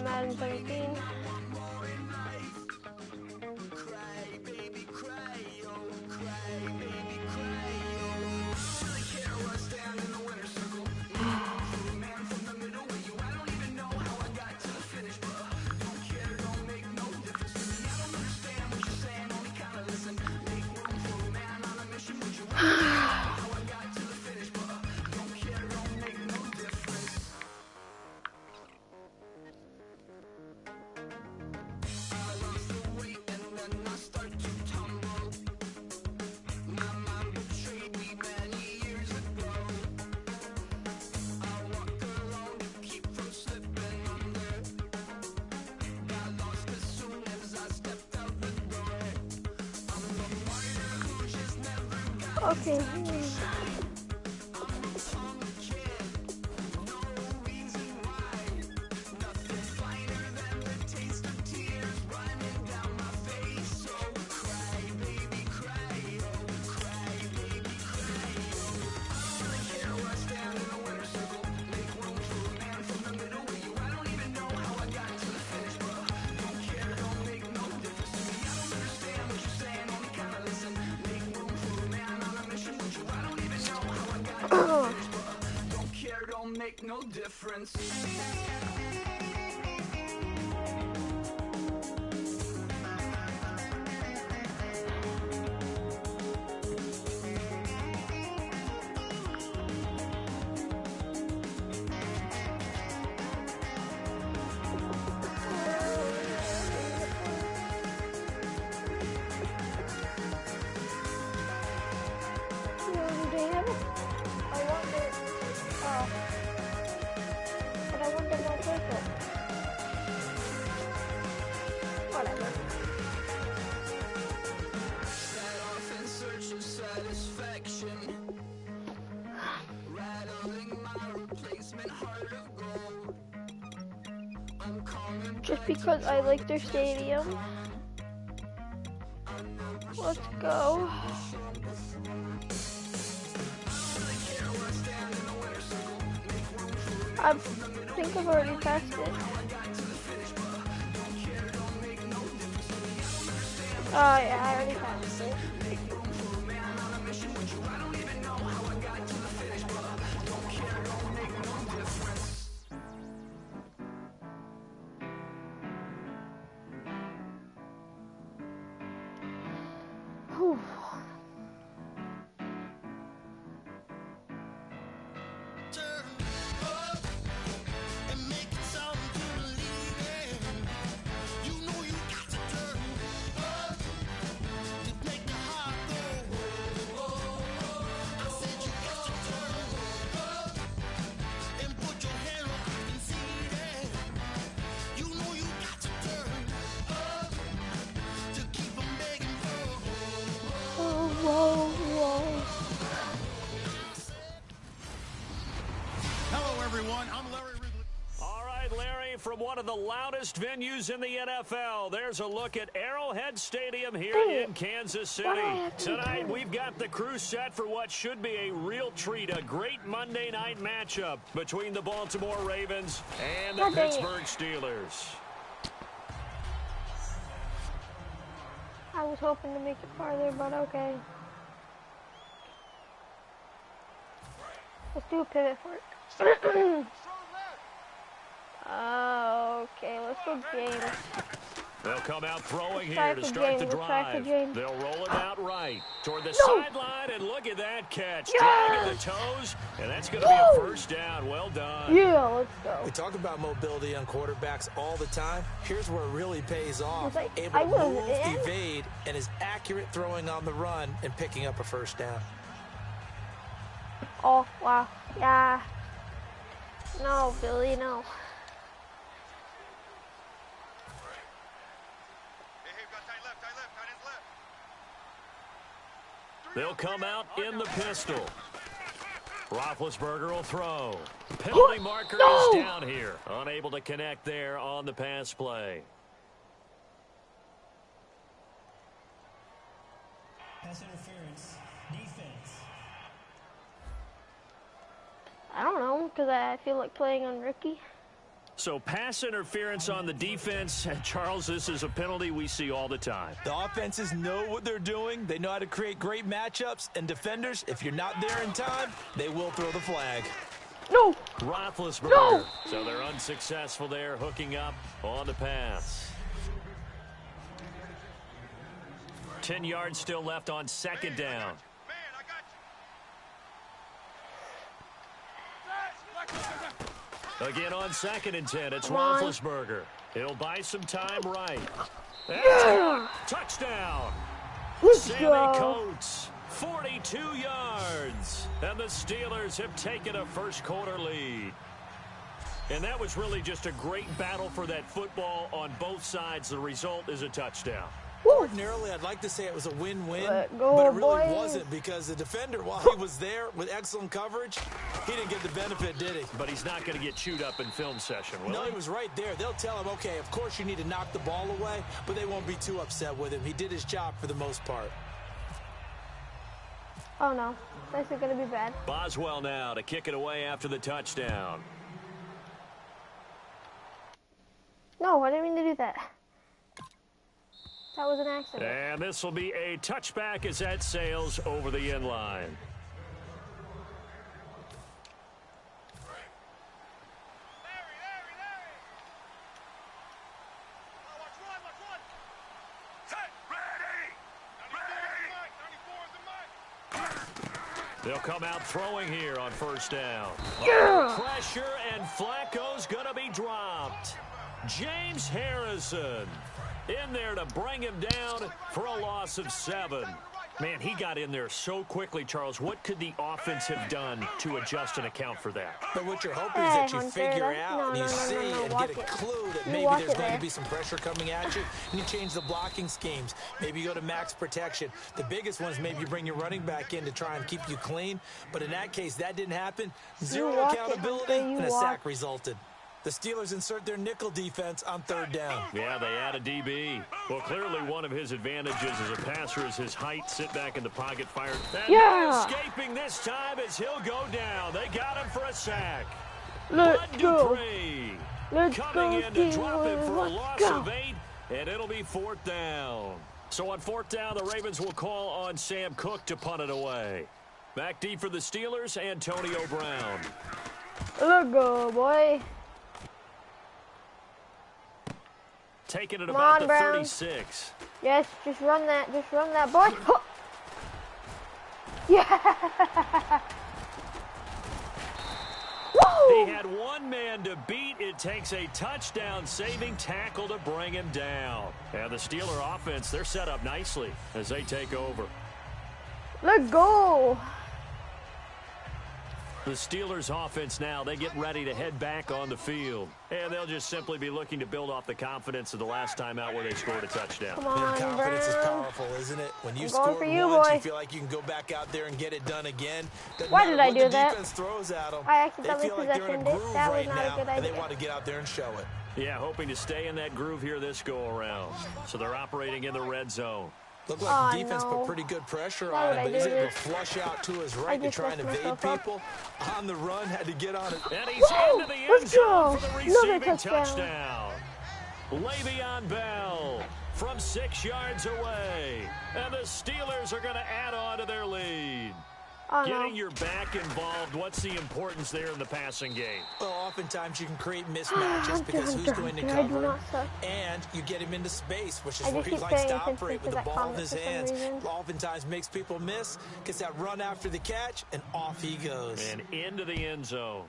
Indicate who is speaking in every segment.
Speaker 1: Madden 17. Okay.
Speaker 2: Make no difference.
Speaker 1: Just because I like their stadium. Let's go. I think I've already passed it. Oh yeah, I already passed it. Whew.
Speaker 3: Hello, everyone. I'm Larry Ridley.
Speaker 4: All right, Larry, from one of the loudest venues in the NFL, there's a look at Arrowhead Stadium here in Kansas City. Tonight, we've got the crew set for what should be a real treat, a great Monday night matchup between the Baltimore Ravens and the Pittsburgh Steelers.
Speaker 1: I was hoping to make it farther, but okay. Let's do a pivot for it. Okay, let's go James.
Speaker 4: They'll come out throwing here to start the drive. They'll roll it out right toward the sideline, and look at that catch. Dragging the toes, and that's going to be a first down. Well done.
Speaker 1: Yeah, let's go.
Speaker 5: We talk about mobility on quarterbacks all the time. Here's where it really pays off.
Speaker 1: Able to
Speaker 5: move, evade, and is accurate throwing on the run and picking up a first down.
Speaker 1: Oh, wow. Yeah. No, Billy, no.
Speaker 4: They'll come out in the pistol. Roethlisberger will throw. Penalty marker is down here. Unable to connect there on the pass play.
Speaker 6: Pass interference. Defense.
Speaker 1: I don't know, because I feel like playing on rookie.
Speaker 4: So pass interference on the defense. Charles, this is a penalty we see all the time.
Speaker 5: The offenses know what they're doing. They know how to create great matchups. And defenders, if you're not there in time, they will throw the flag.
Speaker 1: No.
Speaker 4: Roethlisberger.
Speaker 1: No.
Speaker 4: So they're unsuccessful there, hooking up on the pass. 10 yards still left on second down. Again on 2nd and 10, it's Roethlisberger. He'll buy some time right.
Speaker 1: Yeah.
Speaker 4: Touchdown.
Speaker 1: Let's
Speaker 4: Sammy
Speaker 1: go.
Speaker 4: Coates, 42 yards. And the Steelers have taken a first quarter lead. And that was really just a great battle for that football on both sides. The result is a touchdown.
Speaker 5: Ordinarily, I'd like to say it was a win-win, but it really wasn't because the defender, while he was there with excellent coverage, he didn't get the benefit, did he?
Speaker 4: But he's not going to get chewed up in film session, will
Speaker 5: No,
Speaker 4: he?
Speaker 5: he was right there. They'll tell him, okay, of course you need to knock the ball away, but they won't be too upset with him. He did his job for the most part.
Speaker 1: Oh, no. This is going to be bad.
Speaker 4: Boswell now to kick it away after the touchdown.
Speaker 1: No, I didn't mean to do that. That was an accident.
Speaker 4: And this will be a touchback as that sails over the end line. They'll come out throwing here on first down.
Speaker 1: Yeah.
Speaker 4: Pressure, and Flacco's going to be dropped. James Harrison in there to bring him down for a loss of 7. Man, he got in there so quickly, Charles. What could the offense have done to adjust and account for that?
Speaker 5: But what you're hoping is that you
Speaker 1: Hunter,
Speaker 5: figure out and you see and
Speaker 1: watch
Speaker 5: get a
Speaker 1: it.
Speaker 5: clue that
Speaker 1: You
Speaker 5: maybe
Speaker 1: watch
Speaker 5: there's
Speaker 1: it
Speaker 5: going
Speaker 1: there.
Speaker 5: to be some pressure coming at you, and you change the blocking schemes. Maybe you go to max protection. The biggest one is maybe you bring your running back in to try and keep you clean. But in that case, that didn't happen. Zero
Speaker 1: watch it,
Speaker 5: accountability,
Speaker 1: Hunter, you
Speaker 5: and a
Speaker 1: watch.
Speaker 5: sack resulted. The Steelers insert their nickel defense on 3rd down.
Speaker 4: Yeah, they add a DB. Well, clearly one of his advantages as a passer is his height. Sit back in the pocket, fire. And
Speaker 1: Yeah.
Speaker 4: escaping this time as he'll go down. They got him for a sack.
Speaker 1: Let's
Speaker 4: Bud
Speaker 1: go.
Speaker 4: Dupree
Speaker 1: Let's
Speaker 4: coming
Speaker 1: go,
Speaker 4: in to drop him for a
Speaker 1: Steelers.
Speaker 4: loss
Speaker 1: Let's go.
Speaker 4: of 8, and it'll be 4th down. So on 4th down, the Ravens will call on Sam Cook to punt it away. Back deep for the Steelers, Antonio Brown.
Speaker 1: Let's go, boy.
Speaker 4: Taking it
Speaker 1: Come
Speaker 4: about
Speaker 1: on,
Speaker 4: the
Speaker 1: Brown.
Speaker 4: 36.
Speaker 1: Yes, just run that. Just run that, boy. Huh. Yeah. Woo!
Speaker 4: He had one man to beat. It takes a touchdown-saving tackle to bring him down. And the Steeler offense, they're set up nicely as they take over.
Speaker 1: Let's go.
Speaker 4: The Steelers offense now, they get ready to head back on the field. And they'll just simply be looking to build off the confidence of the last time out where they scored a touchdown.
Speaker 1: Come on,
Speaker 5: Confidence is
Speaker 1: Brown.
Speaker 5: powerful, isn't it? When you
Speaker 1: I'm
Speaker 5: score
Speaker 1: going for you,
Speaker 5: once,
Speaker 1: boy.
Speaker 5: you feel like you can go back out there and get it done again. Doesn't
Speaker 1: Why
Speaker 5: matter
Speaker 1: did I
Speaker 5: what
Speaker 1: do
Speaker 5: the
Speaker 1: that?
Speaker 5: defense throws at them.
Speaker 1: I
Speaker 5: They
Speaker 1: accidentally
Speaker 5: feel like they're in a
Speaker 1: possessioned it.
Speaker 5: groove
Speaker 1: That was
Speaker 5: right
Speaker 1: not a
Speaker 5: now,
Speaker 1: good
Speaker 5: and they
Speaker 1: idea.
Speaker 5: want to get out there and show it.
Speaker 4: Yeah, hoping to stay in that groove here this go-around. So they're operating in the red zone.
Speaker 5: Looked like the
Speaker 1: Oh,
Speaker 5: defense
Speaker 1: no.
Speaker 5: put pretty good pressure
Speaker 1: Why
Speaker 5: on
Speaker 1: would
Speaker 5: him,
Speaker 1: I
Speaker 5: but he's
Speaker 1: do
Speaker 5: able to
Speaker 1: this?
Speaker 5: flush out to his right to
Speaker 1: just
Speaker 5: try and
Speaker 1: messed
Speaker 5: evade
Speaker 1: myself up.
Speaker 5: people. On the run, had to get on it.
Speaker 4: And he's
Speaker 1: Woo!
Speaker 4: into the end
Speaker 1: Let's
Speaker 4: zone
Speaker 1: go.
Speaker 4: for the
Speaker 1: Another
Speaker 4: receiving
Speaker 1: touchdown.
Speaker 4: touchdown. Le'Veon Bell from 6 yards away. And the Steelers are going to add on to their lead.
Speaker 1: Oh, no.
Speaker 4: Getting your back involved, what's the importance there in the passing game?
Speaker 5: Well, oftentimes you can create mismatches because who's going to
Speaker 1: I do
Speaker 5: cover,
Speaker 1: not suck.
Speaker 5: and you get him into space, which is
Speaker 1: I
Speaker 5: where
Speaker 1: just
Speaker 5: he
Speaker 1: keep
Speaker 5: likes
Speaker 1: paying
Speaker 5: to
Speaker 1: attention
Speaker 5: operate
Speaker 1: to
Speaker 5: with the
Speaker 1: that
Speaker 5: ball in
Speaker 1: comment
Speaker 5: his
Speaker 1: for some
Speaker 5: hands.
Speaker 1: reason.
Speaker 5: Oftentimes makes people miss, gets that run after the catch, and off he goes.
Speaker 4: And into the end zone.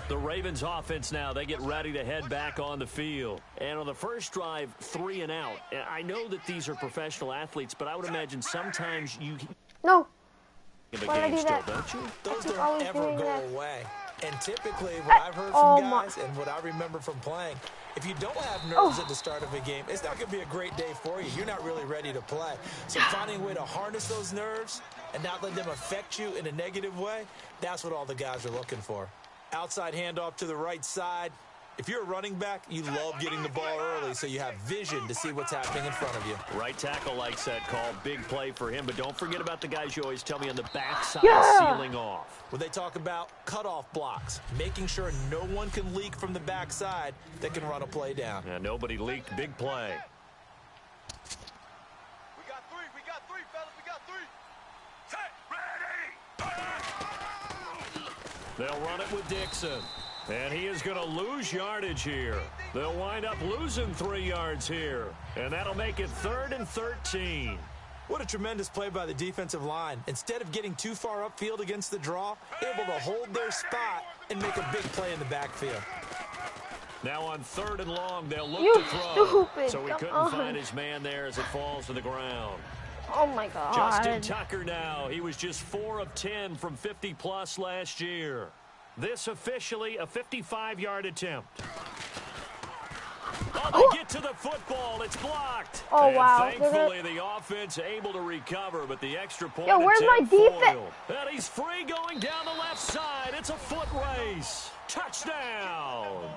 Speaker 4: The Ravens offense now, they get ready to head back on the field. And on the first drive, 3 and out. And I know that these are professional athletes, but I would imagine sometimes you
Speaker 1: No.
Speaker 4: in a
Speaker 1: Why did I
Speaker 4: game
Speaker 1: do
Speaker 4: still,
Speaker 1: that?
Speaker 4: don't you?
Speaker 5: Those
Speaker 1: keep
Speaker 5: don't
Speaker 1: always
Speaker 5: ever
Speaker 1: doing
Speaker 5: go
Speaker 1: that.
Speaker 5: away. And typically, what I've heard
Speaker 1: Oh,
Speaker 5: from
Speaker 1: my-
Speaker 5: guys and what I remember from playing, if you don't have nerves
Speaker 1: Oh.
Speaker 5: at the start of a game, it's not going to be a great day for you. You're not really ready to play. So finding a way to harness those nerves and not let them affect you in a negative way, that's what all the guys are looking for. Outside handoff to the right side. If you're a running back, you love getting the ball early so you have vision to see what's happening in front of you.
Speaker 4: Right tackle likes that call. Big play for him, but don't forget about the guys you always tell me on the backside sealing off.
Speaker 5: When they talk about cutoff blocks, making sure no one can leak from the backside that can run a play down.
Speaker 4: Yeah, nobody leaked. Big play.
Speaker 2: We got three, fellas. We got three. Set, ready.
Speaker 4: They'll run it with Dixon. And he is going to lose yardage here. They'll wind up losing 3 yards here. And that'll make it 3rd and 13.
Speaker 5: What a tremendous play by the defensive line. Instead of getting too far upfield against the draw, able to hold their spot and make a big play in the backfield.
Speaker 4: Now on 3rd and long, they'll look
Speaker 1: You
Speaker 4: to throw.
Speaker 1: stupid.
Speaker 4: So he couldn't find his man there as it falls to the ground.
Speaker 1: Oh my God.
Speaker 4: Justin Tucker now. He was just 4 of 10 from 50-plus last year. This officially a 55-yard attempt. Oh, they get to the football. It's blocked.
Speaker 1: Oh,
Speaker 4: and
Speaker 1: wow.
Speaker 4: Thankfully, the offense able to recover, but the extra point
Speaker 1: Yo, where's my defense?
Speaker 4: foiled. And he's free going down the left side. It's a foot race. Touchdown.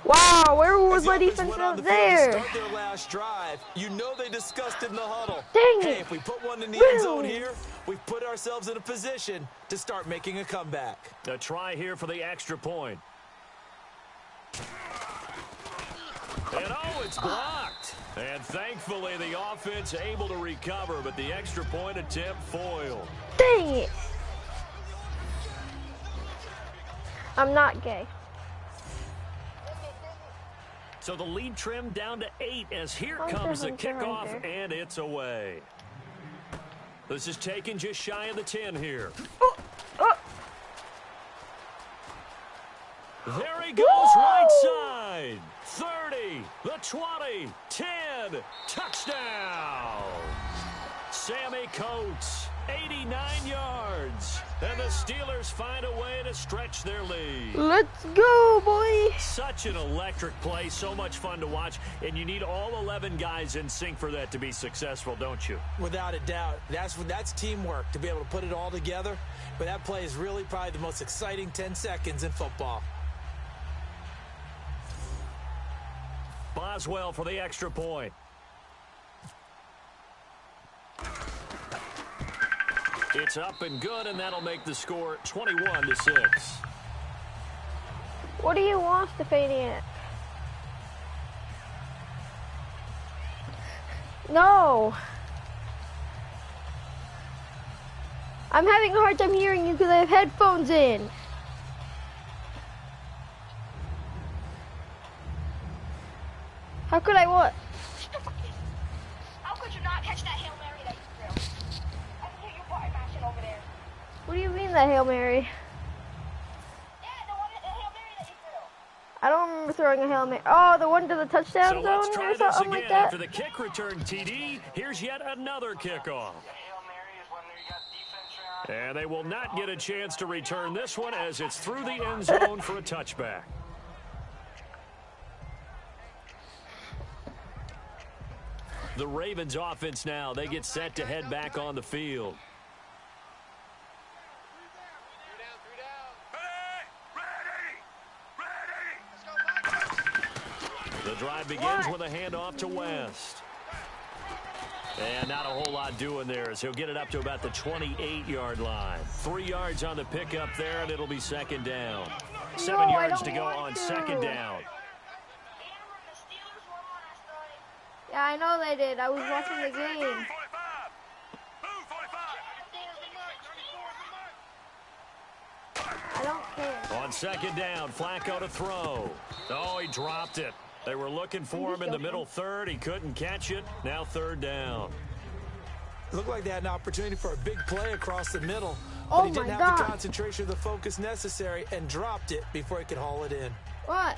Speaker 1: Wow, where was
Speaker 5: As the
Speaker 1: my
Speaker 5: offense
Speaker 1: defense
Speaker 5: went on
Speaker 1: out
Speaker 5: the field to
Speaker 1: there?
Speaker 5: start their last drive, you know they discussed it in the huddle.
Speaker 1: Dang
Speaker 5: Hey,
Speaker 1: it.
Speaker 5: if we put one in the end zone
Speaker 1: Really?
Speaker 5: here, we've put ourselves in a position to start making a comeback.
Speaker 4: A try here for the extra point. And oh, it's blocked. And thankfully, the offense able to recover, but the extra point attempt foiled.
Speaker 1: Dang it. I'm not gay.
Speaker 4: So the lead trimmed down to 8 as here
Speaker 1: Hunter,
Speaker 4: comes the
Speaker 1: Hunter,
Speaker 4: kickoff,
Speaker 1: Hunter.
Speaker 4: and it's away. This is taken just shy of the 10 here.
Speaker 1: Oh, oh.
Speaker 4: There he goes, right side. 30, the 20, 10, touchdown. Sammy Coates, 89 yards. And the Steelers find a way to stretch their lead.
Speaker 1: Let's go, boy.
Speaker 4: Such an electric play, so much fun to watch, and you need all 11 guys in sync for that to be successful, don't you?
Speaker 5: Without a doubt. That's teamwork, to be able to put it all together. But that play is really probably the most exciting 10 seconds in football.
Speaker 4: Boswell for the extra point. It's up and good, and that'll make the score 21-6.
Speaker 1: What do you want, Stephaniac? No. I'm having a hard time hearing you because I have headphones in. How could I what?
Speaker 3: How could you not catch that Hail Mary that you threw? I can hear you button mashing over there.
Speaker 1: What do you mean that Hail Mary?
Speaker 3: Yeah, the Hail Mary that you threw.
Speaker 1: I don't remember throwing a Hail Mary. Oh, the one to the touchdown
Speaker 4: So
Speaker 1: zone
Speaker 4: let's try
Speaker 1: or
Speaker 4: this
Speaker 1: something
Speaker 4: again.
Speaker 1: like that?
Speaker 4: After the kick return, TD, here's yet another kickoff. And they will not get a chance to return this one as it's through the end zone for a touchback. The Ravens offense now, they get set to head back on the field. The drive begins with a handoff to West. And not a whole lot doing there as he'll get it up to about the 28-yard line. 3 yards on the pickup there, and it'll be second down. 7 yards to go on second down.
Speaker 1: Yeah, I know they did. I was watching the game. I don't care.
Speaker 4: On second down, Flacco to throw. Oh, he dropped it. They were looking for him in the middle third. He couldn't catch it. Now third down.
Speaker 5: Looked like they had an opportunity for a big play across the middle.
Speaker 1: Oh
Speaker 5: But he didn't
Speaker 1: my
Speaker 5: have the
Speaker 1: God.
Speaker 5: concentration or the focus necessary and dropped it before he could haul it in.
Speaker 1: What?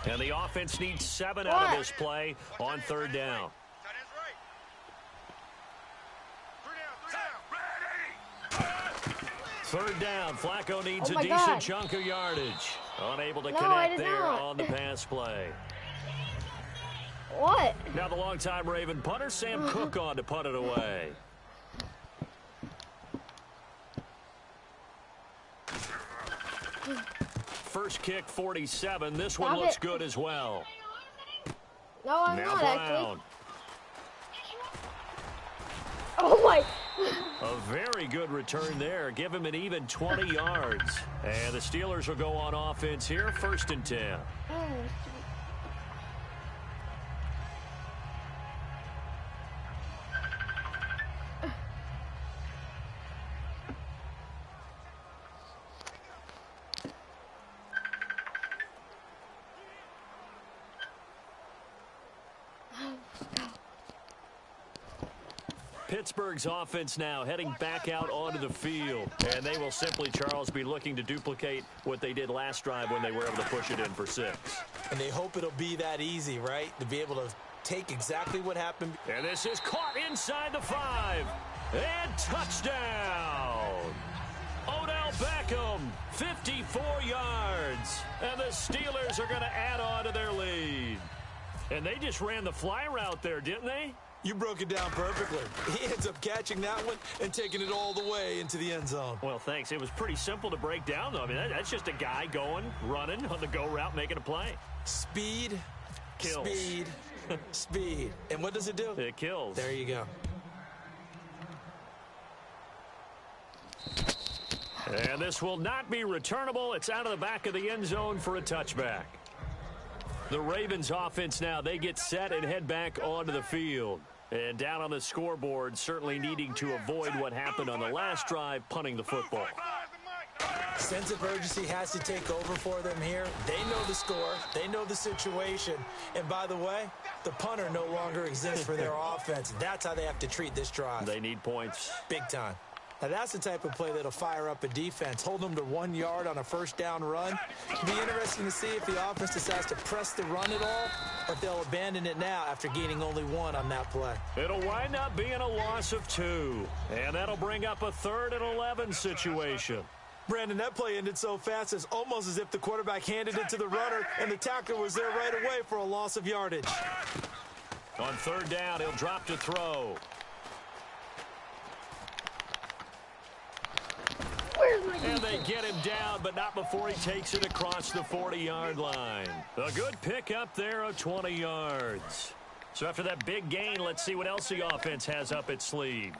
Speaker 4: And the offense needs 7 out of this play on third down. Third down, Flacco needs
Speaker 1: Oh
Speaker 4: a
Speaker 1: my
Speaker 4: decent
Speaker 1: God.
Speaker 4: chunk of yardage. Unable to
Speaker 1: No, I
Speaker 4: connect
Speaker 1: did
Speaker 4: there
Speaker 1: not.
Speaker 4: on the pass play.
Speaker 1: What?
Speaker 4: Now the longtime Raven punter, Sam Cook, on to punt it away. first kick 47. This one
Speaker 1: Stop
Speaker 4: looks
Speaker 1: it.
Speaker 4: good as well.
Speaker 1: No, I'm
Speaker 4: Now
Speaker 1: not
Speaker 4: Brown.
Speaker 1: actually. Oh my.
Speaker 4: A very good return there. Give him an even 20 yards. And the Steelers will go on offense here, 1st and 10. Pittsburgh's offense now heading back out onto the field. And they will simply, Charles, be looking to duplicate what they did last drive when they were able to push it in for 6.
Speaker 5: And they hope it'll be that easy, right? To be able to take exactly what happened.
Speaker 4: And this is caught inside the 5. And touchdown! Odell Beckham, 54 yards. And the Steelers are going to add on to their lead. And they just ran the fly route there, didn't they?
Speaker 5: You broke it down perfectly. He ends up catching that one and taking it all the way into the end zone.
Speaker 4: Well, thanks. It was pretty simple to break down, though. I mean, that's just a guy going, running on the go route, making a play.
Speaker 5: Speed,
Speaker 4: Kills.
Speaker 5: speed, speed. And what does it do?
Speaker 4: It kills.
Speaker 5: There you go.
Speaker 4: And this will not be returnable. It's out of the back of the end zone for a touchback. The Ravens offense now, they get set and head back onto the field. And down on the scoreboard, certainly needing to avoid what happened on the last drive, punting the football.
Speaker 5: Sense of urgency has to take over for them here. They know the score. They know the situation. And by the way, the punter no longer exists for their offense. That's how they have to treat this drive.
Speaker 4: They need points.
Speaker 5: Big time. Now, that's the type of play that'll fire up a defense. Hold them to 1 yard on a first down run. It'll be interesting to see if the offense decides to press the run at all or if they'll abandon it now after gaining only 1 on that play.
Speaker 4: It'll wind up being a loss of 2. And that'll bring up a 3rd and 11 situation.
Speaker 5: Brandon, that play ended so fast it's almost as if the quarterback handed it to the runner and the tackler was there right away for a loss of yardage.
Speaker 4: On 3rd down, he'll drop to throw. And they get him down, but not before he takes it across the 40-yard line. A good pickup there of 20 yards. So after that big gain, let's see what else the offense has up its sleeve.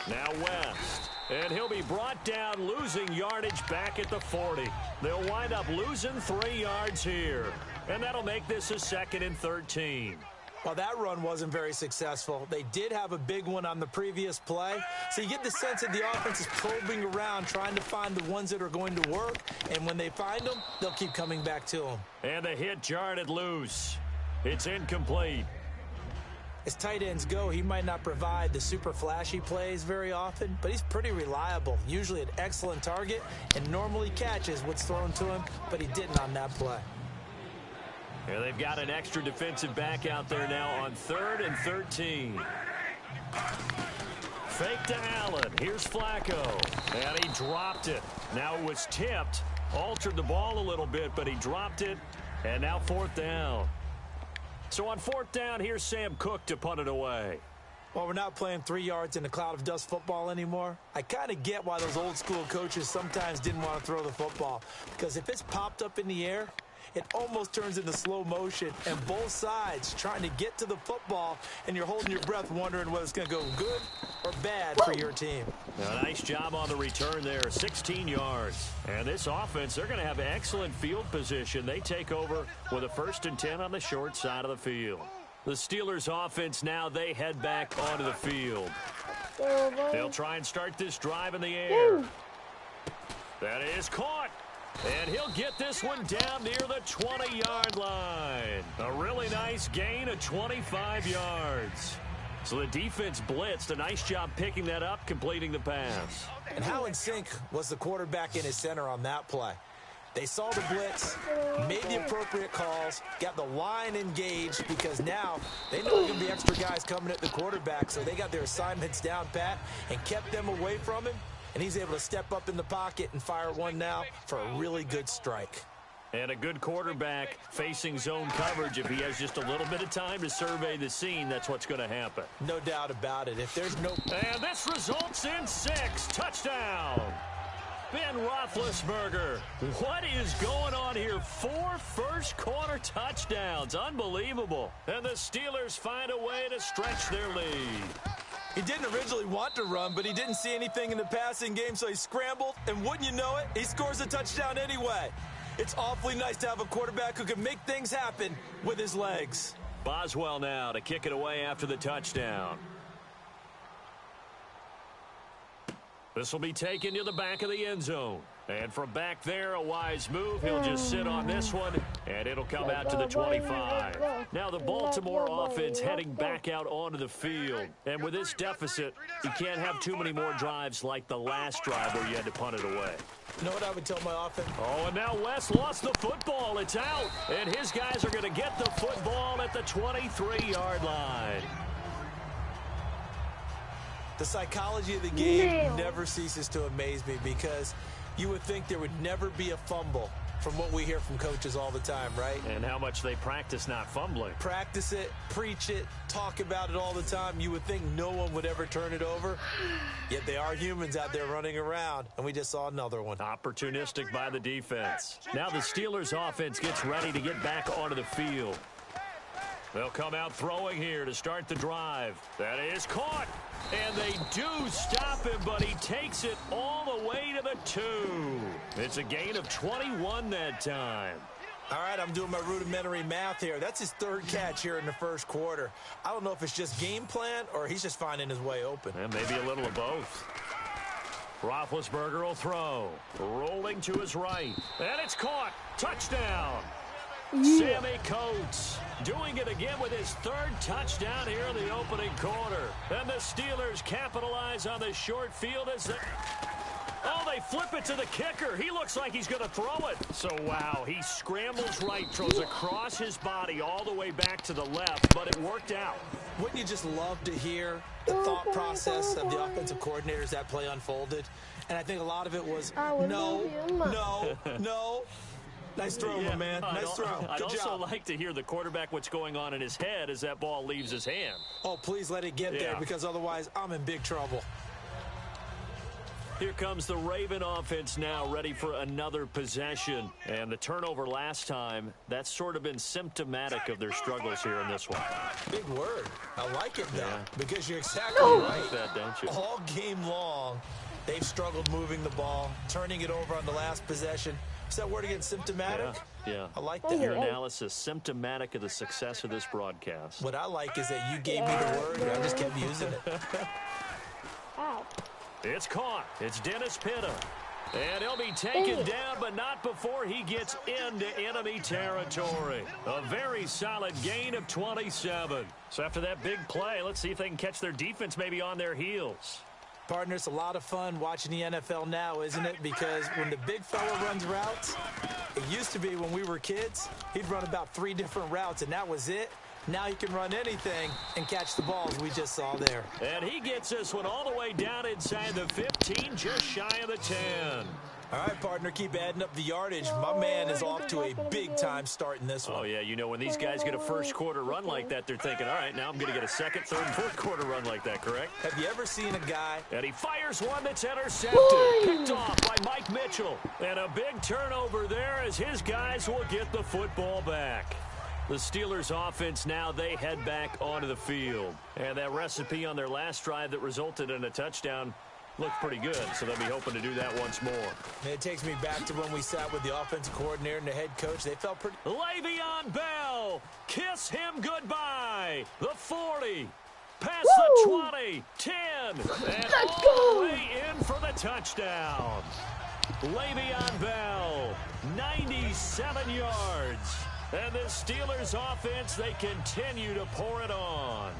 Speaker 4: Now West. And he'll be brought down, losing yardage back at the 40. They'll wind up losing 3 yards here. And that'll make this a 2nd and 13.
Speaker 5: Well, that run wasn't very successful. They did have a big one on the previous play. So you get the sense that the offense is probing around, trying to find the ones that are going to work. And when they find them, they'll keep coming back to them.
Speaker 4: And the hit jarred it loose. It's incomplete.
Speaker 5: As tight ends go, he might not provide the super flashy plays very often, but he's pretty reliable, usually an excellent target, and normally catches what's thrown to him, but he didn't on that play.
Speaker 4: And they've got an extra defensive back out there now on 3rd and 13. Fake to Allen. Here's Flacco. And he dropped it. Now it was tipped. Altered the ball a little bit, but he dropped it. And now 4th down. So on 4th down, here's Sam Cook to punt it away.
Speaker 5: Well, we're not playing 3 yards in a cloud of dust football anymore. I kind of get why those old school coaches sometimes didn't want to throw the football. Because if it's popped up in the air, it almost turns into slow motion, and both sides trying to get to the football, and you're holding your breath wondering whether it's going to go good or bad for your team.
Speaker 4: Now, nice job on the return there, 16 yards. And this offense, they're going to have excellent field position. They take over with a 1st and 10 on the short side of the field. The Steelers offense now, they head back onto the field. They'll try and start this drive in the air. That is caught. And he'll get this one down near the 20-yard line. A really nice gain of 25 yards. So the defense blitzed. A nice job picking that up, completing the pass.
Speaker 5: And how in sync was the quarterback in his center on that play? They saw the blitz, made the appropriate calls, got the line engaged because now they know there's going to be extra guys coming at the quarterback, so they got their assignments down pat and kept them away from him. And he's able to step up in the pocket and fire one now for a really good strike.
Speaker 4: And a good quarterback facing zone coverage, if he has just a little bit of time to survey the scene, that's what's going to happen.
Speaker 5: No doubt about it. If there's no...
Speaker 4: And this results in 6. Touchdown. Ben Roethlisberger. What is going on here? 4 first-quarter touchdowns. Unbelievable. And the Steelers find a way to stretch their lead.
Speaker 5: He didn't originally want to run, but he didn't see anything in the passing game, so he scrambled. And wouldn't you know it, he scores a touchdown anyway. It's awfully nice to have a quarterback who can make things happen with his legs.
Speaker 4: Boswell now to kick it away after the touchdown. This will be taken to the back of the end zone. And from back there, a wise move. He'll just sit on this one, and it'll come out to the 25. Now the Baltimore offense heading back out onto the field. And with this deficit, you can't have too many more drives like the last drive where you had to punt it away.
Speaker 5: You know what I would tell my offense?
Speaker 4: Oh, and now West lost the football. It's out. And his guys are going to get the football at the 23-yard line.
Speaker 5: The psychology of the game never ceases to amaze me because you would think there would never be a fumble from what we hear from coaches all the time, right?
Speaker 4: And how much they practice not fumbling.
Speaker 5: Practice it, preach it, talk about it all the time. You would think no one would ever turn it over. Yet they are humans out there running around, and we just saw another one.
Speaker 4: Opportunistic by the defense. Now the Steelers offense gets ready to get back onto the field. They'll come out throwing here to start the drive. That is caught. And they do stop him, but he takes it all the way to the 2. It's a gain of 21 that time.
Speaker 5: All right, I'm doing my rudimentary math here. That's his 3rd catch here in the first quarter. I don't know if it's just game plan or he's just finding his way open.
Speaker 4: And maybe a little of both. Roethlisberger will throw. Rolling to his right. And it's caught. Touchdown. Sammy Coates doing it again with his 3rd touchdown here in the opening quarter. And the Steelers capitalize on the short field as they... Oh, they flip it to the kicker. He looks like he's going to throw it. So, wow, he scrambles right, throws across his body all the way back to the left, but it worked out.
Speaker 5: Wouldn't you just love to hear the thought process of the offensive coordinators that play unfolded? And I think a lot of it was, no. Nice throw, my man. Nice throw.
Speaker 4: I'd also
Speaker 5: job.
Speaker 4: like to hear the quarterback what's going on in his head as that ball leaves his hand.
Speaker 5: Oh, please let it get there because otherwise I'm in big trouble.
Speaker 4: Here comes the Raven offense now, ready for another possession. And the turnover last time, that's sort of been symptomatic of their struggles here in this one.
Speaker 5: Big word. I like it, though, because you're exactly
Speaker 4: You
Speaker 5: right.
Speaker 4: like that, don't you?
Speaker 5: All game long, they've struggled moving the ball, turning it over on the last possession. Is that word again, symptomatic?
Speaker 4: Yeah.
Speaker 5: I like that.
Speaker 4: Your analysis, symptomatic of the success of this broadcast.
Speaker 5: What I like is that you gave me the word, and I just kept using it.
Speaker 1: Ow.
Speaker 4: It's caught. It's Dennis Pitta. And he'll be taken down, but not before he gets into enemy territory. A very solid gain of 27. So after that big play, let's see if they can catch their defense maybe on their heels.
Speaker 5: Partner, it's a lot of fun watching the NFL now, isn't it? Because when the big fella runs routes, it used to be when we were kids, he'd run about 3 different routes, and that was it. Now he can run anything and catch the balls we just saw there.
Speaker 4: And he gets this one all the way down inside the 15, just shy of the 10.
Speaker 5: All right, partner, keep adding up the yardage. My man is off to a big-time start in this one.
Speaker 4: Oh, yeah, you know, when these guys get a first-quarter run like that, they're thinking, all right, now I'm going to get a second, third, and fourth-quarter run like that, correct?
Speaker 5: Have you ever seen a guy?
Speaker 4: And he fires one that's intercepted. Picked off by Mike Mitchell. And a big turnover there as his guys will get the football back. The Steelers offense now, they head back onto the field. And that recipe on their last drive that resulted in a touchdown looked pretty good, so they'll be hoping to do that once more.
Speaker 5: And it takes me back to when we sat with the offensive coordinator and the head coach. They felt pretty...
Speaker 4: Le'Veon Bell, kiss him goodbye. The 40, past the 20, 10, and all the way in for the touchdown. Le'Veon Bell, 97 yards. And the Steelers offense, they continue to pour it on.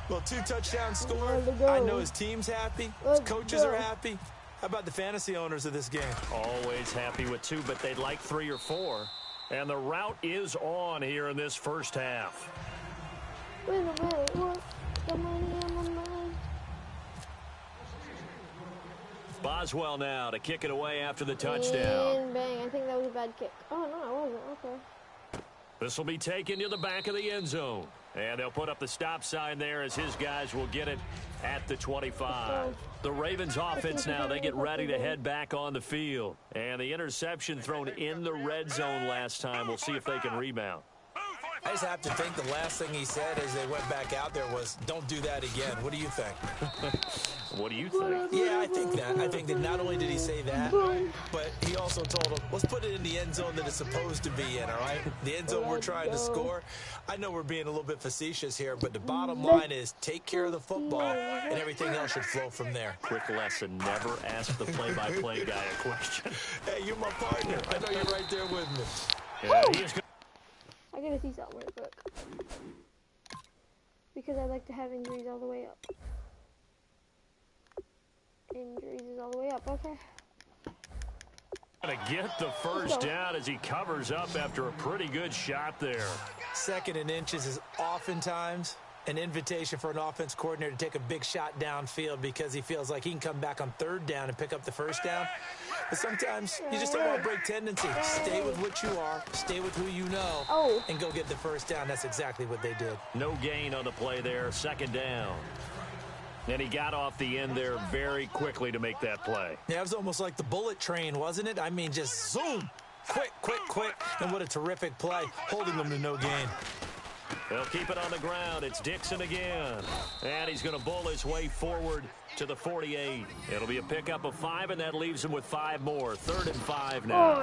Speaker 5: Well, 2 touchdowns scored. I know his team's happy. His coaches are happy. How about the fantasy owners of this game?
Speaker 4: Always happy with 2, but they'd like 3 or 4. And the route is on here in this first half.
Speaker 1: Wait a minute, what? The money on my mind.
Speaker 4: Boswell now to kick it away after the touchdown.
Speaker 1: And bang. I think that was a bad kick. Oh, no, it wasn't. Okay.
Speaker 4: This will be taken to the back of the end zone. And they'll put up the stop sign there as his guys will get it at the 25. The Ravens offense now, they get ready to head back on the field. And the interception thrown in the red zone last time. We'll see if they can rebound.
Speaker 5: I just have to think the last thing he said as they went back out there was, don't do that again. What do you think?
Speaker 4: What do you think?
Speaker 5: Yeah, I think that. I think that not only did he say that, but he also told them, let's put it in the end zone that it's supposed to be in, all right? The end zone we're trying to score. I know we're being a little bit facetious here, but the bottom line is take care of the football, and everything else should flow from there.
Speaker 4: Quick lesson, never ask the play-by-play guy a question.
Speaker 5: Hey, you're my partner. I know you're right there with me.
Speaker 4: Yeah, he is good.
Speaker 1: I gotta see something real quick. Because I like to have injuries all the way up. Injuries is all the way up, okay.
Speaker 4: To get the first down as he covers up after a pretty good shot there.
Speaker 5: 2nd and inches is oftentimes an invitation for an offense coordinator to take a big shot downfield because he feels like he can come back on 3rd down and pick up the first down. But sometimes you just don't want to break tendency. Stay with what you are, stay with who you know, and go get the first down. That's exactly what they did.
Speaker 4: No gain on the play there, 2nd down. And he got off the end there very quickly to make that play.
Speaker 5: Yeah, it was almost like the bullet train, wasn't it? I mean, just zoom, quick, quick, quick. And what a terrific play, holding them to no gain.
Speaker 4: They'll keep it on the ground. It's Dixon again. And he's going to bowl his way forward to the 48. It'll be a pickup of 5, and that leaves him with 5 more. 3rd and 5 now.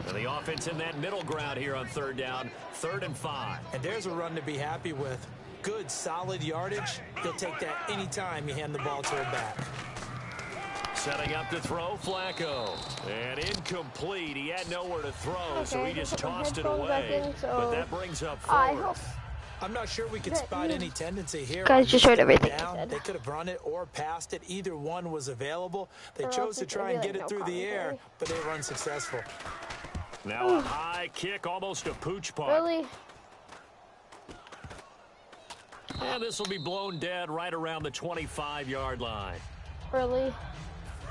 Speaker 4: And the offense in that middle ground here on 3rd down. 3rd and 5.
Speaker 5: And there's a run to be happy with. Good, solid yardage. He'll take that anytime you hand the ball to him back.
Speaker 4: Setting up to throw, Flacco. And incomplete. He had nowhere to throw, so he just tossed it away. But that brings up 4th.
Speaker 5: I'm not sure we could spot any tendency here.
Speaker 1: Guys just heard everything he said.
Speaker 5: They could have run it or passed it. Either one was available. They chose to try and get it through the air, but they were unsuccessful.
Speaker 4: Now a high kick, almost a pooch punt.
Speaker 1: Really?
Speaker 4: And this will be blown dead right around the 25-yard line.
Speaker 1: Really?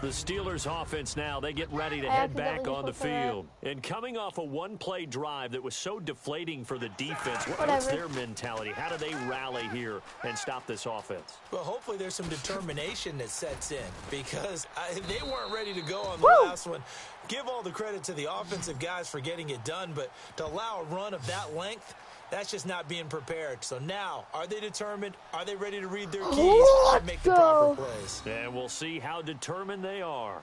Speaker 4: The Steelers offense now, they get ready to head back on the field. And coming off a one-play drive that was so deflating for the defense, what's their mentality? How do they rally here and stop this offense?
Speaker 5: Well, hopefully there's some determination that sets in because they weren't ready to go on the last one. Give all the credit to the offensive guys for getting it done, but to allow a run of that length, that's just not being prepared. So now, are they determined? Are they ready to read their keys and make the proper plays?
Speaker 4: And we'll see how determined they are.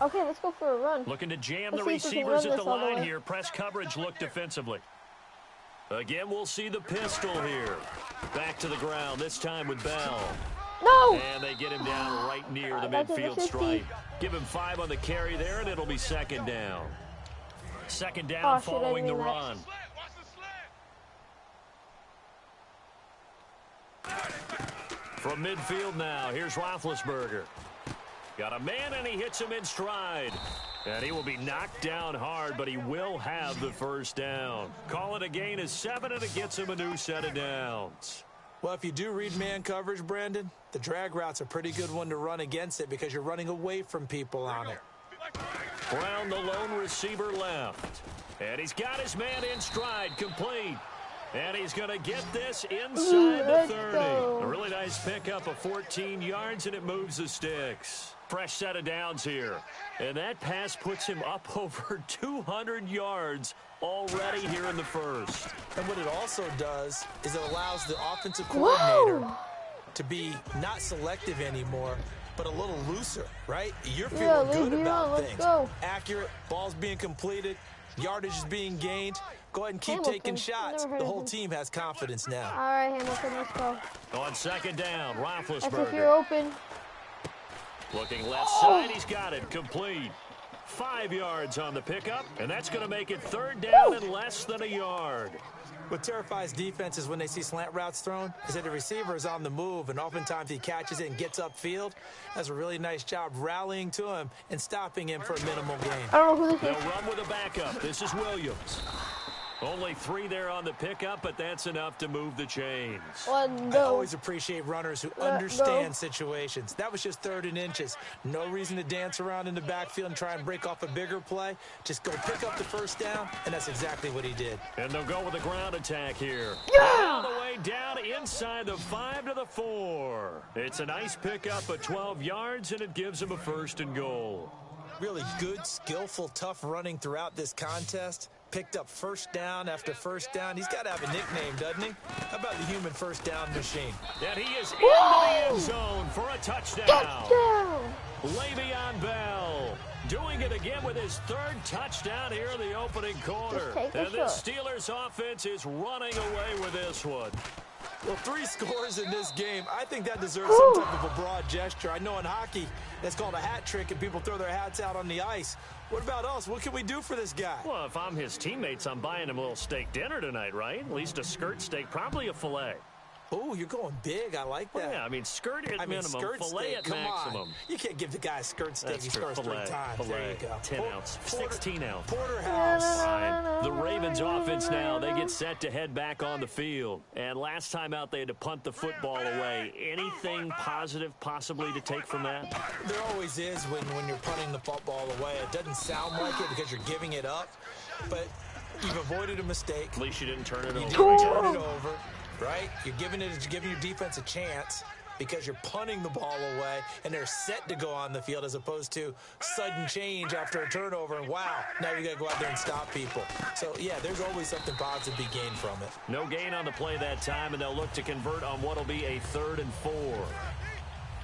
Speaker 1: Okay, let's go for a run.
Speaker 4: Looking to jam the receivers at the line here. Press coverage, look defensively. Again, we'll see the pistol here. Back to the ground, this time with Bell.
Speaker 1: No!
Speaker 4: And they get him down right near the midfield stripe. Give him 5 on the carry there, and it'll be 2nd down. 2nd down following the run. From midfield now, here's Roethlisberger. Got a man, and he hits him in stride. And he will be knocked down hard, but he will have the first down. Call it a gain of 7, and it gets him a new set of downs.
Speaker 5: Well, if you do read man coverage, Brandon, the drag route's a pretty good one to run against it because you're running away from people on it.
Speaker 4: Brown, the lone receiver, left. And he's got his man in stride, complete. And he's going to get this inside the 30. A really nice pickup of 14 yards, and it moves the sticks. Fresh set of downs here. And that pass puts him up over 200 yards already here in the first.
Speaker 5: And what it also does is it allows the offensive coordinator to be not selective anymore, but a little looser, right? You're feeling good about things. Accurate, balls being completed, yardage is being gained. Go ahead and keep taking shots. The whole team has confidence now.
Speaker 1: All right, Hamilton, let's go.
Speaker 4: On 2nd down, Roethlisberger.
Speaker 1: That's if you're open.
Speaker 4: Looking left side, he's got it, complete. 5 yards on the pickup, and that's going to make it 3rd down and less than a yard.
Speaker 5: What terrifies defenses when they see slant routes thrown is that the receiver is on the move, and oftentimes he catches it and gets upfield. Does a really nice job rallying to him and stopping him for a minimal gain.
Speaker 1: I don't know who this is.
Speaker 4: They'll run with a backup. This is Williams. Only 3 there on the pickup, but that's enough to move the chains.
Speaker 5: I always appreciate runners who understand situations. That was just 3rd and inches. No reason to dance around in the backfield and try and break off a bigger play. Just go pick up the first down, and that's exactly what he did.
Speaker 4: And they'll go with a ground attack here. All the way down inside the 5 to the 4. It's a nice pickup of 12 yards, and it gives him a 1st and goal.
Speaker 5: Really good, skillful, tough running throughout this contest. Picked up first down after first down. He's got to have a nickname, doesn't he? How about the human first down machine?
Speaker 4: And he is into the end zone for a touchdown. Le'Veon Bell doing it again with his 3rd touchdown here in the opening quarter. And this Steelers offense is running away with this one.
Speaker 5: Well, 3 scores in this game. I think that deserves some type of a broad gesture. I know in hockey, that's called a hat trick, and people throw their hats out on the ice. What about us? What can we do for this guy?
Speaker 4: Well, if I'm his teammates, I'm buying him a little steak dinner tonight, right? At least a skirt steak, probably a filet.
Speaker 5: Oh, you're going big. I like that.
Speaker 4: Well, yeah, I mean, skirt at minimum,
Speaker 5: skirt
Speaker 4: filet
Speaker 5: steak,
Speaker 4: at maximum.
Speaker 5: On. You can't give the guy a skirt steak.
Speaker 4: That's
Speaker 5: He scores
Speaker 4: filet,
Speaker 5: 3 times.
Speaker 4: Filet,
Speaker 5: There you go.
Speaker 4: 10 ounce, 16 ounce.
Speaker 5: Porterhouse.
Speaker 4: Fine. The Ravens offense now, they get set to head back on the field. And last time out, they had to punt the football away. Anything positive possibly to take from that?
Speaker 5: There always is when you're punting the football away. It doesn't sound like it because you're giving it up, but you've avoided a mistake.
Speaker 4: At least you didn't turn it over.
Speaker 5: You didn't turn it over. Right? You're giving your defense a chance because you're punting the ball away, and they're set to go on the field as opposed to sudden change after a turnover, and wow, now you got to go out there and stop people. So, yeah, there's always something positive to be gained from it.
Speaker 4: No gain on the play that time, and they'll look to convert on what will be a 3rd and 4.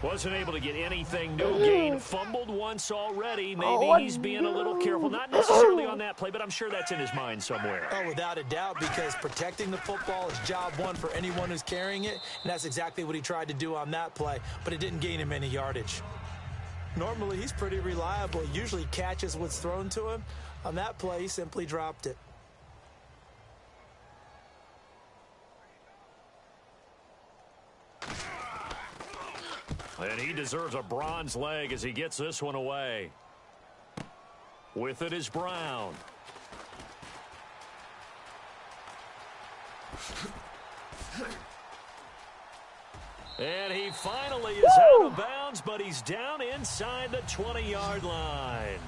Speaker 4: Wasn't able to get anything. No gain. Fumbled once already. Maybe he's being a little careful. Not necessarily on that play, but I'm sure that's in his mind somewhere.
Speaker 5: Oh, without a doubt, because protecting the football is job 1 for anyone who's carrying it, and that's exactly what he tried to do on that play, but it didn't gain him any yardage. Normally, he's pretty reliable. He usually catches what's thrown to him. On that play, he simply dropped it.
Speaker 4: And he deserves a bronze leg as he gets this one away. With it is Brown. And he finally is out of bounds, but he's down inside the 20-yard line.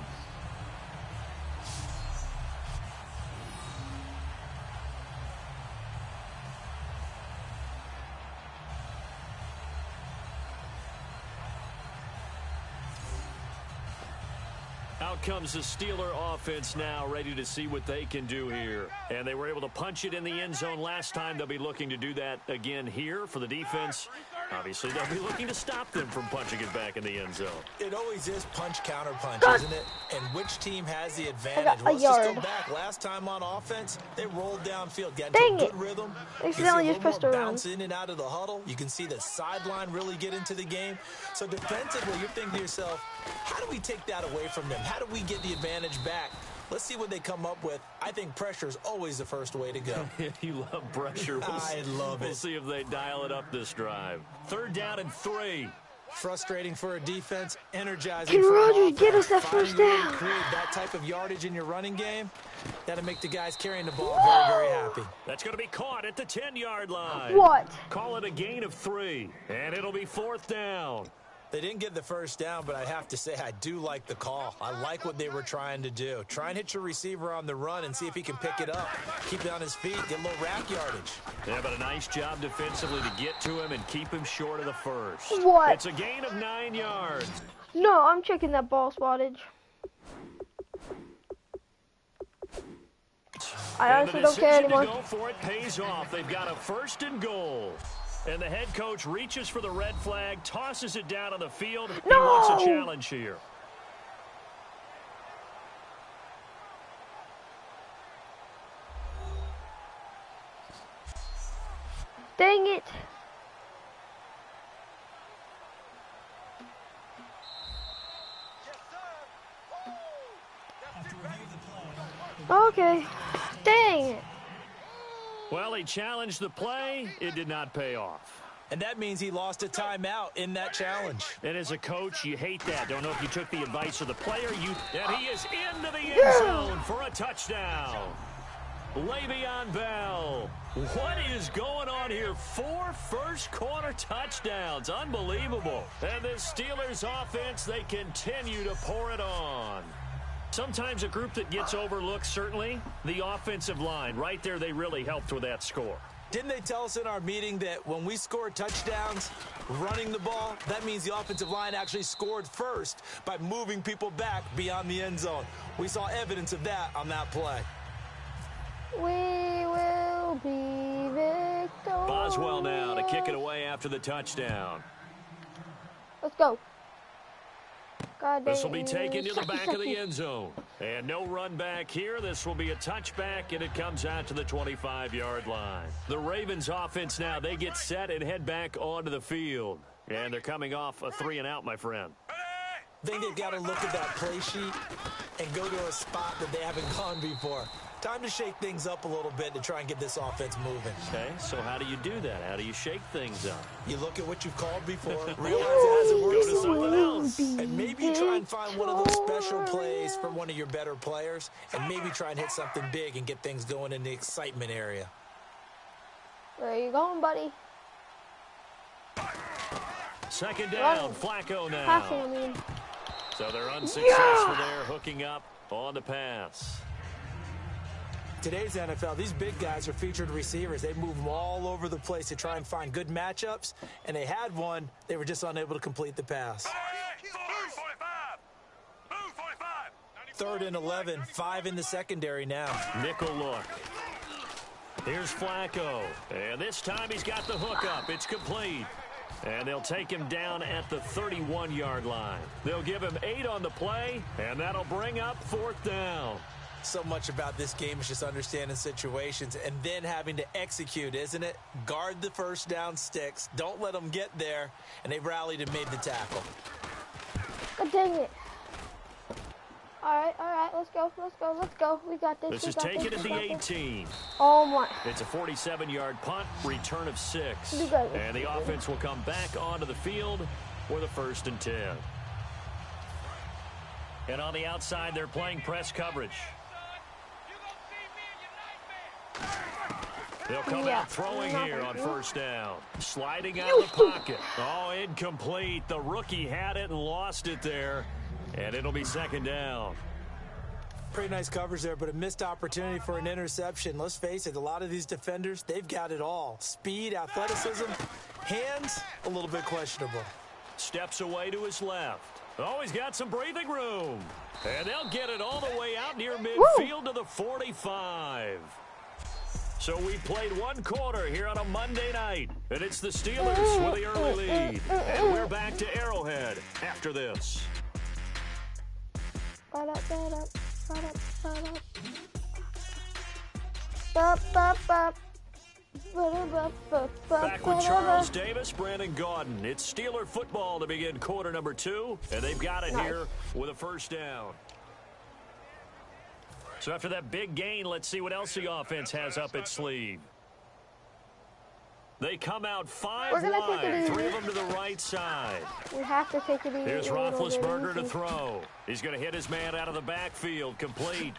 Speaker 4: Out comes the Steeler offense now, ready to see what they can do here. And they were able to punch it in the end zone last time. They'll be looking to do that again here for the defense. Obviously, they'll be looking to stop them from punching it back in the end zone.
Speaker 5: It always is punch-counter-punch, isn't it? And which team has the advantage? Well, let's just go back. Last time on offense, they rolled downfield, got into a good rhythm. You can see a little more bounce in and out of the huddle. You can see the sideline really get into the game. So defensively, you're thinking to yourself, how do we take that away from them? How do we get the advantage back? Let's see what they come up with. I think pressure is always the first way to go.
Speaker 4: You love pressure.
Speaker 5: I love it.
Speaker 4: We'll see if they dial it up this drive. 3rd down and 3.
Speaker 5: Frustrating for a defense, energizing
Speaker 1: Can
Speaker 5: for an
Speaker 1: Rodgers
Speaker 5: offense.
Speaker 1: get us that first down?
Speaker 5: Create that type of yardage in your running game. That'll make the guys carrying the ball very, very happy.
Speaker 4: That's going to be caught at the 10-yard line.
Speaker 1: What?
Speaker 4: Call it a gain of 3, and it'll be 4th down.
Speaker 5: They didn't get the first down, but I have to say I do like the call. I like what they were trying to do. Try and hit your receiver on the run and see if he can pick it up. Keep it on his feet, get a little rack yardage.
Speaker 4: Yeah, but a nice job defensively to get to him and keep him short of the first.
Speaker 1: What?
Speaker 4: It's a gain of 9 yards.
Speaker 1: No, I'm checking that ball spottage. I honestly don't care anymore.
Speaker 4: To go for it pays off. They've got a 1st and goal. And the head coach reaches for the red flag, tosses it down on the field.
Speaker 1: No!
Speaker 4: He wants a challenge here.
Speaker 1: Dang it. Okay. Dang it.
Speaker 4: Well, he challenged the play. It did not pay off.
Speaker 5: And that means he lost a timeout in that challenge.
Speaker 4: And as a coach, you hate that. Don't know if you took the advice of the player. And he is into the end zone for a touchdown. Le'Veon Bell. What is going on here? 4 first-quarter touchdowns. Unbelievable. And the Steelers offense, they continue to pour it on. Sometimes a group that gets overlooked, certainly, the offensive line. Right there, they really helped with that score.
Speaker 5: Didn't they tell us in our meeting that when we score touchdowns running the ball, that means the offensive line actually scored first by moving people back beyond the end zone? We saw evidence of that on that play.
Speaker 1: We will be victorious.
Speaker 4: Boswell now to kick it away after the touchdown.
Speaker 1: Let's go. God,
Speaker 4: this will be taken to the back of the end zone. And no run back here. This will be a touchback, and it comes out to the 25-yard line. The Ravens offense now, they get set and head back onto the field. And they're coming off a 3-and-out, my friend.
Speaker 5: I think they've got to look at that play sheet and go to a spot that they haven't gone before. Time to shake things up a little bit to try and get this offense moving.
Speaker 4: Okay, so how do you do that? How do you shake things up?
Speaker 5: You look at what you've called before, realize it hasn't worked,
Speaker 4: go to something else.
Speaker 5: and maybe try and find one of those special plays for one of your better players, and maybe try and hit something big and get things going in the excitement area.
Speaker 1: Where are you going, buddy?
Speaker 4: Second down, Flacco now.
Speaker 1: Passing, I mean.
Speaker 4: So they're unsuccessful there, hooking up on the pass.
Speaker 5: Today's NFL, these big guys are featured receivers. They move them all over the place to try and find good matchups, and they had one. They were just unable to complete the pass. 3rd and 11, 5 in the secondary now.
Speaker 4: Nickel look. Here's Flacco, and this time he's got the hook up. It's complete. And they'll take him down at the 31-yard line. They'll give him 8 on the play, and that'll bring up 4th down.
Speaker 5: So much about this game is just understanding situations and then having to execute, isn't it? Guard the first down sticks. Don't let them get there. And they rallied and made the tackle.
Speaker 1: God dang it. All right, let's go. We got this.
Speaker 4: This is taken at the 18.
Speaker 1: Oh, my.
Speaker 4: It's a 47-yard punt, return of 6.
Speaker 1: You got it.
Speaker 4: And the offense will come back onto the field for the 1st and 10. And on the outside, they're playing press coverage. They'll come out throwing here on 1st down. Sliding out of the pocket. Oh, incomplete. The rookie had it and lost it there. And it'll be 2nd down.
Speaker 5: Pretty nice coverage there, but a missed opportunity for an interception. Let's face it, a lot of these defenders, they've got it all. Speed, athleticism, hands, a little bit questionable.
Speaker 4: Steps away to his left. Oh, he's got some breathing room. And they'll get it all the way out near midfield to the 45. So we played 1 quarter here on a Monday night. And it's the Steelers with the early lead. And we're back to Arrowhead after this. Back with Charles Davis, Brandon Gaudin. It's Steeler football to begin quarter number 2. And they've got it here with a 1st down. So after that big gain, let's see what else the offense has up its sleeve. They come out 5 wide, 3 of them to the right side.
Speaker 1: We have to take it easy.
Speaker 4: Here's Roethlisberger to throw. He's going to hit his man out of the backfield, complete.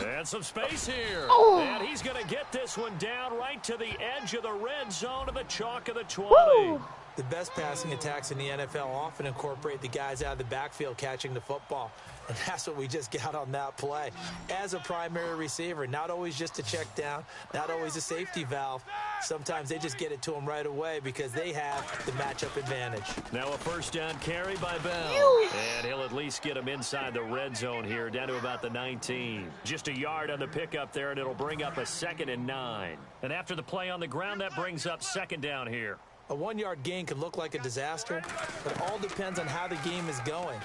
Speaker 4: And some space here.
Speaker 1: Oh.
Speaker 4: And he's going to get this one down right to the edge of the red zone to the chalk of the 20.
Speaker 1: Woo.
Speaker 5: The best passing attacks in the NFL often incorporate the guys out of the backfield catching the football. And that's what we just got on that play. As a primary receiver, not always just a check down, not always a safety valve. Sometimes they just get it to them right away because they have the matchup advantage.
Speaker 4: Now a 1st down carry by Bell. And he'll at least get him inside the red zone here, down to about the 19. Just a yard on the pickup there, and it'll bring up a 2nd and 9. And after the play on the ground, that brings up 2nd down here.
Speaker 5: A 1-yard gain could look like a disaster, but it all depends on how the game is going.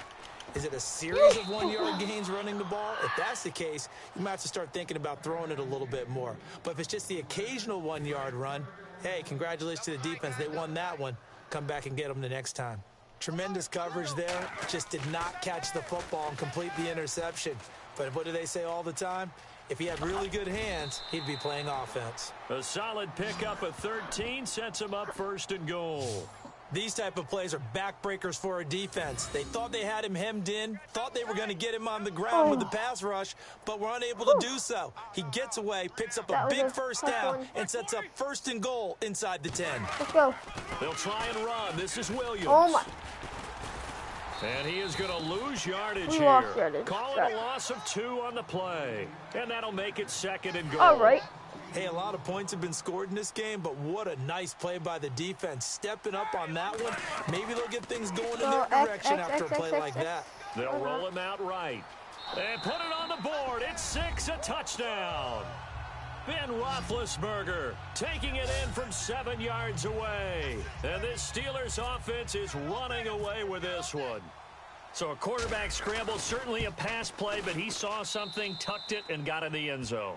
Speaker 5: Is it a series of 1-yard gains running the ball? If that's the case, you might have to start thinking about throwing it a little bit more. But if it's just the occasional 1-yard run, hey, congratulations to the defense. They won that one. Come back and get them the next time. Tremendous coverage there. Just did not catch the football and complete the interception. But what do they say all the time? If he had really good hands, he'd be playing offense.
Speaker 4: A solid pickup of 13 sets him up 1st and goal.
Speaker 5: These type of plays are backbreakers for a defense. They thought they had him hemmed in, thought they were going to get him on the ground with the pass rush, but were unable to do so. He gets away, picks up a big first down, and sets up 1st and goal inside the 10.
Speaker 1: Let's go.
Speaker 4: They'll try and run. This is Williams.
Speaker 1: Oh, my.
Speaker 4: And he is going to lose yardage
Speaker 1: We
Speaker 4: here.
Speaker 1: lost yardage.
Speaker 4: Call
Speaker 1: Sorry.
Speaker 4: it a loss of 2 on the play. And that'll make it 2nd and goal.
Speaker 1: All right.
Speaker 5: Hey, a lot of points have been scored in this game, but what a nice play by the defense. Stepping up on that one. Maybe they'll get things going in their direction after a play like that.
Speaker 4: They'll roll him out right. And put it on the board. It's 6, a touchdown. Ben Roethlisberger taking it in from 7 yards away. And this Steelers offense is running away with this one. So a quarterback scramble, certainly a pass play, but he saw something, tucked it, and got in the end zone.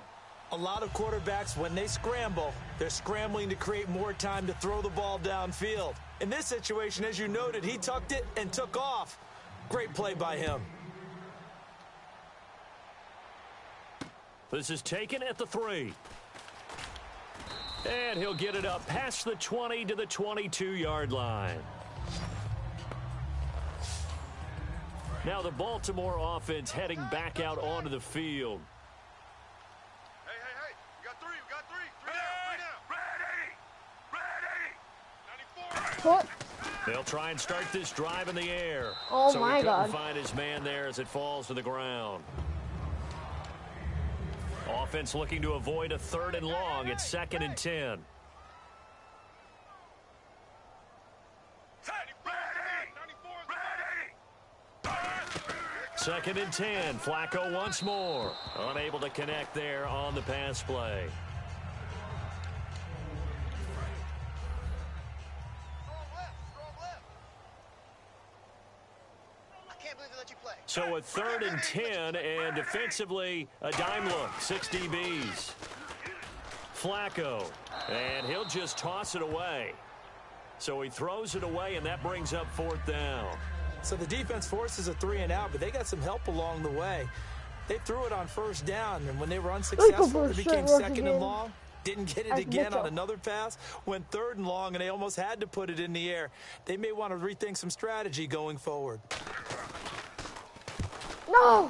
Speaker 5: A lot of quarterbacks, when they scramble, they're scrambling to create more time to throw the ball downfield. In this situation, as you noted, he tucked it and took off. Great play by him.
Speaker 4: This is taken at the 3. And he'll get it up past the 20 to the 22-yard line. Now the Baltimore offense heading back out onto the field.
Speaker 2: Hey. We got 3. We got 3. 3 down. Ready. 94.
Speaker 4: They'll try and start this drive in the air.
Speaker 1: Oh,
Speaker 4: so
Speaker 1: my
Speaker 4: he couldn't
Speaker 1: God.
Speaker 4: find his man there as it falls to the ground. Offense looking to avoid a 3rd and long. It's 2nd and 10. 2nd and 10. Flacco once more. Unable to connect there on the pass play. So a 3rd and 10, and defensively, a dime look. 6 DBs. Flacco, and he'll just toss it away. So he throws it away, and that brings up 4th down.
Speaker 5: So the defense forces a 3 and out, but they got some help along the way. They threw it on 1st down, and when they were unsuccessful, it became 2nd and long. Didn't get it again on another pass. Went 3rd and long, and they almost had to put it in the air. They may want to rethink some strategy going forward.
Speaker 1: No!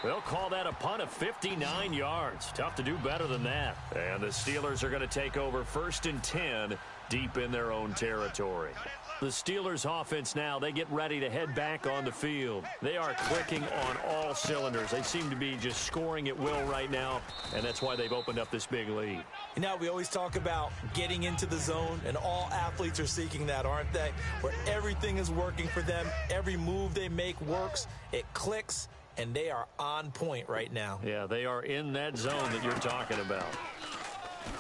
Speaker 4: They'll call that a punt of 59 yards. Tough to do better than that. And the Steelers are going to take over 1st and 10 deep in their own territory. The Steelers offense now, they get ready to head back on the field. They are clicking on all cylinders. They seem to be just scoring at will right now, and that's why they've opened up this big lead.
Speaker 5: You know, we always talk about getting into the zone, and all athletes are seeking that, aren't they? Where everything is working for them. Every move they make works. It clicks, and they are on point right now.
Speaker 4: Yeah, they are in that zone that you're talking about.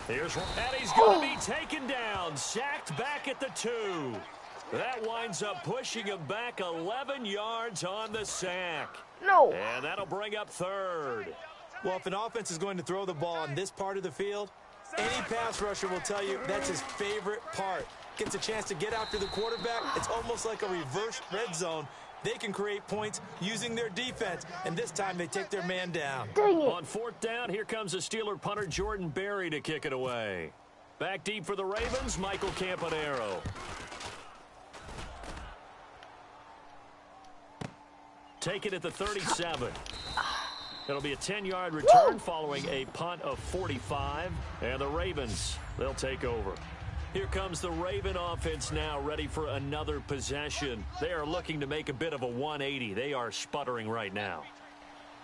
Speaker 4: Here's one, and he's going to be taken down, sacked back at the 2. That winds up pushing him back 11 yards on the sack.
Speaker 1: No.
Speaker 4: And that'll bring up 3rd.
Speaker 5: Well, if an offense is going to throw the ball on this part of the field, any pass rusher will tell you that's his favorite part. Gets a chance to get after the quarterback. It's almost like a reverse red zone. They can create points using their defense, and this time they take their man down.
Speaker 1: Dang it.
Speaker 4: On 4th down, here comes the Steeler punter Jordan Berry to kick it away. Back deep for the Ravens, Michael Campanaro. Take it at the 37. It'll be a 10-yard return following a punt of 45. And the Ravens, they'll take over. Here comes the Raven offense now, ready for another possession. They are looking to make a bit of a 180. They are sputtering right now.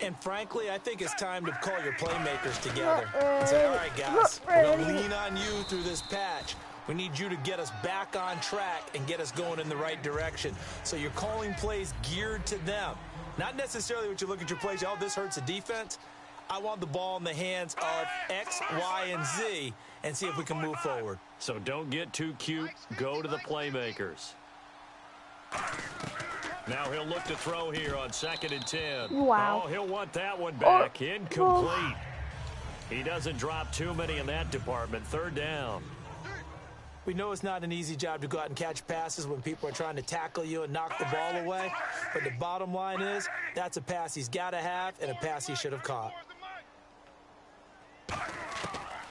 Speaker 5: And frankly, I think it's time to call your playmakers together and say, all right, guys, we're going to lean on you through this patch. We need you to get us back on track and get us going in the right direction. So you're calling plays geared to them. Not necessarily what you look at your plays, oh, this hurts the defense. I want the ball in the hands of X, Y, and Z and see if we can move forward.
Speaker 4: So don't get too cute. Go to the playmakers. Now he'll look to throw here on 2nd and 10.
Speaker 1: Wow.
Speaker 4: Oh, he'll want that one back. Incomplete. He doesn't drop too many in that department. 3rd down.
Speaker 5: We know it's not an easy job to go out and catch passes when people are trying to tackle you and knock the ball away. But the bottom line is, that's a pass he's got to have and a pass he should have caught.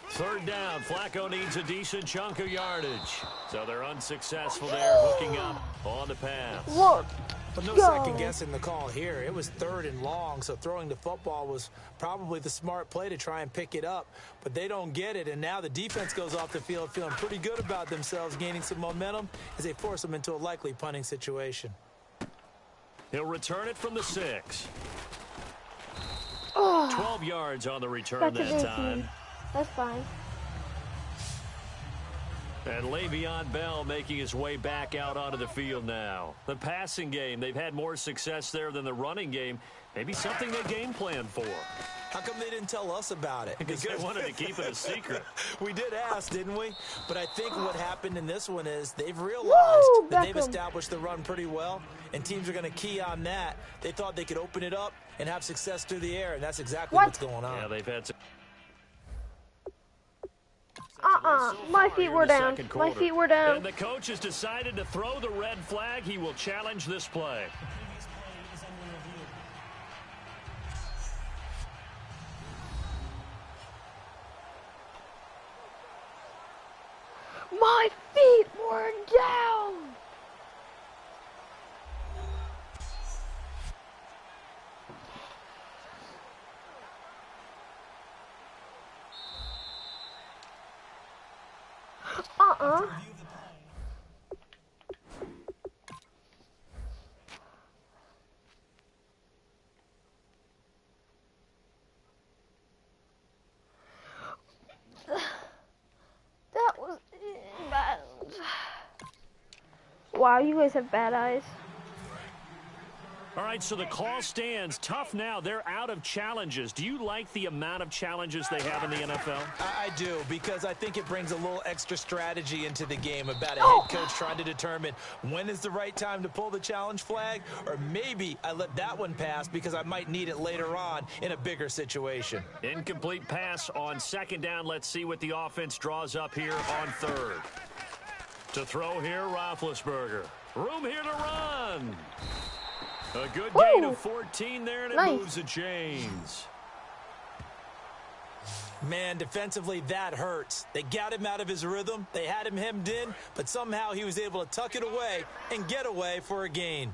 Speaker 4: Third down, Flacco needs a decent chunk of yardage. So they're unsuccessful there, hooking up on the pass.
Speaker 1: Look.
Speaker 5: But no second guessing the call here. It was 3rd and long, so throwing the football was probably the smart play to try and pick it up. But they don't get it, and now the defense goes off the field feeling pretty good about themselves, gaining some momentum as they force them into a likely punting situation.
Speaker 4: He'll return it from the 6.
Speaker 1: Oh,
Speaker 4: 12 yards on the return
Speaker 1: that's
Speaker 4: that time.
Speaker 1: That's fine.
Speaker 4: And Le'Veon Bell making his way back out onto the field now. The passing game, they've had more success there than the running game. Maybe something they game planned for.
Speaker 5: How come they didn't tell us about it?
Speaker 4: Because they wanted to keep it a secret.
Speaker 5: We did ask, didn't we? But I think what happened in this one is they've realized that they've established the run pretty well, and teams are going to key on that. They thought they could open it up and have success through the air, and that's exactly what's going on.
Speaker 4: Yeah, they've had some.
Speaker 1: My feet were down. My feet were down.
Speaker 4: And the coach has decided to throw the red flag. He will challenge this play.
Speaker 1: My feet were down. That was bad. Wow, you guys have bad eyes.
Speaker 4: All right, so the call stands. Tough now. They're out of challenges. Do you like the amount of challenges they have in the NFL?
Speaker 5: I do, because I think it brings a little extra strategy into the game about a head coach trying to determine when is the right time to pull the challenge flag, or maybe I let that one pass because I might need it later on in a bigger situation.
Speaker 4: Incomplete pass on 2nd down. Let's see what the offense draws up here on 3rd. To throw here, Roethlisberger. Room here to run. A good gain of 14 there, and it moves the chains.
Speaker 5: Man, defensively, that hurts. They got him out of his rhythm. They had him hemmed in, but somehow he was able to tuck it away and get away for a gain.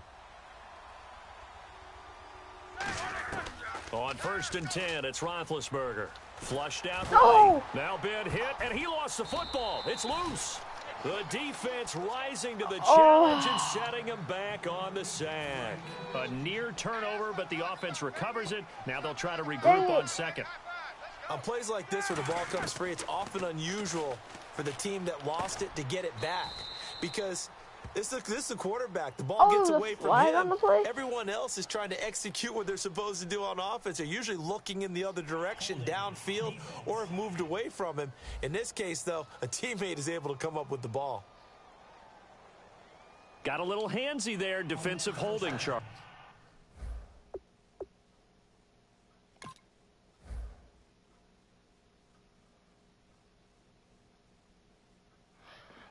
Speaker 4: On 1st and 10, it's Roethlisberger. Flushed out right. Now been hit, and he lost the football. It's loose. The defense rising to the challenge and setting him back on the sack. A near turnover, but the offense recovers it. Now they'll try to regroup on 2nd.
Speaker 5: On plays like this where the ball comes free, it's often unusual for the team that lost it to get it back. Because this is a quarterback. The ball gets away from him. Everyone else is trying to execute what they're supposed to do on offense. They're usually looking in the other direction, downfield, or have moved away from him. In this case, though, a teammate is able to come up with the ball.
Speaker 4: Got a little handsy there, defensive holding charge.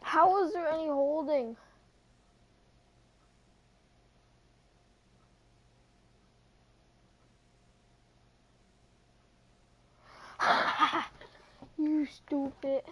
Speaker 1: How was there any holding? You stupid.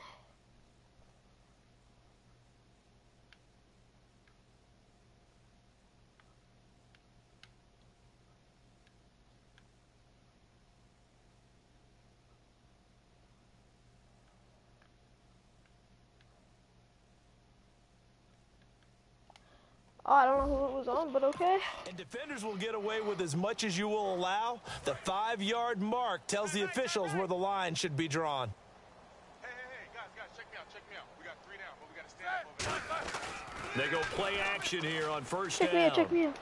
Speaker 1: Oh, I don't know who it was on, but okay.
Speaker 5: And defenders will get away with as much as you will allow. The 5-yard mark tells the officials where the line should be drawn.
Speaker 2: Hey, guys, check me out. We got 3 down, but we got to stand up over there.
Speaker 4: They go play action here on 1st down.
Speaker 1: Check me out.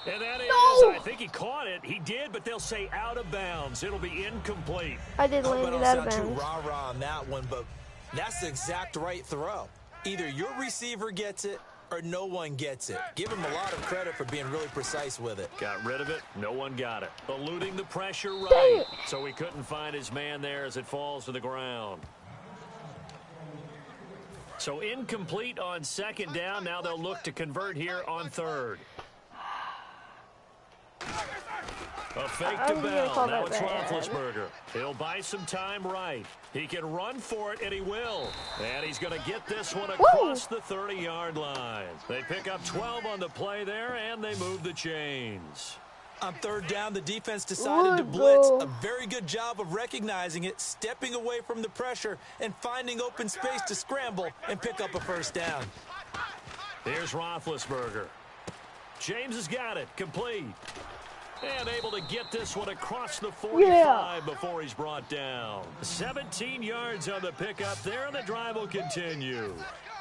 Speaker 4: And that is, I think he caught it. He did, but they'll say out of bounds. It'll be incomplete.
Speaker 1: I did land it out of bounds.
Speaker 5: I don't sound too rah-rah on that one, but that's the exact right throw. Either your receiver gets it or no one gets it. Give him a lot of credit for being really precise with it.
Speaker 4: Got rid of it. No one got it. Eluding the pressure right. So he couldn't find his man there as it falls to the ground. So incomplete on second down. Now they'll look to convert here on third. A fake to Bell. Now it's Roethlisberger. He'll buy some time right. He can run for it, and he will. And he's going to get this one across the 30-yard line. They pick up 12 on the play there, and they move the chains.
Speaker 5: On third down, the defense decided to blitz. A very good job of recognizing it, stepping away from the pressure, and finding open space to scramble and pick up a first down.
Speaker 4: Here's Roethlisberger. James has got it. Complete. And able to get this one across the 45 before he's brought down. 17 yards on the pickup there, and the drive will continue.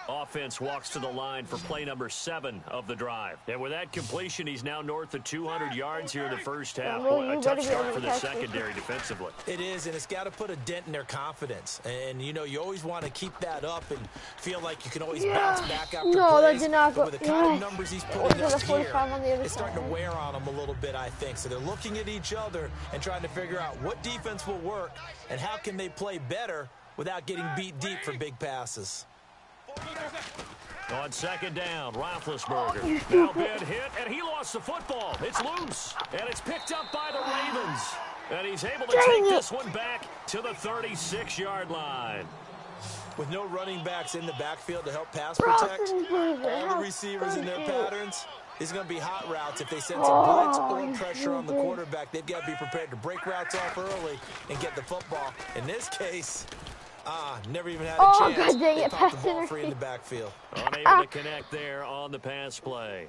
Speaker 4: Offense walks to the line for play number 7 of the drive. And with that completion, he's now north of 200 yards here in the first half. Boy, a tough start for the secondary defensively.
Speaker 5: It is, and it's got to put a dent in their confidence. And, you know, you always want to keep that up and feel like you can always bounce back after plays.
Speaker 1: That did not go.
Speaker 5: But with the kind of numbers he's putting up here,
Speaker 1: on the
Speaker 5: it's starting to wear on them a little bit, I think. So they're looking at each other and trying to figure out what defense will work and how can they play better without getting beat deep for big passes.
Speaker 4: On second down, Roethlisberger. Now bad hit, and he lost the football. It's loose, and it's picked up by the Ravens. And he's able to take this one back to the 36-yard line.
Speaker 5: With no running backs in the backfield to help pass protect, all the receivers in their patterns, it's going to be hot routes. If they send some blitz or pressure on the quarterback, they've got to be prepared to break routes off early and get the football. In this case, never even had a chance.
Speaker 1: God dang it,
Speaker 5: they popped the ball free in the backfield.
Speaker 4: Unable to connect there on the pass play.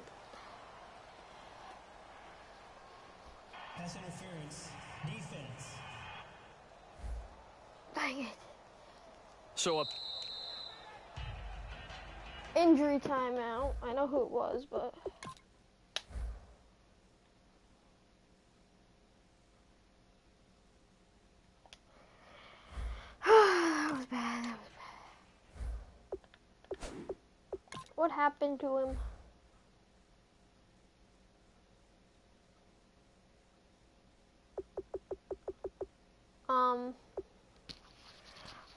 Speaker 6: Pass interference. Defense.
Speaker 1: Dang it.
Speaker 4: So a
Speaker 1: Injury timeout. I know who it was, but... That was bad. That was bad. What happened to him?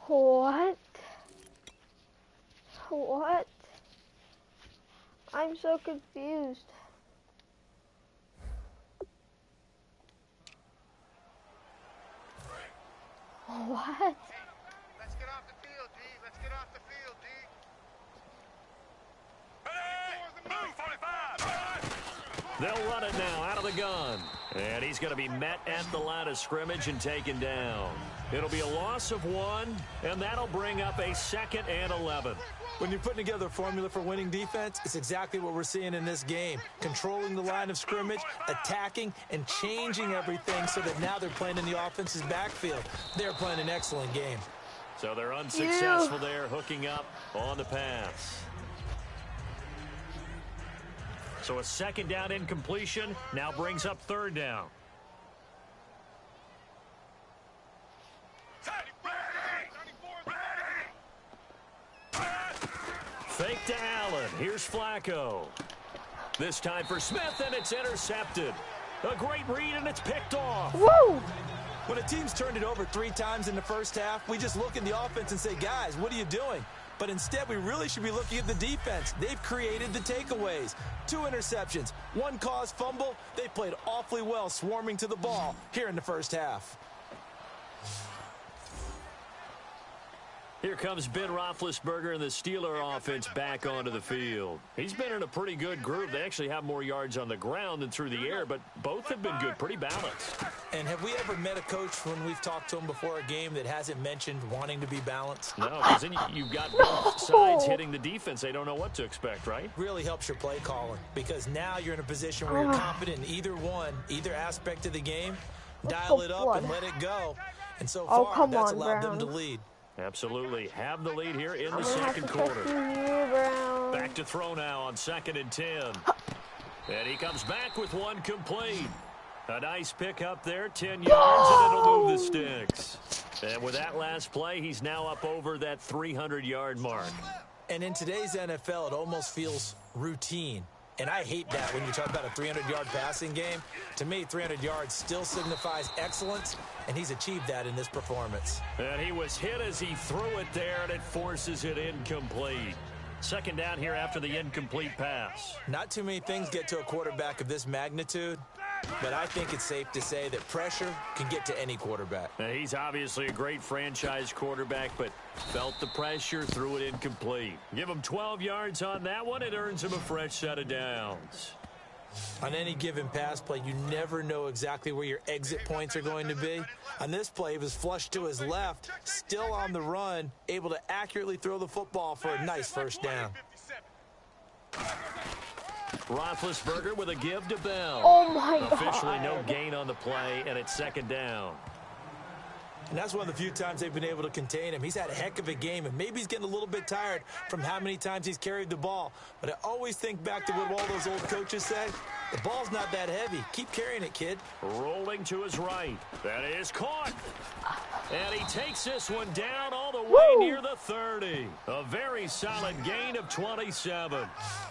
Speaker 1: What? What? I'm so confused. What?
Speaker 2: Let's get off the field, D. Let's get off the field, D.
Speaker 4: They'll run it now out of the gun. And he's going to be met at the line of scrimmage and taken down. It'll be a loss of 1, and that'll bring up a 2nd and 11.
Speaker 5: When you're putting together a formula for winning defense, it's exactly what we're seeing in this game. Controlling the line of scrimmage, attacking, and changing everything so that now they're playing in the offense's backfield. They're playing an excellent game.
Speaker 4: So they're unsuccessful there, hooking up on the pass. So a 2nd down incompletion now brings up 3rd down. Fake to Allen. Here's Flacco. This time for Smith, and it's intercepted. A great read, and it's picked off.
Speaker 1: Woo!
Speaker 5: When a team's turned it over 3 times in the first half, we just look at the offense and say, guys, what are you doing? But instead, we really should be looking at the defense. They've created the takeaways. 2 interceptions, 1 caused fumble. They played awfully well swarming to the ball here in the first half.
Speaker 4: Here comes Ben Roethlisberger and the Steeler offense back onto the field. He's been in a pretty good group. They actually have more yards on the ground than through the air, but both have been good, pretty balanced.
Speaker 5: And have we ever met a coach when we've talked to him before a game that hasn't mentioned wanting to be balanced?
Speaker 4: No, because then you've got both sides hitting the defense. They don't know what to expect, right?
Speaker 5: Really helps your play calling, because now you're in a position where you're confident in either aspect of the game. Dial it up and let it go. And so far, that's allowed them to lead.
Speaker 4: Absolutely. Have the lead here in the second quarter. Back to throw now on 2nd and 10. And he comes back with 1 complete. A nice pick up there, 10 yards, and it'll move the sticks. And with that last play, he's now up over that 300-yard mark.
Speaker 5: And in today's NFL, it almost feels routine. And I hate that when you talk about a 300-yard passing game. To me, 300 yards still signifies excellence, and he's achieved that in this performance.
Speaker 4: And he was hit as he threw it there, and it forces it incomplete. Second down here after the incomplete pass.
Speaker 5: Not too many things get to a quarterback of this magnitude, but I think it's safe to say that pressure can get to any quarterback.
Speaker 4: Now, he's obviously a great franchise quarterback, but felt the pressure, threw it incomplete. Give him 12 yards on that one. It earns him a fresh set of downs.
Speaker 5: On any given pass play, you never know exactly where your exit points are going to be. On this play, he was flushed to his left, still on the run, able to accurately throw the football for a nice first down.
Speaker 4: Roethlisberger with a give to Bell.
Speaker 1: Oh, my God.
Speaker 4: Officially no gain on the play, and it's second down.
Speaker 5: And that's one of the few times they've been able to contain him. He's had a heck of a game, and maybe he's getting a little bit tired from how many times he's carried the ball. But I always think back to what all those old coaches say. The ball's not that heavy. Keep carrying it, kid.
Speaker 4: Rolling to his right. That is caught. And he takes this one down all the way near the 30. A very solid gain of 27.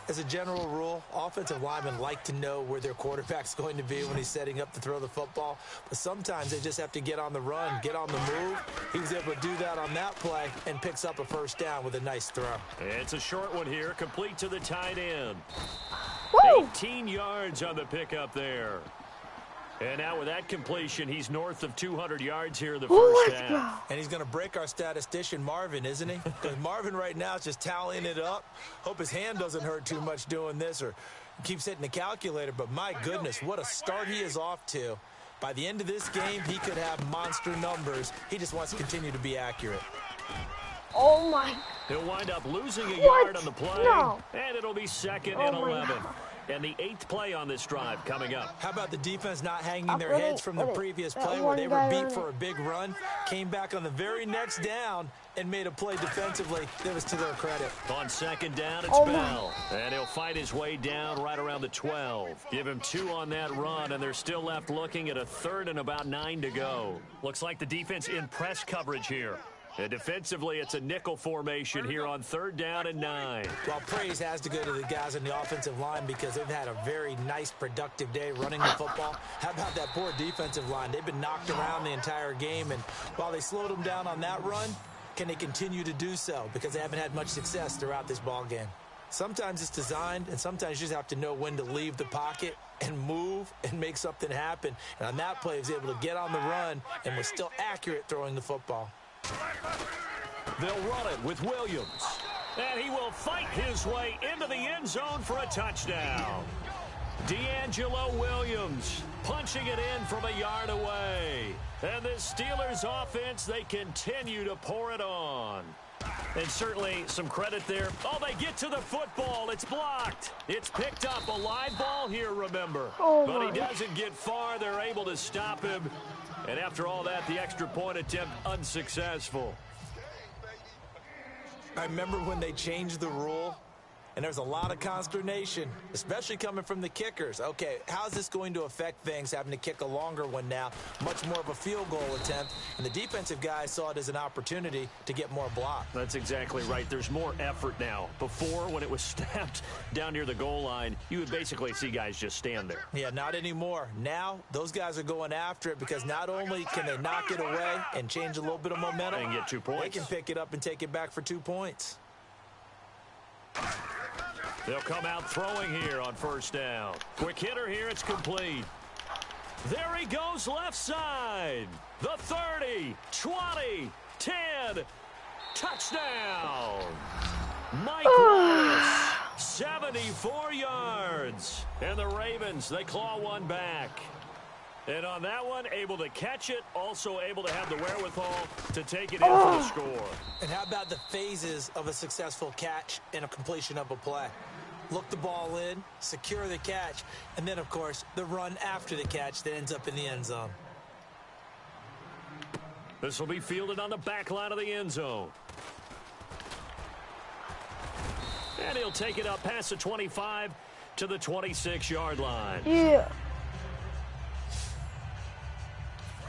Speaker 5: As a general rule, offensive linemen like to know where their quarterback's going to be when he's setting up to throw the football. But sometimes they just have to get on the run, get on the move. He was able to do that on that play and picks up a first down with a nice throw.
Speaker 4: It's a short one here, complete to the tight end.
Speaker 1: Woo!
Speaker 4: 18 yards on the pickup there. And now with that completion, he's north of 200 yards here in the first half.
Speaker 5: And he's going to break our statistician, Marvin, isn't he? Because Marvin right now is just tallying it up. Hope his hand doesn't hurt too much doing this or keeps hitting the calculator. But my goodness, what a start he is off to. By the end of this game, he could have monster numbers. He just wants to continue to be accurate.
Speaker 1: Oh, my.
Speaker 4: He'll wind up losing a yard on the play.
Speaker 1: No.
Speaker 4: And it'll be second
Speaker 1: Oh,
Speaker 4: and
Speaker 1: my
Speaker 4: 11.
Speaker 1: God.
Speaker 4: And the 8th play on this drive coming up.
Speaker 5: How about the defense not hanging
Speaker 1: Up
Speaker 5: their
Speaker 1: with
Speaker 5: heads
Speaker 1: it,
Speaker 5: from the
Speaker 1: with it.
Speaker 5: previous
Speaker 1: That
Speaker 5: play where
Speaker 1: one
Speaker 5: they were
Speaker 1: guy
Speaker 5: beat
Speaker 1: on
Speaker 5: for
Speaker 1: it.
Speaker 5: a big run, came back on the very next down and made a play defensively that was to their credit.
Speaker 4: On second down, it's
Speaker 1: Oh, my.
Speaker 4: Bell. And he'll fight his way down right around the 12. Give him 2 on that run, and they're still left looking at a third and about 9 to go. Looks like the defense in press coverage here. And defensively, it's a nickel formation here on third down and 9.
Speaker 5: Well, praise has to go to the guys on the offensive line because they've had a very nice, productive day running the football. How about that poor defensive line? They've been knocked around the entire game, and while they slowed them down on that run, can they continue to do so? Because they haven't had much success throughout this ball game. Sometimes it's designed, and sometimes you just have to know when to leave the pocket and move and make something happen. And on that play, he was able to get on the run and was still accurate throwing the football.
Speaker 4: They'll run it with Williams. And he will fight his way into the end zone for a touchdown. D'Angelo Williams punching it in from a yard away. And the Steelers offense, they continue to pour it on. And certainly some credit there. Oh, they get to the football. It's blocked. It's picked up. A live ball here, remember.
Speaker 1: Oh,
Speaker 4: but he
Speaker 1: my.
Speaker 4: doesn't get far. They're able to stop him. And after all that, the extra point attempt unsuccessful.
Speaker 5: I remember when they changed the rule, and there's a lot of consternation, especially coming from the kickers. Okay, how's this going to affect things, having to kick a longer one now, much more of a field goal attempt, and the defensive guys saw it as an opportunity to get more block.
Speaker 4: That's exactly right. There's more effort now. Before, when it was snapped down near the goal line, you would basically see guys just stand there.
Speaker 5: Yeah, not anymore. Now, those guys are going after it because not only can they knock it away and change a little bit of momentum,
Speaker 4: And get 2 points.
Speaker 5: they can pick it up and take it back for 2 points.
Speaker 4: They'll come out throwing here on first down. Quick hitter here. It's complete. There he goes left side. The 30, 20, 10. Touchdown. Mike Wallace, 74 yards. And the Ravens, they claw one back. And on that one, able to catch it, also able to have the wherewithal to take it in for the score.
Speaker 5: And how about the phases of a successful catch and a completion of a play? Look the ball in, secure the catch, and then, of course, the run after the catch that ends up in the end zone.
Speaker 4: This will be fielded on the back line of the end zone. And he'll take it up past the 25 to the 26-yard line.
Speaker 1: Yeah.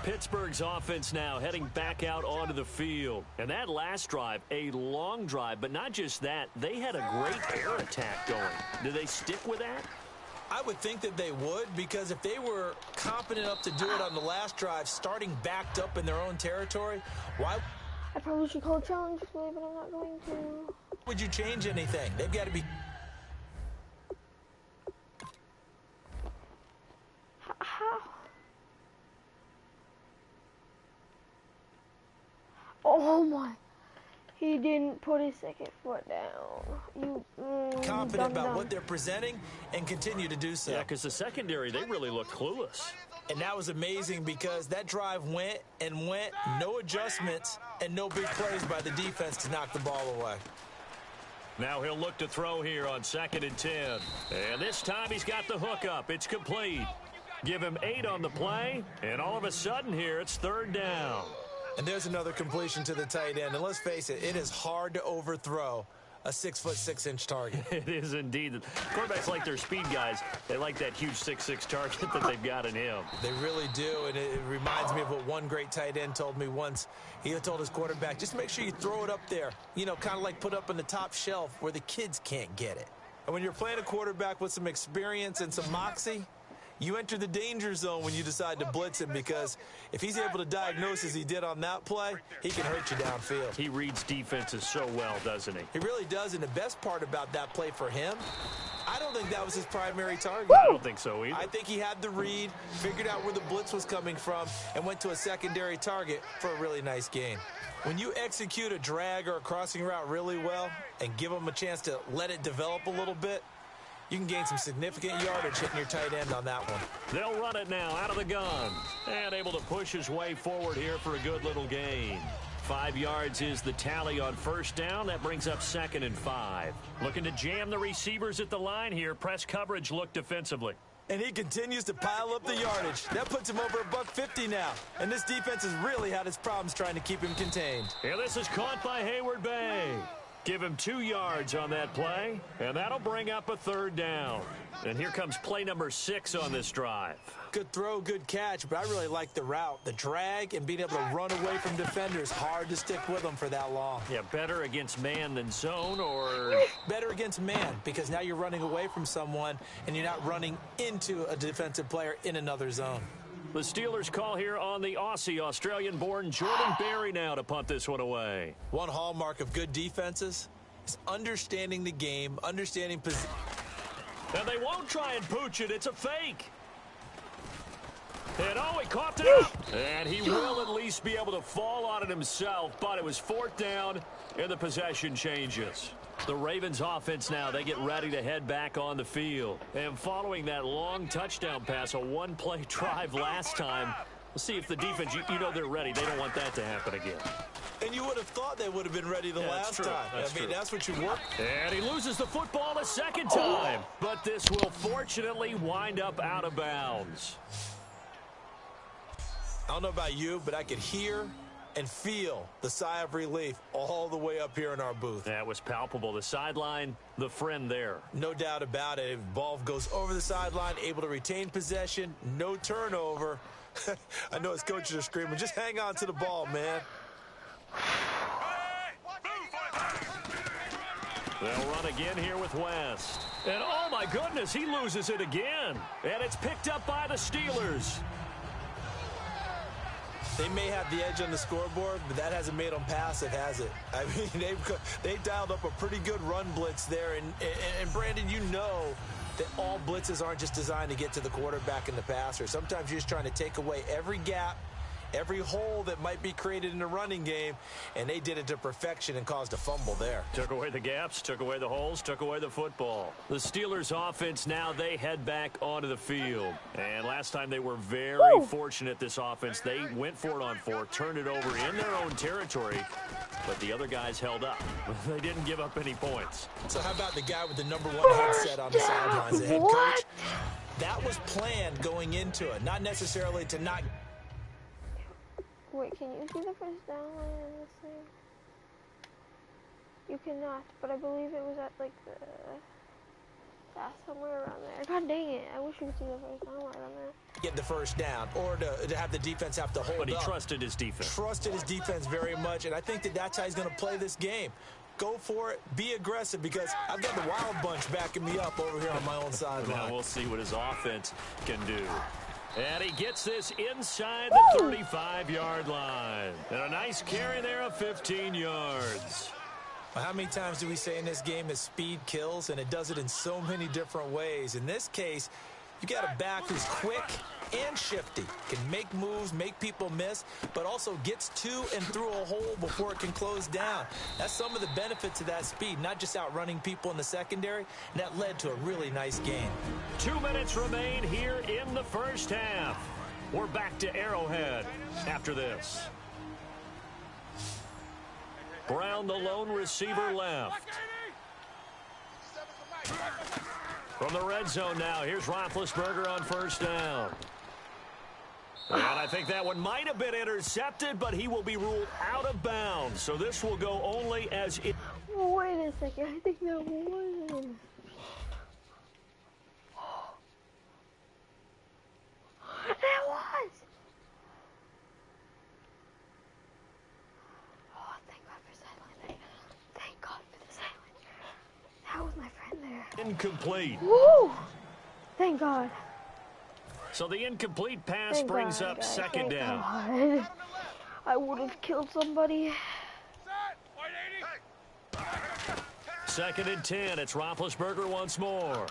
Speaker 4: Pittsburgh's offense now heading back out onto the field. And that last drive, a long drive, but not just that. They had a great air attack going. Do they stick with that?
Speaker 5: I would think that they would, because if they were competent enough to do it on the last drive, starting backed up in their own territory, why
Speaker 1: I probably should call a challenge play, but I'm not going to.
Speaker 5: would you change anything? They've got to be...
Speaker 1: How? Oh my. He didn't put his second foot down.
Speaker 5: confident about what they're presenting and continue to do so.
Speaker 4: Yeah, because the secondary, they really look clueless.
Speaker 5: And that was amazing because that drive went and went, no adjustments and no big plays by the defense to knock the ball away.
Speaker 4: Now he'll look to throw here on 2nd and 10. And this time he's got the hook up. It's complete. Give him 8 on the play, and all of a sudden here it's 3rd down.
Speaker 5: And there's another completion to the tight end. And let's face it, it is hard to overthrow a 6', 6" target.
Speaker 4: It is indeed. Quarterbacks like their speed guys. They like that huge 6'6" target that they've got in him.
Speaker 5: They really do, and it reminds me of what one great tight end told me once. He told his quarterback, just make sure you throw it up there, you know, kind of like put up on the top shelf where the kids can't get it. And when you're playing a quarterback with some experience and some moxie, you enter the danger zone when you decide to blitz him, because if he's able to diagnose as he did on that play, he can hurt you downfield.
Speaker 4: He reads defenses so well, doesn't he?
Speaker 5: He really does, and the best part about that play for him, I don't think that was his primary target.
Speaker 4: I don't think so either.
Speaker 5: I think he had the read, figured out where the blitz was coming from, and went to a secondary target for a really nice gain. When you execute a drag or a crossing route really well and give him a chance to let it develop a little bit, you can gain some significant yardage hitting your tight end on that one.
Speaker 4: They'll run it now out of the gun. And able to push his way forward here for a good little gain. 5 yards is the tally on 1st down. That brings up 2nd and 5. Looking to jam the receivers at the line here. Press coverage look defensively.
Speaker 5: And he continues to pile up the yardage. That puts him over $150 now. And this defense has really had its problems trying to keep him contained.
Speaker 4: And this is caught by Hayward Bay. Give him 2 yards on that play, and that'll bring up a 3rd down. And here comes play number 6 on this drive.
Speaker 5: Good throw, good catch, but I really like the route. The drag and being able to run away from defenders. Hard to stick with them for that long.
Speaker 4: Yeah, better against man than zone, or...
Speaker 5: Better against man, because now you're running away from someone, and you're not running into a defensive player in another zone.
Speaker 4: The Steelers call here on the Aussie, Australian-born Jordan Berry now to punt this one away.
Speaker 5: One hallmark of good defenses is understanding the game, understanding position.
Speaker 4: And they won't try and pooch it. It's a fake. And oh, he coughed it up. And he will at least be able to fall on it himself, but it was 4th down, and the possession changes. The Ravens offense now, they get ready to head back on the field. And following that long touchdown pass, a one-play drive last time, we'll see if the defense, you know they're ready. They don't want that to happen again.
Speaker 5: And you would have thought they would have been ready the last time. That's what you want.
Speaker 4: And he loses the football a 2nd time. But this will fortunately wind up out of bounds.
Speaker 5: I don't know about you, but I could hear and feel the sigh of relief all the way up here in our booth.
Speaker 4: That was palpable. The sideline, the friend there.
Speaker 5: No doubt about it. Ball goes over the sideline, able to retain possession, no turnover. I know his coaches are screaming, just hang on to the ball, man.
Speaker 4: They'll run again here with West. And oh my goodness, he loses it again. And it's picked up by the Steelers.
Speaker 5: They may have the edge on the scoreboard, but that hasn't made them passive, has it? I mean, they dialed up a pretty good run blitz there. And Brandon, you know that all blitzes aren't just designed to get to the quarterback and the passer. Sometimes you're just trying to take away every gap, every hole that might be created in the running game, and they did it to perfection and caused a fumble there.
Speaker 4: Took away the gaps, took away the holes, took away the football. The Steelers offense now, they head back onto the field. And last time they were very fortunate, this offense. They went for it on 4, turned it over in their own territory, but the other guys held up. They didn't give up any points.
Speaker 5: So how about the guy with the #1 headset on the sidelines, the head coach? That was planned going into it, not necessarily to not...
Speaker 1: Wait, can you see the 1st down line in this thing? You cannot, but I believe it was at like the pass somewhere around there. God dang it. I wish we could see the first down right around there.
Speaker 5: Get the first down, or to have the defense have to hold up.
Speaker 4: But he trusted his defense.
Speaker 5: Trusted his defense very much, and I think that's how he's going to play this game. Go for it. Be aggressive, because I've got the wild bunch backing me up over here on my own sideline.
Speaker 4: Now we'll see what his offense can do. And he gets this inside the 35-yard line. And a nice carry there of 15 yards.
Speaker 5: Well, how many times do we say in this game that speed kills, and it does it in so many different ways? In this case, you got a back who's quick and shifty, can make moves, make people miss, but also gets to and through a hole before it can close down. That's some of the benefits of that speed, not just outrunning people in the secondary, and that led to a really nice game.
Speaker 4: 2 minutes remain here in the first half. We're back to Arrowhead after this. Brown, the lone receiver, left. From the red zone now, here's Roethlisberger on first down. And I think that one might have been intercepted, but he will be ruled out of bounds. So this will go only as it.
Speaker 1: Wait a second. I think that was. That was. Oh, thank God for silence. Thank God for the silence. That was my friend there.
Speaker 4: Incomplete.
Speaker 1: Woo! Thank God.
Speaker 4: So the incomplete pass
Speaker 1: Thank
Speaker 4: brings
Speaker 1: God,
Speaker 4: up
Speaker 1: guys.
Speaker 4: second
Speaker 1: Thank
Speaker 4: down.
Speaker 1: God. I would have killed somebody.
Speaker 4: Second and 10. It's Roethlisberger once more.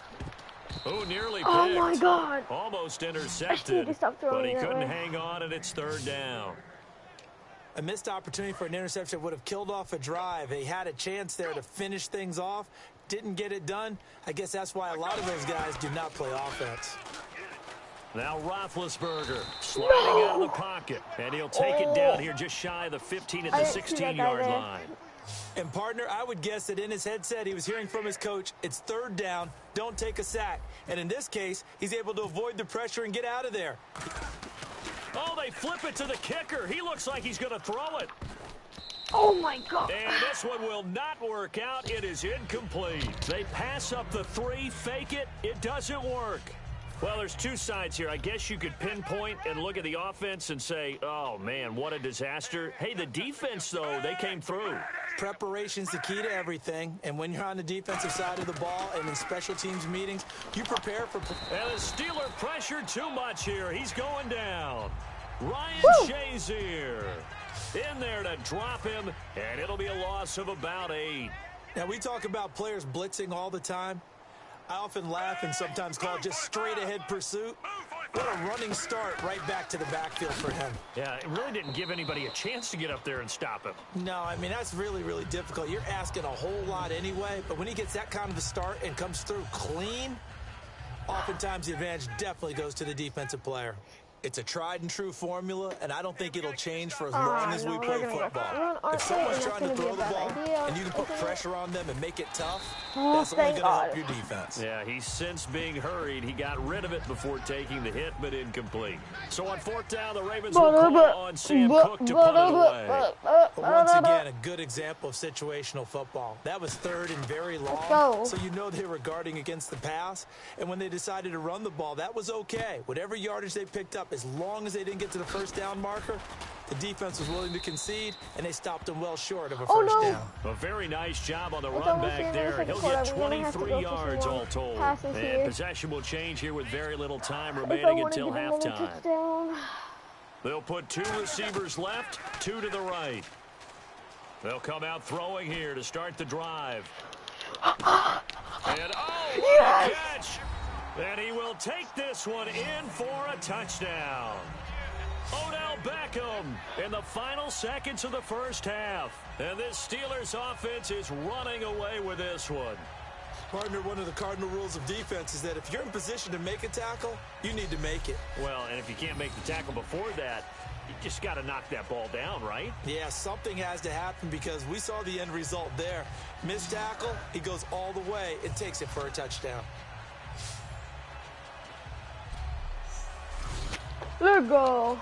Speaker 4: Oh, nearly picked.
Speaker 1: Oh my God.
Speaker 4: Almost
Speaker 1: I need
Speaker 4: intercepted,
Speaker 1: to stop throwing
Speaker 4: but he
Speaker 1: that
Speaker 4: couldn't
Speaker 1: way.
Speaker 4: hang on, and it's third down.
Speaker 5: A missed opportunity for an interception would have killed off a drive. They had a chance there to finish things off. Didn't get it done. I guess that's why a lot of those guys do not play offense.
Speaker 4: Now Roethlisberger sliding out of the pocket, and he'll take it down here just shy of the 15 at the
Speaker 1: I didn't see that guy
Speaker 4: 16-yard
Speaker 1: there.
Speaker 4: line.
Speaker 5: And, partner, I would guess that in his headset he was hearing from his coach, it's third down, don't take a sack. And in this case, he's able to avoid the pressure and get out of there.
Speaker 4: Oh, they flip it to the kicker. He looks like he's going to throw it.
Speaker 1: Oh my God.
Speaker 4: And this one will not work out. It is incomplete. They pass up the 3, fake it. It doesn't work. Well, there's two sides here. I guess you could pinpoint and look at the offense and say, oh, man, what a disaster. Hey, the defense, though, they came through.
Speaker 5: Preparation's the key to everything. And when you're on the defensive side of the ball and in special teams meetings, you prepare for...
Speaker 4: And the Steeler pressured too much here. He's going down. Ryan Shazier in there to drop him, and it'll be a loss of about 8.
Speaker 5: Now, we talk about players blitzing all the time. I often laugh and sometimes call it just straight-ahead pursuit. What a running start right back to the backfield for him.
Speaker 4: Yeah, it really didn't give anybody a chance to get up there and stop him.
Speaker 5: No, I mean, that's really, really difficult. You're asking a whole lot anyway, but when he gets that kind of a start and comes through clean, oftentimes the advantage definitely goes to the defensive player. It's a tried-and-true formula, and I don't think it'll change for as long as we play football. If someone's trying to throw the ball and you can put pressure on them and make it tough, that's only going to help your defense.
Speaker 4: Yeah, he's since being hurried. He got rid of it before taking the hit, but incomplete. So on fourth down, the Ravens will call on Sam Cook to punt it away.
Speaker 5: But once again, a good example of situational football. That was third and very long, so you know they were guarding against the pass. And when they decided to run the ball, that was okay. Whatever yardage they picked up, as long as they didn't get to the first down marker, the defense was willing to concede, and they stopped them well short of a first down.
Speaker 4: A very nice job on the run back there. He'll get 23 yards all told. And possession will change here with very little time remaining until halftime. They'll put 2 receivers left, 2 to the right. They'll come out throwing here to start the drive. And what a catch! And he will take this one in for a touchdown. Odell Beckham in the final seconds of the first half. And this Steelers offense is running away with this one.
Speaker 5: Partner, one of the cardinal rules of defense is that if you're in position to make a tackle, you need to make it.
Speaker 4: Well, and if you can't make the tackle before that, you just got to knock that ball down, right?
Speaker 5: Yeah, something has to happen because we saw the end result there. Missed tackle, he goes all the way and takes it for a touchdown.
Speaker 1: Let's go.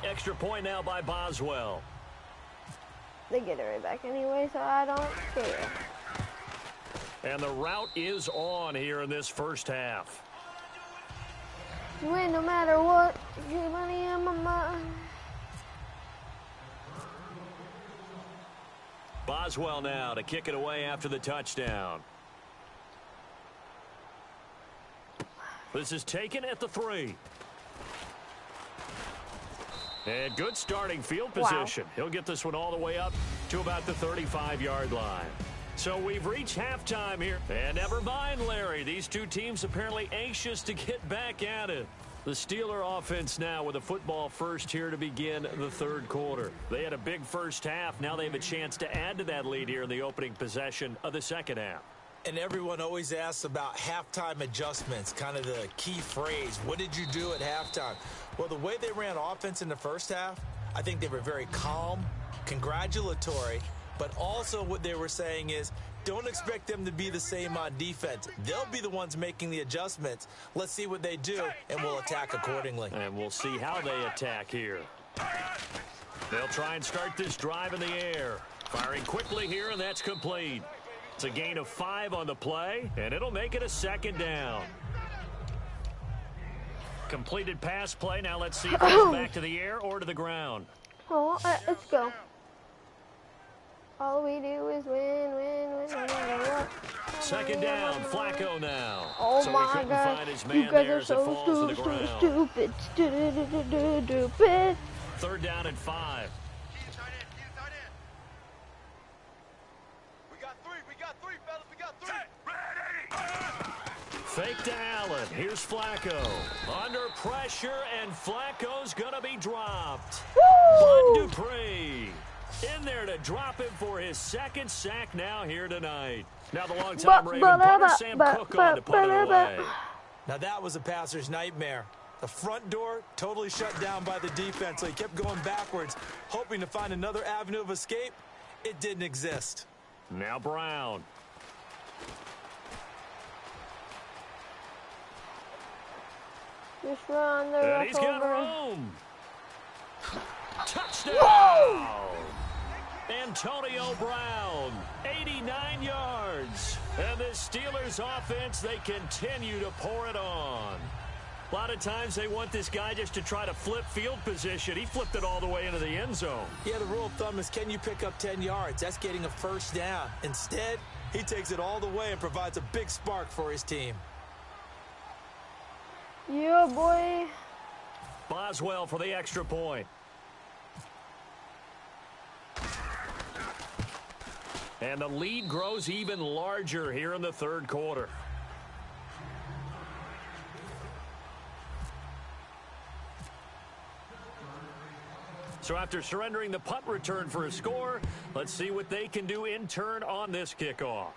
Speaker 4: Extra point now by Boswell.
Speaker 1: They get it right back anyway, so I don't care.
Speaker 4: And the route is on here in this first half.
Speaker 1: Win no matter what. Get money on my mind.
Speaker 4: Boswell now to kick it away after the touchdown. This is taken at the 3. And good starting field position. Wow. He'll get this one all the way up to about the 35-yard line. So we've reached halftime here. And never mind, Larry. These two teams apparently anxious to get back at it. The Steeler offense now with a football first here to begin the third quarter. They had a big first half. Now they have a chance to add to that lead here in the opening possession of the second half.
Speaker 5: And everyone always asks about halftime adjustments, kind of the key phrase. What did you do at halftime? Well, the way they ran offense in the first half, I think they were very calm, congratulatory, but also what they were saying is, don't expect them to be the same on defense. They'll be the ones making the adjustments. Let's see what they do, and we'll attack accordingly.
Speaker 4: And we'll see how they attack here. They'll try and start this drive in the air. Firing quickly here, and that's complete. It's a gain of 5 on the play, and it'll make it a second down. Completed pass play. Now let's see if it goes back to the air or to the ground.
Speaker 1: Oh, let's go. All we do is win, no matter what.
Speaker 4: Second down, Flacco now.
Speaker 1: Oh
Speaker 4: so
Speaker 1: my God, you guys are so stupid.
Speaker 4: Third down and 5.
Speaker 2: We got 3, fellas,
Speaker 4: Fake to Allen. Here's Flacco. Under pressure, and Flacco's going to be dropped. Bud Dupree in there to drop him for his second sack now here tonight. Now the long-time Raven punter Sam Cook on to put it away.
Speaker 5: Now that was a passer's nightmare. The front door totally shut down by the defense, so he kept going backwards, hoping to find another avenue of escape. It didn't exist.
Speaker 4: Now Brown.
Speaker 1: Just run the
Speaker 4: And he's got
Speaker 1: over.
Speaker 4: room. Touchdown!
Speaker 1: Whoa!
Speaker 4: Antonio Brown, 89 yards. And the Steelers offense, they continue to pour it on. A lot of times they want this guy just to try to flip field position. He flipped it all the way into the end zone.
Speaker 5: Yeah, the rule of thumb is, can you pick up 10 yards? That's getting a first down. Instead, he takes it all the way and provides a big spark for his team.
Speaker 1: Yeah, boy.
Speaker 4: Boswell for the extra point. And the lead grows even larger here in the third quarter. So after surrendering the punt return for a score, let's see what they can do in turn on this kickoff.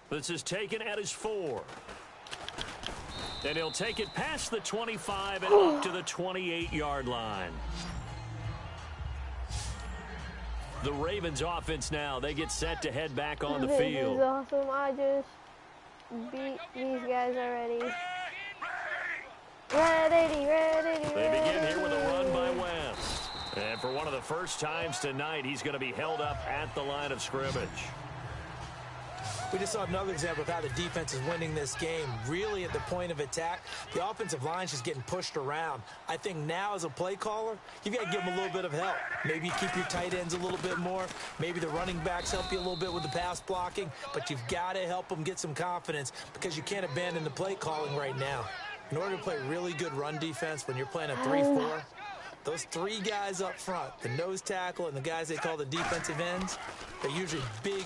Speaker 4: This is taken at his 4. And he'll take it past the 25 and up to the 28-yard line. The Ravens offense now, they get set to head back on the field.
Speaker 1: This is awesome. I just beat these guys already. Ready.
Speaker 4: They begin here with a run by West. And for one of the first times tonight, he's going to be held up at the line of scrimmage.
Speaker 5: We just saw another example of how the defense is winning this game. Really at the point of attack, the offensive line's just getting pushed around. I think now as a play caller, you've got to give them a little bit of help. Maybe keep your tight ends a little bit more. Maybe the running backs help you a little bit with the pass blocking. But you've got to help them get some confidence because you can't abandon the play calling right now. In order to play really good run defense when you're playing a 3-4, those 3 guys up front, the nose tackle and the guys they call the defensive ends, they're usually big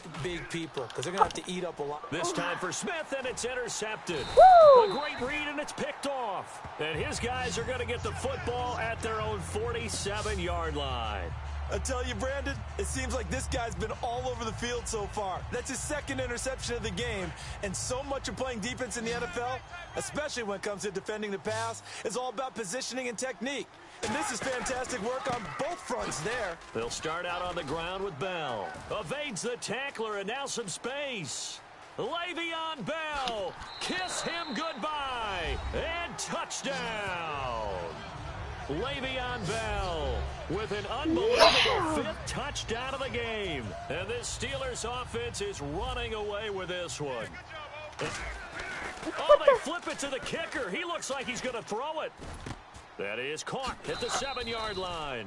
Speaker 5: people because they're going to have to eat up a lot.
Speaker 4: This time for Smith, and it's intercepted.
Speaker 1: Woo!
Speaker 4: A great read, and it's picked off. And his guys are going to get the football at their own 47-yard line.
Speaker 5: I tell you, Brandon, it seems like this guy's been all over the field so far. That's his second interception of the game. And so much of playing defense in the NFL, especially when it comes to defending the pass, is all about positioning and technique. And this is fantastic work on both fronts there.
Speaker 4: They'll start out on the ground with Bell. Evades the tackler, and now some space. Le'Veon Bell, kiss him goodbye, and touchdown. Le'Veon Bell with an unbelievable fifth touchdown of the game. And this Steelers offense is running away with this one. Oh, they flip it to the kicker. He looks like he's going to throw it. That is caught at the 7-yard line.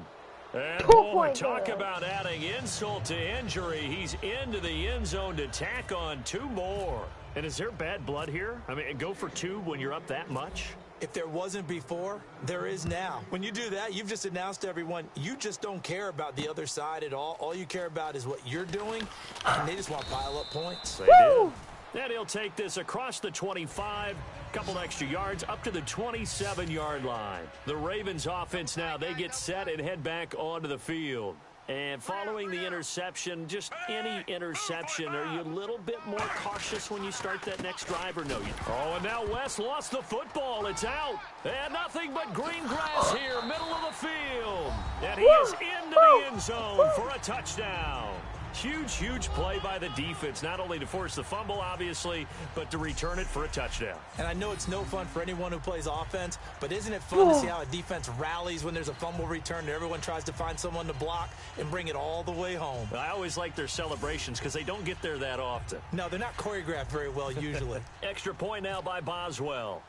Speaker 4: And boy, talk about adding insult to injury. He's into the end zone to tack on 2 more. And is there bad blood here? I mean, go for 2 when you're up that much?
Speaker 5: If there wasn't before, there is now. When you do that, you've just announced to everyone you just don't care about the other side at all. All you care about is what you're doing, and they just want to pile up points.
Speaker 4: They do. And he'll take this across the 25, couple extra yards, up to the 27-yard line. The Ravens offense now, they get set and head back onto the field. And following the interception, just any interception, are you a little bit more cautious when you start that next drive or no? Oh, and now West lost the football. It's out. And nothing but green grass here, middle of the field. And he is into the end zone for a touchdown. Huge, huge play by the defense, not only to force the fumble, obviously, but to return it for a touchdown.
Speaker 5: And I know it's no fun for anyone who plays offense, but isn't it fun to see how a defense rallies when there's a fumble return and everyone tries to find someone to block and bring it all the way home?
Speaker 4: I always like their celebrations because they don't get there that often.
Speaker 5: No, they're not choreographed very well usually.
Speaker 4: Extra point now by Boswell.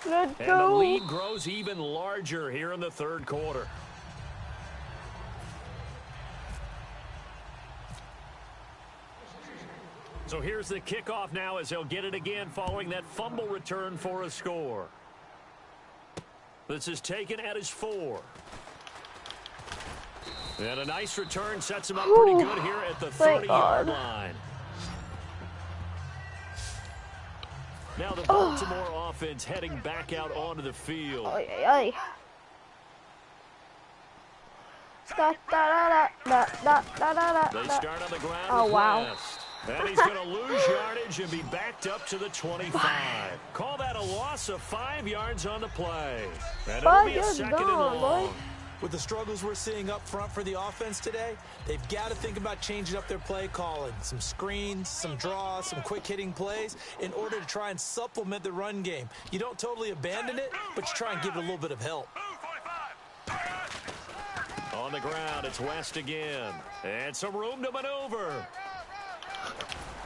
Speaker 1: Let's
Speaker 4: And
Speaker 1: go.
Speaker 4: the lead grows even larger here in the third quarter. So here's the kickoff now as they'll get it again following that fumble return for a score. This is taken at his 4. And a nice return sets him up pretty good here at the 30-yard line. Now the Baltimore offense heading back out onto the field.
Speaker 1: Ay, ay, ay. Da, da, da, da, da, da,
Speaker 4: They
Speaker 1: da.
Speaker 4: start on the ground
Speaker 1: Oh,
Speaker 4: with
Speaker 1: wow.
Speaker 4: West. And he's going to lose yardage and be backed up to the 25. Call that a loss of 5 yards on the play. And it'll be a second and long.
Speaker 5: With the struggles we're seeing up front for the offense today, they've got to think about changing up their play calling. Some screens, some draws, some quick-hitting plays in order to try and supplement the run game. You don't totally abandon it, but you try and give it a little bit of help.
Speaker 4: On the ground, it's West again. And some room to maneuver.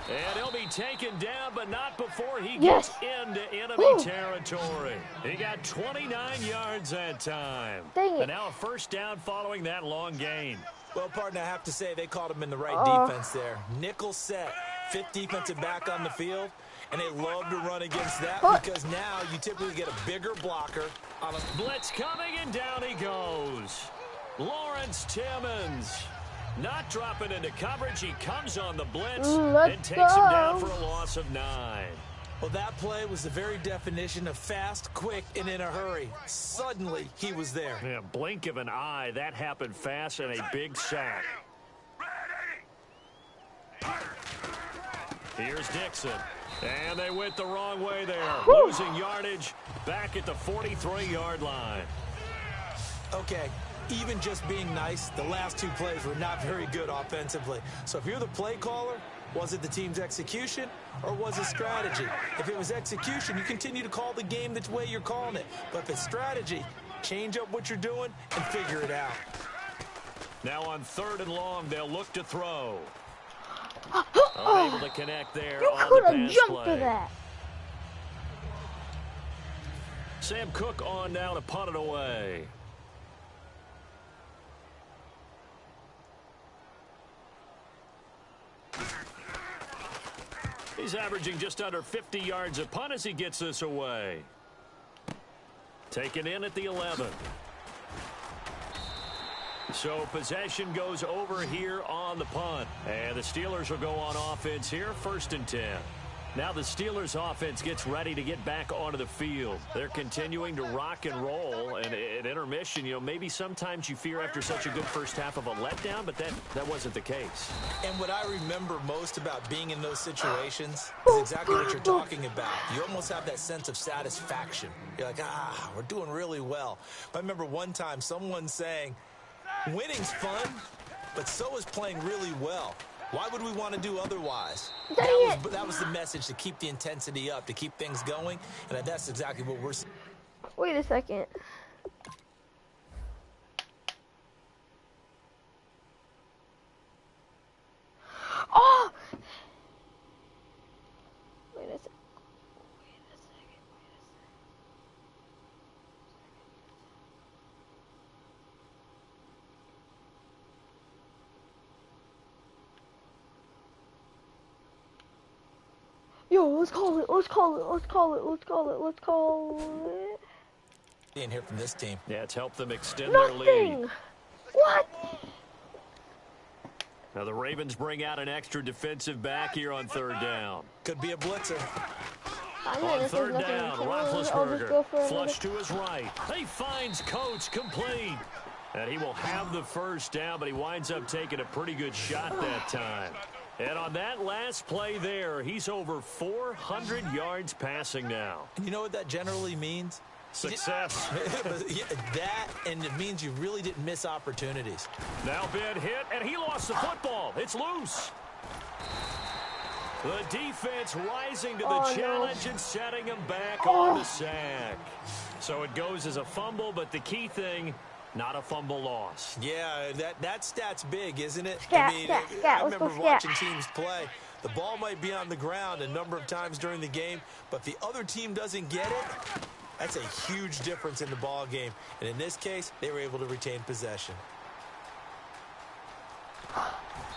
Speaker 4: And he'll be taken down, but not before he gets into enemy territory. He got 29 yards that time.
Speaker 1: Dang it.
Speaker 4: And now a first down following that long gain.
Speaker 5: Well, partner, I have to say they called him in the right defense there. Nickel set, 5th defensive back on the field, and they love to run against that because now you typically get a bigger blocker. On a
Speaker 4: Blitz coming, and down he goes. Lawrence Timmons. Not dropping into coverage. He comes on the blitz and takes him down for a loss of 9.
Speaker 5: Well, that play was the very definition of fast, quick, and in a hurry. Suddenly, he was there.
Speaker 4: Yeah, blink of an eye. That happened fast and a big sack. Here's Dixon. And they went the wrong way there. Losing yardage back at the 43-yard line.
Speaker 5: Okay. Even just being nice, the last 2 plays were not very good offensively. So if you're the play caller, was it the team's execution or was it strategy? If it was execution, you continue to call the game the way you're calling it. But if it's strategy, change up what you're doing and figure it out.
Speaker 4: Now on 3rd and long, they'll look to throw. Unable to connect there
Speaker 1: You
Speaker 4: on
Speaker 1: could
Speaker 4: the
Speaker 1: have
Speaker 4: pass
Speaker 1: jumped
Speaker 4: play.
Speaker 1: to that.
Speaker 4: Sam Cook on now to punt it away. He's averaging just under 50 yards a punt as he gets this away. Taken in at the 11. So possession goes over here on the punt. And the Steelers will go on offense here, 1st and 10. Now the Steelers offense gets ready to get back onto the field. They're continuing to rock and roll. And at intermission, you know, maybe sometimes you fear after such a good first half of a letdown, but that wasn't the case.
Speaker 5: And what I remember most about being in those situations is exactly what you're talking about. You almost have that sense of satisfaction. You're like, we're doing really well. But I remember one time someone saying, winning's fun, but so is playing really well. Why would we want to do otherwise? That was the message, to keep the intensity up, to keep things going, and that's exactly what we're seeing.
Speaker 1: Wait a second. Oh! Wait a second. Yo, let's call it.
Speaker 5: Didn't hear from this team.
Speaker 4: Yeah, it's helped them extend their lead.
Speaker 1: Nothing. What?
Speaker 4: Now the Ravens bring out an extra defensive back here on third down.
Speaker 5: Could be a blitzer.
Speaker 4: On third down, Roethlisberger, flush to his right. He finds Coates complete. And he will have the first down, but he winds up taking a pretty good shot that time. And on that last play there, he's over 400 yards passing now.
Speaker 5: And you know what that generally means?
Speaker 4: Success.
Speaker 5: That, and it means you really didn't miss opportunities.
Speaker 4: Now Ben hit, and he lost the football. It's loose. The defense rising to the challenge and setting him back on the sack. So it goes as a fumble, but the key thing, not a fumble loss.
Speaker 5: Yeah, that stat's big, isn't it?
Speaker 1: Scat,
Speaker 5: I mean,
Speaker 1: scat,
Speaker 5: I
Speaker 1: let's go
Speaker 5: remember
Speaker 1: scat.
Speaker 5: watching teams play. The ball might be on the ground a number of times during the game, but the other team doesn't get it. That's a huge difference in the ball game. And in this case, they were able to retain possession.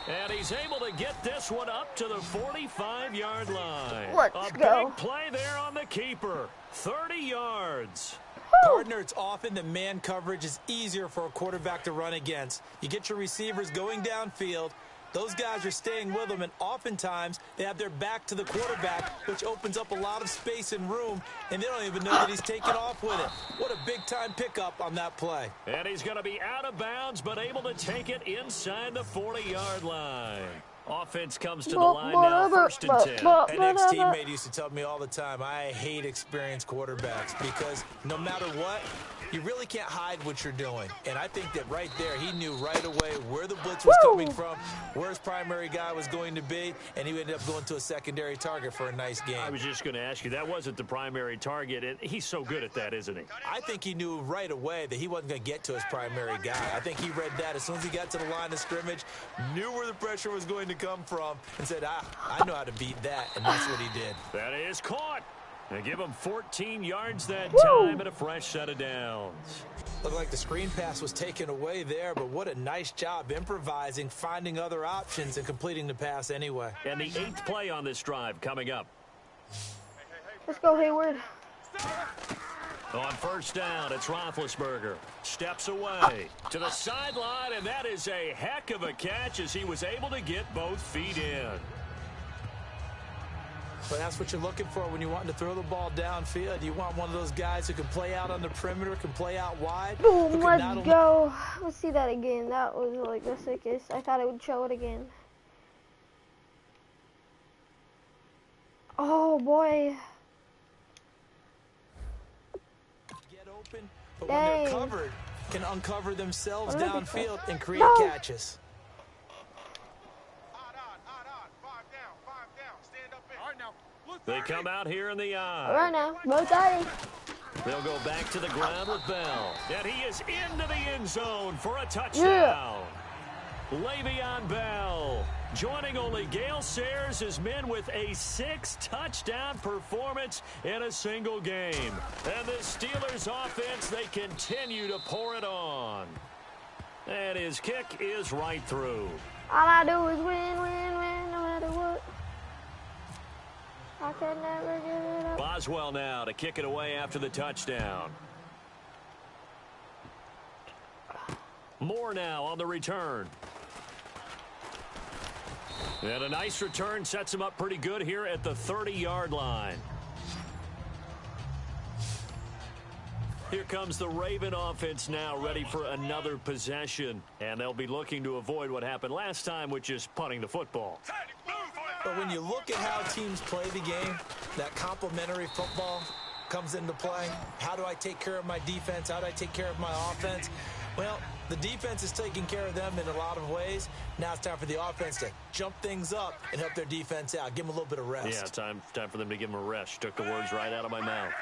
Speaker 4: And he's able to get this one up to the 45-yard line.
Speaker 1: Let's
Speaker 4: go.
Speaker 1: go.
Speaker 4: Big play there on the keeper. 30 yards.
Speaker 5: Partner, it's often that man coverage is easier for a quarterback to run against. You get your receivers going downfield. Those guys are staying with them, and oftentimes they have their back to the quarterback, which opens up a lot of space and room, and they don't even know that he's taking off with it. What a big-time pickup on that play.
Speaker 4: And he's going to be out of bounds, but able to take it inside the 40-yard line. Offense comes to the line now, 1st and 10.
Speaker 5: An ex-teammate used to tell me all the time, I hate experienced quarterbacks because no matter what, you really can't hide what you're doing. And I think that right there, he knew right away where the blitz was coming from, where his primary guy was going to be, and he ended up going to a secondary target for a nice game.
Speaker 4: I was just going to ask you, that wasn't the primary target, and he's so good at that, isn't he?
Speaker 5: I think he knew right away that he wasn't going to get to his primary guy. I think he read that as soon as he got to the line of scrimmage, knew where the pressure was going to come from, and said, I know how to beat that, and that's what he did.
Speaker 4: That is caught. They give him 14 yards that time and a fresh set of downs.
Speaker 5: Looked like the screen pass was taken away there, but what a nice job improvising, finding other options, and completing the pass anyway.
Speaker 4: And the 8th play on this drive coming up.
Speaker 1: Let's go, Hayward.
Speaker 4: On first down, it's Roethlisberger. Steps away to the sideline, and that is a heck of a catch as he was able to get both feet in.
Speaker 5: But that's what you're looking for when you want to throw the ball downfield. You want one of those guys who can play out on the perimeter, can play out wide.
Speaker 1: Boom, let's go. Let's see that again. That was like the sickest. I thought it would show it again. Oh, boy.
Speaker 5: Get open, but when they're covered, can uncover themselves downfield and create catches.
Speaker 4: They come out here in the eye.
Speaker 1: All right now, both sides.
Speaker 4: They'll go back to the ground with Bell. And he is into the end zone for a touchdown. Le'Veon Bell joining only Gale Sayers' his men with a 6-touchdown performance in a single game. And the Steelers offense, they continue to pour it on. And his kick is right through.
Speaker 1: All I do is win, win, win, no matter what. I can never give it up.
Speaker 4: Boswell now to kick it away after the touchdown. Moore now on the return. And a nice return sets him up pretty good here at the 30-yard line. Here comes the Raven offense now ready for another possession. And they'll be looking to avoid what happened last time, which is punting the football.
Speaker 5: But when you look at how teams play the game, that complementary football comes into play. How do I take care of my defense? How do I take care of my offense? Well, the defense is taking care of them in a lot of ways. Now it's time for the offense to jump things up and help their defense out. Give them a little bit of rest.
Speaker 4: Yeah, time for them to give them a rest. Took the words right out of my mouth.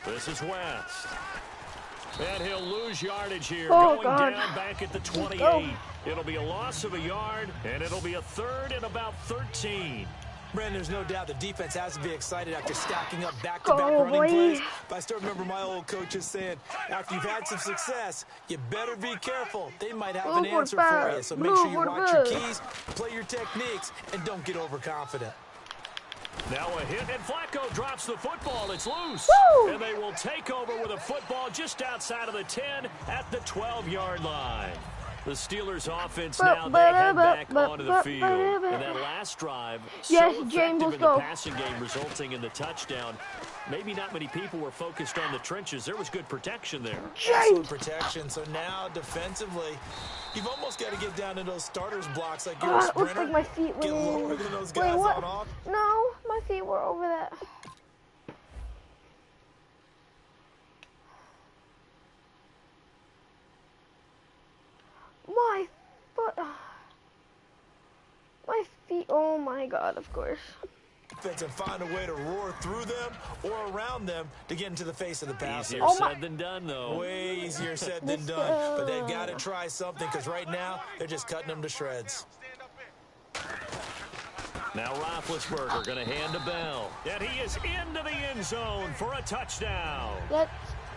Speaker 4: This is West. And he'll lose yardage here.
Speaker 1: Oh,
Speaker 4: going
Speaker 1: God.
Speaker 4: down back at the 28.
Speaker 1: Go.
Speaker 4: It'll be a loss of a yard, and it'll be a third and about 13.
Speaker 5: Brandon, there's no doubt the defense has to be excited after stacking up back-to-back
Speaker 1: Go,
Speaker 5: running
Speaker 1: boy.
Speaker 5: plays. But I still remember my old coaches saying, after you've had some success, you better be careful. They might have an
Speaker 1: Move for
Speaker 5: answer for
Speaker 1: back.
Speaker 5: you. So make sure you
Speaker 1: Move for
Speaker 5: watch your
Speaker 1: back.
Speaker 5: keys, play your techniques, and don't get overconfident.
Speaker 4: Now a hit, and Flacco drops the football. It's loose.
Speaker 1: Woo!
Speaker 4: And they will take over with a football just outside of the 10 at the 12-yard line. The Steelers' offense now, they head back onto the field. And that last drive,
Speaker 1: Yes,
Speaker 4: so
Speaker 1: James,
Speaker 4: effective
Speaker 1: let's
Speaker 4: in the
Speaker 1: go.
Speaker 4: passing game, resulting in the touchdown. Maybe not many people were focused on the trenches. There was good protection there.
Speaker 5: Excellent protection. So now, defensively, you've almost got to get down to those starters blocks like you're a
Speaker 1: It
Speaker 5: sprinter.
Speaker 1: looks like my feet went
Speaker 5: Get lower
Speaker 1: in.
Speaker 5: than those
Speaker 1: Wait,
Speaker 5: guys
Speaker 1: what?
Speaker 5: on off.
Speaker 1: No, my feet were over that. My foot. My feet. Oh my God, of course.
Speaker 5: Defense and find a way to roar through them or around them to get into the face of the passer.
Speaker 4: Easier
Speaker 1: Oh, my-
Speaker 4: said than done, though.
Speaker 5: Way easier said than
Speaker 1: Let's
Speaker 5: done. But
Speaker 1: go.
Speaker 5: they've got to try something because right now they're just cutting them to shreds.
Speaker 4: Now Roethlisberger going to hand to Bell. And he is into the end zone for a touchdown.
Speaker 1: Let's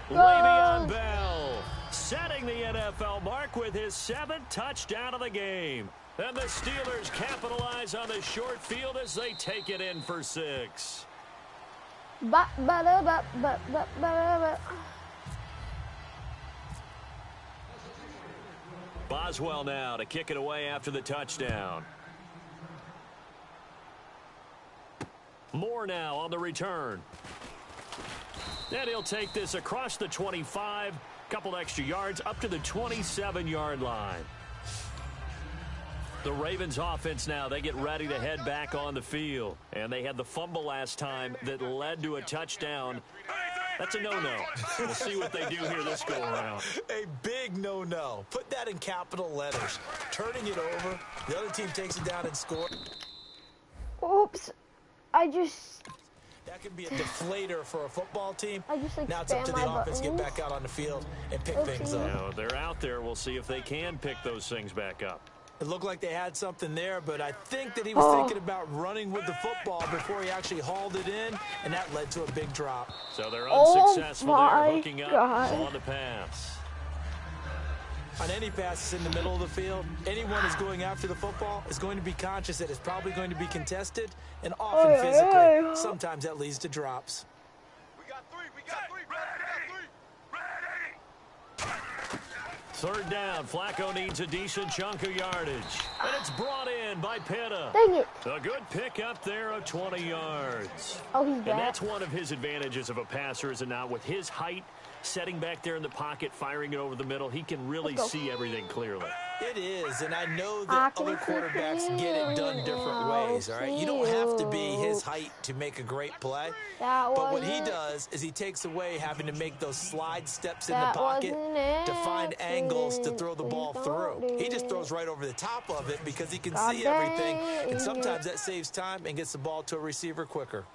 Speaker 4: Le'Veon
Speaker 1: go.
Speaker 4: Bell setting the NFL mark with his 7th touchdown of the game. And the Steelers capitalize on the short field as they take it in for 6.
Speaker 1: Ba ba da ba ba ba ba da ba.
Speaker 4: Boswell now to kick it away after the touchdown. Moore now on the return. And he'll take this across the 25, couple extra yards up to the 27-yard line. The Ravens offense now, they get ready to head back on the field. And they had the fumble last time that led to a touchdown. That's a no-no. We'll see what they do here this go-around.
Speaker 5: A big no-no. Put that in capital letters. Turning it over. The other team takes it down and scores.
Speaker 1: Oops. I just.
Speaker 5: That could be a deflator for a football team.
Speaker 1: I just, like,
Speaker 5: Now it's up to
Speaker 1: spam
Speaker 5: the
Speaker 1: my
Speaker 5: offense to get
Speaker 1: buttons.
Speaker 5: back out on the field and pick
Speaker 1: Oopsie.
Speaker 5: things up.
Speaker 4: Now, they're out there. We'll see if they can pick those things back up.
Speaker 5: It looked like they had something there, but I think that he was thinking about running with the football before he actually hauled it in, and that led to a big drop.
Speaker 4: So they're
Speaker 1: Oh
Speaker 4: unsuccessful there,
Speaker 1: my
Speaker 4: hooking up
Speaker 1: God.
Speaker 4: on the pass.
Speaker 5: On any passes in the middle of the field, anyone who's going after the football is going to be conscious that it's probably going to be contested and often physically. Sometimes that leads to drops.
Speaker 2: We got three,
Speaker 4: Third down. Flacco needs a decent chunk of yardage. And it's brought in by Pitta.
Speaker 1: Dang it.
Speaker 4: A good pickup there of 20 yards.
Speaker 1: Oh, he's
Speaker 4: And
Speaker 1: back.
Speaker 4: that's one of his advantages of a passer, is it not? With his height, setting back there in the pocket, firing it over the middle, he can really
Speaker 1: Let's go.
Speaker 4: see everything clearly.
Speaker 5: It is, and I know
Speaker 1: I
Speaker 5: that
Speaker 1: can
Speaker 5: other quarterbacks get it done different ways, all right? You don't have to be his height to make a great play.
Speaker 1: That
Speaker 5: But what he
Speaker 1: wasn't-
Speaker 5: does is he takes away having to make those slide steps in
Speaker 1: That
Speaker 5: the pocket
Speaker 1: wasn't
Speaker 5: to find angles to throw the
Speaker 1: Please
Speaker 5: ball
Speaker 1: don't
Speaker 5: through.
Speaker 1: do
Speaker 5: He just
Speaker 1: it.
Speaker 5: throws right over the top of it because he can
Speaker 1: God
Speaker 5: see
Speaker 1: dang
Speaker 5: everything,
Speaker 1: it.
Speaker 5: and sometimes that saves time and gets the ball to a receiver quicker.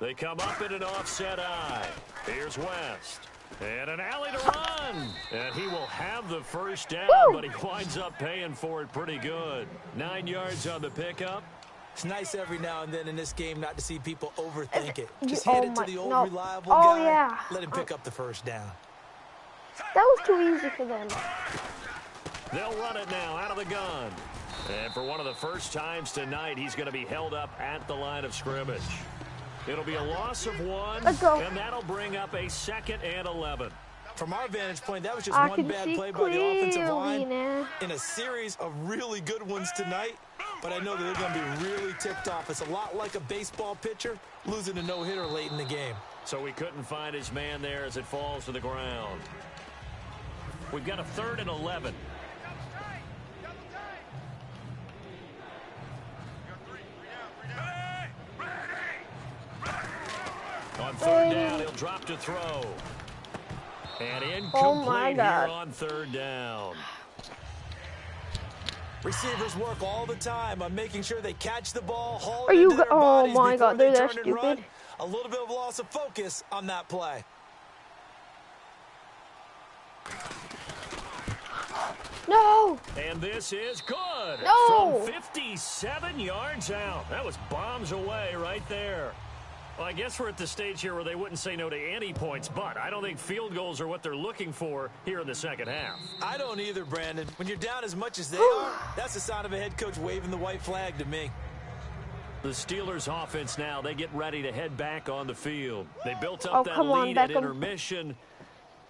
Speaker 4: They come up in an offset eye. Here's West. And an alley to run. And he will have the first down,
Speaker 1: Woo!
Speaker 4: but he winds up paying for it pretty good. 9 yards on the pickup.
Speaker 5: It's nice every now and then in this game not to see people overthink it.
Speaker 1: You-
Speaker 5: Just
Speaker 1: oh
Speaker 5: hand it to
Speaker 1: my-
Speaker 5: the old
Speaker 1: no.
Speaker 5: reliable
Speaker 1: Oh,
Speaker 5: guy.
Speaker 1: yeah.
Speaker 5: Let him pick up the first down.
Speaker 1: That was too easy for them.
Speaker 4: They'll run it now out of the gun. And for one of the first times tonight, he's going to be held up at the line of scrimmage. It'll be a loss of 1,
Speaker 1: Let's go.
Speaker 4: and that'll bring up a 2nd and 11.
Speaker 5: From our vantage point, that was just
Speaker 1: I
Speaker 5: one
Speaker 1: can
Speaker 5: bad
Speaker 1: see
Speaker 5: play by the offensive
Speaker 1: clearly
Speaker 5: line
Speaker 1: now.
Speaker 5: in a series of really good ones tonight. But I know that they're going to be really ticked off. It's a lot like a baseball pitcher losing a no-hitter late in the game.
Speaker 4: So he couldn't find his man there as it falls to the ground. We've got a 3rd and 11. On 3rd down, he'll drop to throw. And incomplete
Speaker 1: Oh my
Speaker 4: here
Speaker 1: God.
Speaker 4: on 3rd down.
Speaker 5: Receivers work all the time on making sure they catch the ball, haul
Speaker 1: Are
Speaker 5: it
Speaker 1: you
Speaker 5: into their
Speaker 1: oh
Speaker 5: bodies
Speaker 1: my
Speaker 5: before
Speaker 1: God,
Speaker 5: they
Speaker 1: they're that
Speaker 5: turn and run.
Speaker 1: stupid.
Speaker 5: A little bit of loss of focus on that play.
Speaker 1: No!
Speaker 4: And this is good.
Speaker 1: No!
Speaker 4: From 57 yards out. That was bombs away right there. Well, I guess we're at the stage here where they wouldn't say no to any points, but I don't think field goals are what they're looking for here in the second half.
Speaker 5: I don't either, Brandon. When you're down as much as they are, that's the sign of a head coach waving the white flag to me.
Speaker 4: The Steelers offense now, they get ready to head back on the field. They built up that
Speaker 1: come on,
Speaker 4: lead at
Speaker 1: Beckham.
Speaker 4: intermission,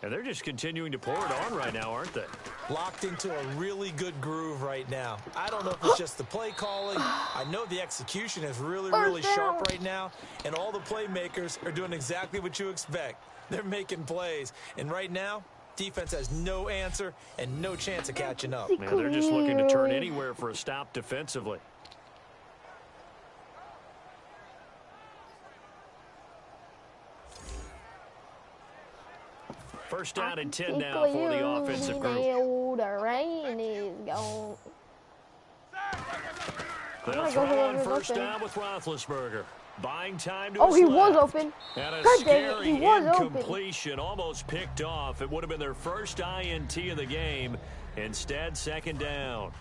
Speaker 4: and they're just continuing to pour it on right now, aren't they?
Speaker 5: Locked into a really good groove right now. I don't know if it's just the play calling. I know the execution is really sharp right now, and all the playmakers are doing exactly what you expect. They're making plays, and right now, defense has no answer and no chance of catching up.
Speaker 4: Man, they're just looking to turn anywhere for a stop defensively. First down and 10 now for the offensive group.
Speaker 1: The rain is gone.
Speaker 4: They'll throw on first down with Roethlisberger. Buying time to
Speaker 1: Oh,
Speaker 4: his
Speaker 1: he was
Speaker 4: left.
Speaker 1: open.
Speaker 4: And a
Speaker 1: God dang it,
Speaker 4: scary
Speaker 1: he was open.
Speaker 4: incompletion, almost picked off. It would have been their first INT of the game. Instead, second down.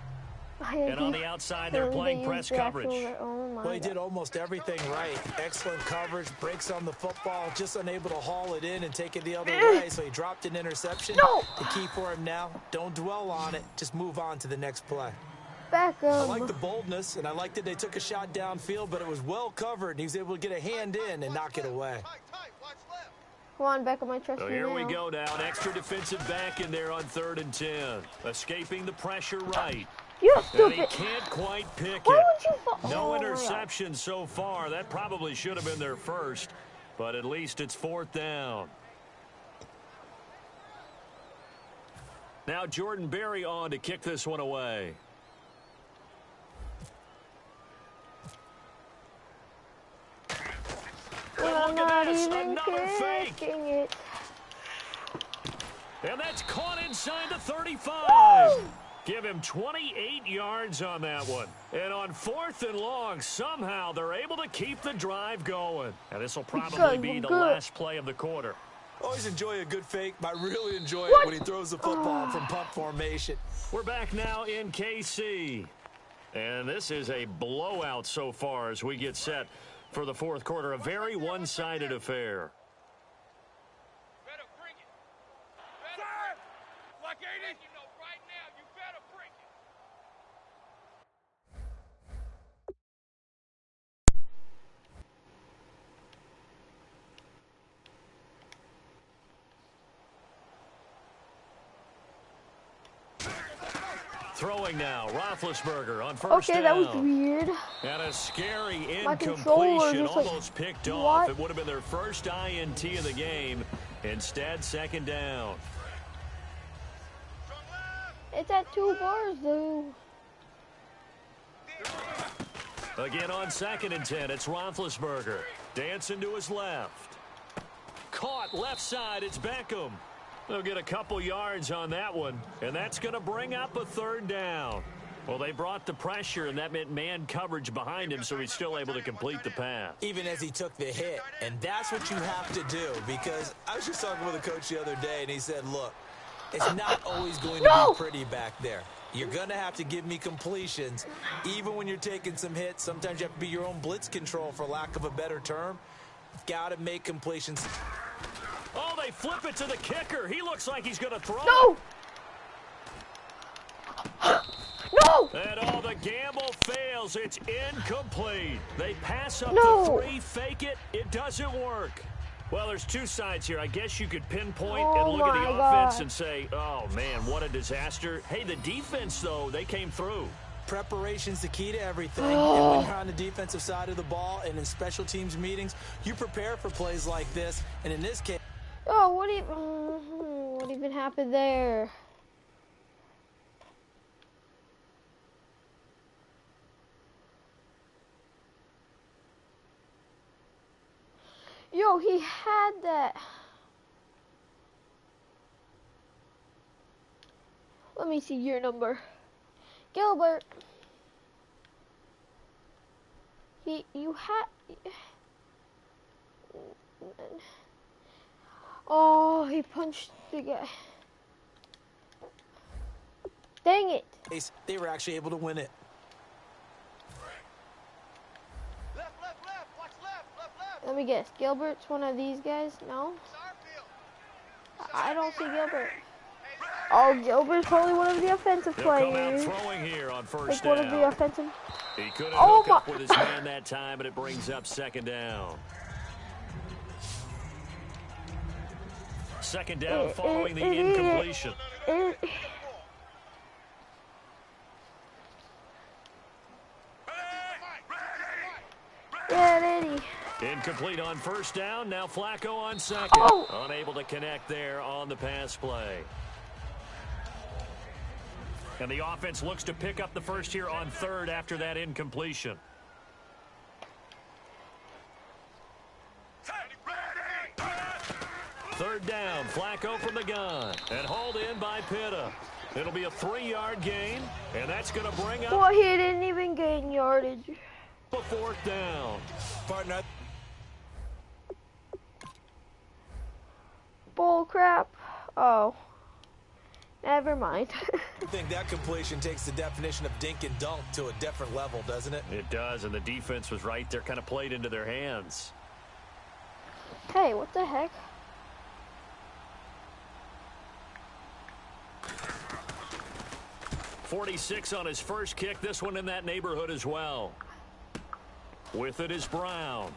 Speaker 4: And on the outside, they're playing press coverage.
Speaker 5: Well, he did almost everything right. Excellent coverage, breaks on the football, just unable to haul it in and take it the other way, so he dropped an interception.
Speaker 1: No!
Speaker 5: The key for him now, don't dwell on it, just move on to the next play.
Speaker 1: Beckham.
Speaker 5: I like the boldness, and I liked that they took a shot downfield, but it was well covered, and he was able to get a hand in and knock it away.
Speaker 1: Come on, Beckham, I trust
Speaker 4: So
Speaker 1: you
Speaker 4: here
Speaker 1: now.
Speaker 4: we go now. An extra defensive back in there on 3rd and 10. Escaping the pressure right.
Speaker 1: You
Speaker 4: And
Speaker 1: stupid.
Speaker 4: he can't quite pick
Speaker 1: Why
Speaker 4: it.
Speaker 1: would you fall?
Speaker 4: No
Speaker 1: Oh, my God.
Speaker 4: interception so far. That probably should have been their first, but at least it's 4th down. Now Jordan Berry on to kick this one away.
Speaker 1: Well,
Speaker 4: Look at
Speaker 1: not
Speaker 4: this,
Speaker 1: even
Speaker 4: another fake.
Speaker 1: kicking it.
Speaker 4: And that's caught inside the 35. Give him 28 yards on that one. And on 4th and long, somehow they're able to keep the drive going. And this will probably be the last play of the quarter.
Speaker 5: Always enjoy a good fake, but I really enjoy
Speaker 1: What?
Speaker 5: it when he throws the football from punt formation.
Speaker 4: We're back now in KC. And this is a blowout so far as we get set for the 4th quarter. A very one-sided affair.
Speaker 2: Better bring it. Better. Like 80. You know, right now, you better bring it.
Speaker 4: Throwing now, Roethlisberger on first
Speaker 1: Okay,
Speaker 4: down.
Speaker 1: that was weird.
Speaker 4: And a scary
Speaker 1: My controller
Speaker 4: incompletion,
Speaker 1: just like,
Speaker 4: almost picked
Speaker 1: what?
Speaker 4: off. It would have been their first INT of the game. Instead, second down.
Speaker 1: It's at 2 bars, though.
Speaker 4: Again on 2nd and 10, it's Roethlisberger. Dancing to his left. Caught left side, it's Beckham. They'll get a couple yards on that one, and that's going to bring up a 3rd down. Well, they brought the pressure, and that meant man coverage behind him, so he's still able to complete the pass.
Speaker 5: Even as he took the hit, and that's what you have to do, because I was just talking with a coach the other day, and he said, look, it's not always going to be pretty back there. You're going to have to give me completions. Even when you're taking some hits, sometimes you have to be your own blitz control, for lack of a better term. You've got to make completions.
Speaker 4: Oh, they flip it to the kicker. He looks like he's going to throw.
Speaker 1: No! No!
Speaker 4: And all the gamble fails. It's incomplete. They pass up
Speaker 1: No.
Speaker 4: the 3, fake it. It doesn't work. Well, there's 2 sides here. I guess you could pinpoint
Speaker 1: Oh
Speaker 4: and look at the
Speaker 1: my
Speaker 4: offense
Speaker 1: God.
Speaker 4: and say, oh, man, what a disaster. Hey, the defense, though, they came through.
Speaker 5: Preparation's the key to everything. And when you're on the defensive side of the ball and in special teams meetings, you prepare for plays like this. And in this case,
Speaker 1: Oh, what even happened there? Yo, he had that. Let me see your number. Gilbert. You had. Oh, he punched the guy. Dang it.
Speaker 5: They were actually able to win it.
Speaker 2: Left, watch left.
Speaker 1: Let me guess. Gilbert's one of these guys? No?
Speaker 2: It's our field.
Speaker 1: I don't see Gilbert. Oh, Gilbert's probably one of the offensive
Speaker 4: They'll come out
Speaker 1: players.
Speaker 4: throwing here on
Speaker 1: Like
Speaker 4: first
Speaker 1: one
Speaker 4: down.
Speaker 1: of the offensive.
Speaker 4: He couldn't
Speaker 1: Oh
Speaker 4: hook
Speaker 1: my.
Speaker 4: up with his man that time, but it brings up second down. Second down following the incompletion.
Speaker 1: Yeah, lady.
Speaker 4: Incomplete on first down. Now Flacco on second.
Speaker 1: Oh.
Speaker 4: Unable to connect there on the pass play. And the offense looks to pick up the first here on third after that incompletion. Third down, Flacco from the gun. And hauled in by Pitta. It'll be a 3-yard gain, and that's going to bring up
Speaker 1: Boy, he didn't even gain yardage.
Speaker 4: a fourth down.
Speaker 5: Partner.
Speaker 1: Bull crap. Oh. Never mind.
Speaker 5: I think that completion takes the definition of dink and dunk to a different level, doesn't it?
Speaker 4: It does, and the defense was right there, kind of played into their hands.
Speaker 1: Hey, what the heck?
Speaker 4: .46 on his first kick. This one in that neighborhood as well. With it is Brown.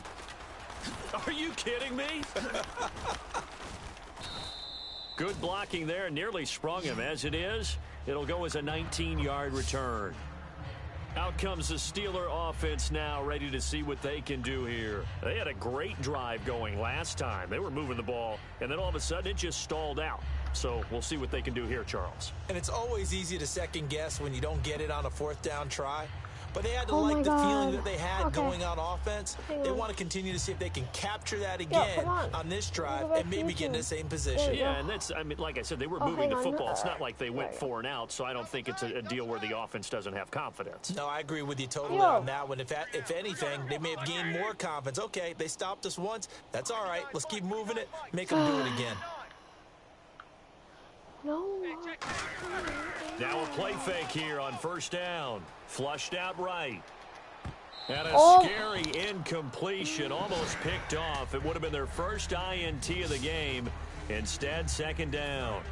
Speaker 4: Are you kidding me? Good blocking there. Nearly sprung him. As it is, it'll go as a 19-yard return. Out comes the Steeler offense now, ready to see what they can do here. They had a great drive going last time. They were moving the ball, and then all of a sudden it just stalled out. So we'll see what they can do here, Charles.
Speaker 5: And it's always easy to second guess when you don't get it on a fourth down try. But they had to
Speaker 1: Oh
Speaker 5: like
Speaker 1: my
Speaker 5: the feeling
Speaker 1: God.
Speaker 5: that they had
Speaker 1: Okay.
Speaker 5: going on offense.
Speaker 1: Hang
Speaker 5: They
Speaker 1: on.
Speaker 5: want to continue to see if they can capture that again
Speaker 1: on.
Speaker 5: this drive
Speaker 1: Go back
Speaker 5: and maybe
Speaker 1: to
Speaker 5: get in
Speaker 1: you.
Speaker 5: the same
Speaker 1: There
Speaker 5: position.
Speaker 1: you
Speaker 4: Yeah, and that's, I mean, like I said, they were
Speaker 1: Oh,
Speaker 4: moving
Speaker 1: hang
Speaker 4: the
Speaker 1: on.
Speaker 4: football. It's not like they went
Speaker 1: Right.
Speaker 4: 4 and out, so I don't think it's a deal where the offense doesn't have confidence.
Speaker 5: No, I agree with you totally
Speaker 1: Yo.
Speaker 5: on that one. If anything, they may have gained more confidence. Okay, they stopped us once. That's all right. Let's keep moving it. Make them do it again.
Speaker 1: No.
Speaker 4: Now a play fake here on first down. Flushed out right. And a
Speaker 1: Oh.
Speaker 4: scary incompletion, almost picked off. It would have been their first INT of the game. Instead, second down.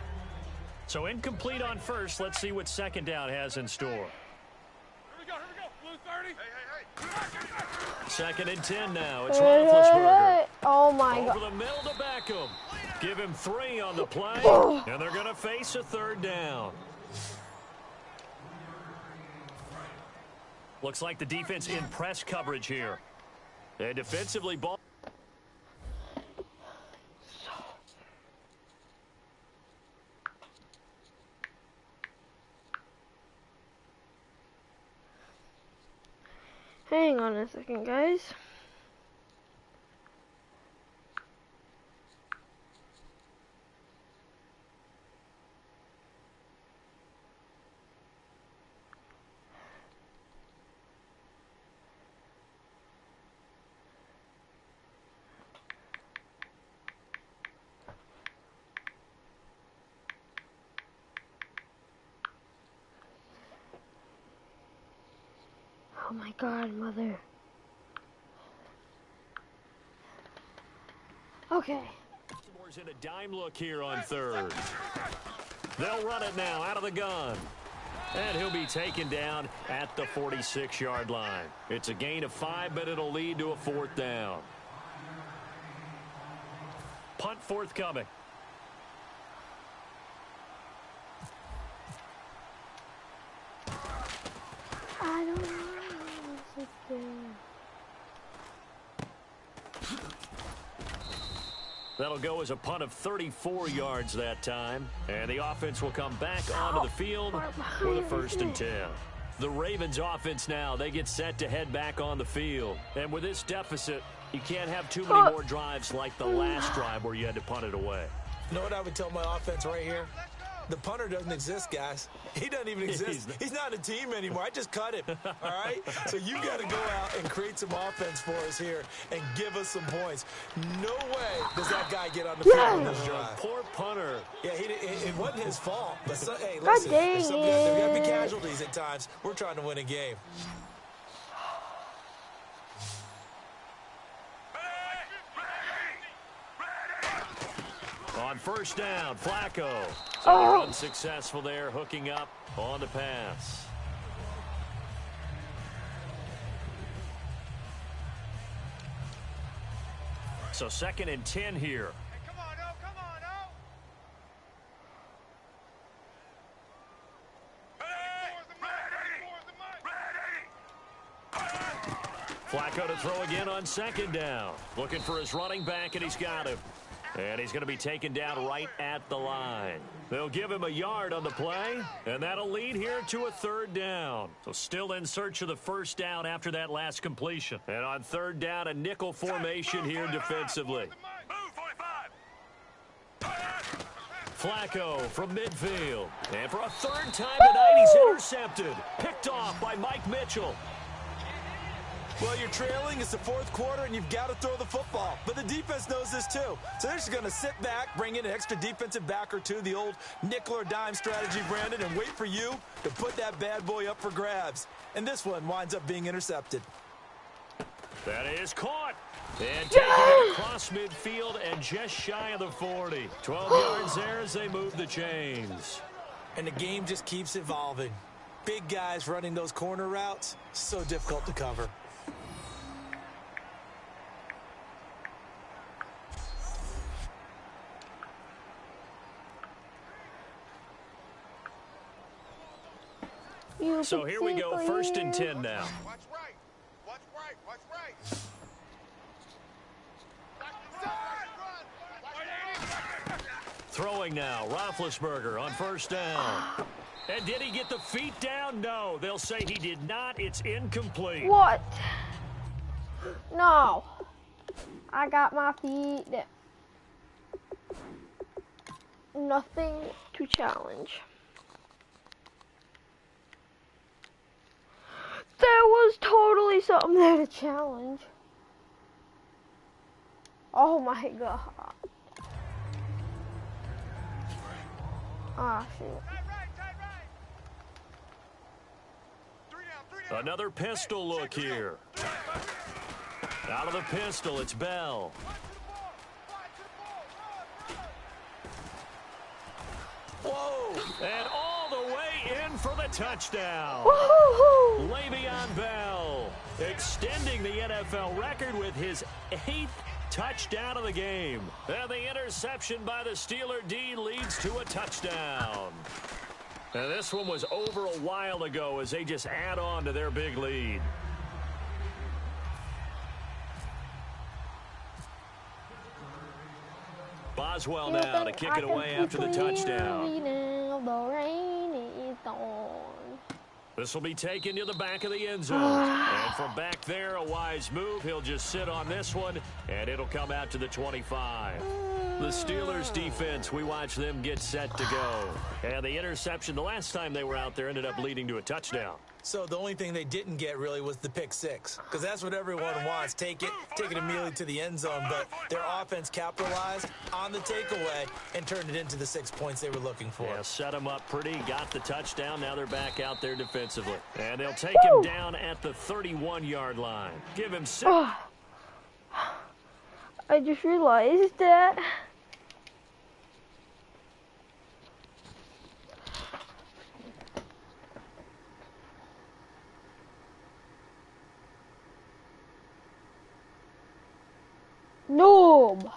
Speaker 4: So incomplete on first. Let's see what second down has in store.
Speaker 2: Here we go. Blue 30. Hey.
Speaker 4: Second and 10 now. It's
Speaker 1: Hey, hey,
Speaker 4: Roethlisberger.
Speaker 1: hey. Oh my
Speaker 4: Over
Speaker 1: God.
Speaker 4: the middle to Beckham. Give him 3 on the play, and they're going to face a third down. Looks like the defense in press coverage here. And defensively, ball.
Speaker 1: Hang on a second, guys. Oh my God, mother. Okay.
Speaker 4: Baltimore's in a dime look here on third. They'll run it now out of the gun. And he'll be taken down at the 46-yard line. It's a gain of 5, but it'll lead to a fourth down. Punt forthcoming.
Speaker 1: I don't know. What's it
Speaker 4: That'll go as a punt of 34 yards that time. And the offense will come back onto the field with a first and 10. The Ravens offense now, they get set to head back on the field. And with this deficit, you can't have too many more drives like the last drive where you had to punt it away.
Speaker 5: You know what I would tell my offense right here? The punter doesn't exist, guys. He doesn't even exist. He's not a team anymore. I just cut him, all right? So you got to go out and create some offense for us here and give us some points. No way does that guy get on the field on this drive.
Speaker 4: Poor punter.
Speaker 5: Yeah, it wasn't his fault. But hey,
Speaker 1: God
Speaker 5: listen,
Speaker 1: dang
Speaker 5: there got to be
Speaker 1: it.
Speaker 5: casualties at times. We're trying to win a game.
Speaker 4: On first down, Flacco.
Speaker 1: Oh.
Speaker 4: Unsuccessful there, hooking up on the pass. So 2nd and 10 here.
Speaker 2: Hey, come on, O, come on, O.
Speaker 4: Flacco to throw again on 2nd down. Looking for his running back, and he's got him. And he's going to be taken down right at the line. They'll give him a yard on the play, and that'll lead here to a 3rd down. So still in search of the 1st down after that last completion. And on 3rd down, a nickel formation here defensively. Flacco from midfield. And for a 3rd time tonight, he's intercepted. Picked off by Mike Mitchell.
Speaker 5: Well, you're trailing. It's the 4th quarter, and you've got to throw the football. But the defense knows this, too. So they're just going to sit back, bring in an extra defensive back or two, the old nickel or dime strategy, Brandon, and wait for you to put that bad boy up for grabs. And this one winds up being intercepted.
Speaker 4: That is caught. And taking it across midfield and just shy of the 40. 12 yards there as they move the chains.
Speaker 5: And the game just keeps evolving. Big guys running those corner routes, so difficult to cover.
Speaker 4: So here we go, 1st and 10 now.
Speaker 2: Watch right. Watch right. Watch right.
Speaker 4: Throwing now, Roethlisberger on 1st down. And did he get the feet down? No, they'll say he did not. It's incomplete.
Speaker 1: What? No. I got my feet down. Nothing to challenge. There was totally something there to challenge. Oh my god. Ah, shoot.
Speaker 4: Another pistol look here. Out of the pistol, it's Bell.
Speaker 5: Whoa!
Speaker 4: And all the way in for the touchdown.
Speaker 1: Woohoo!
Speaker 4: Le'Veon Bell extending the NFL record with his 8th touchdown of the game. And the interception by the Steeler D leads to a touchdown. And this one was over a while ago as they just add on to their big lead. Boswell now to kick it away after the touchdown. This will be taken to the back of the end zone. And from back there, a wise move. He'll just sit on this one, and it'll come out to the 25. The Steelers defense, we watch them get set to go. And the interception the last time they were out there ended up leading to a touchdown.
Speaker 5: So the only thing they didn't get really was the pick six, because that's what everyone wants. Take it immediately to the end zone. But their offense capitalized on the takeaway and turned it into the 6 points they were looking for.
Speaker 4: Yeah, set them up pretty, got the touchdown. Now they're back out there defensively. And they'll take him down at the 31-yard line. Give him 6.
Speaker 1: Oh. I just realized that. Noob.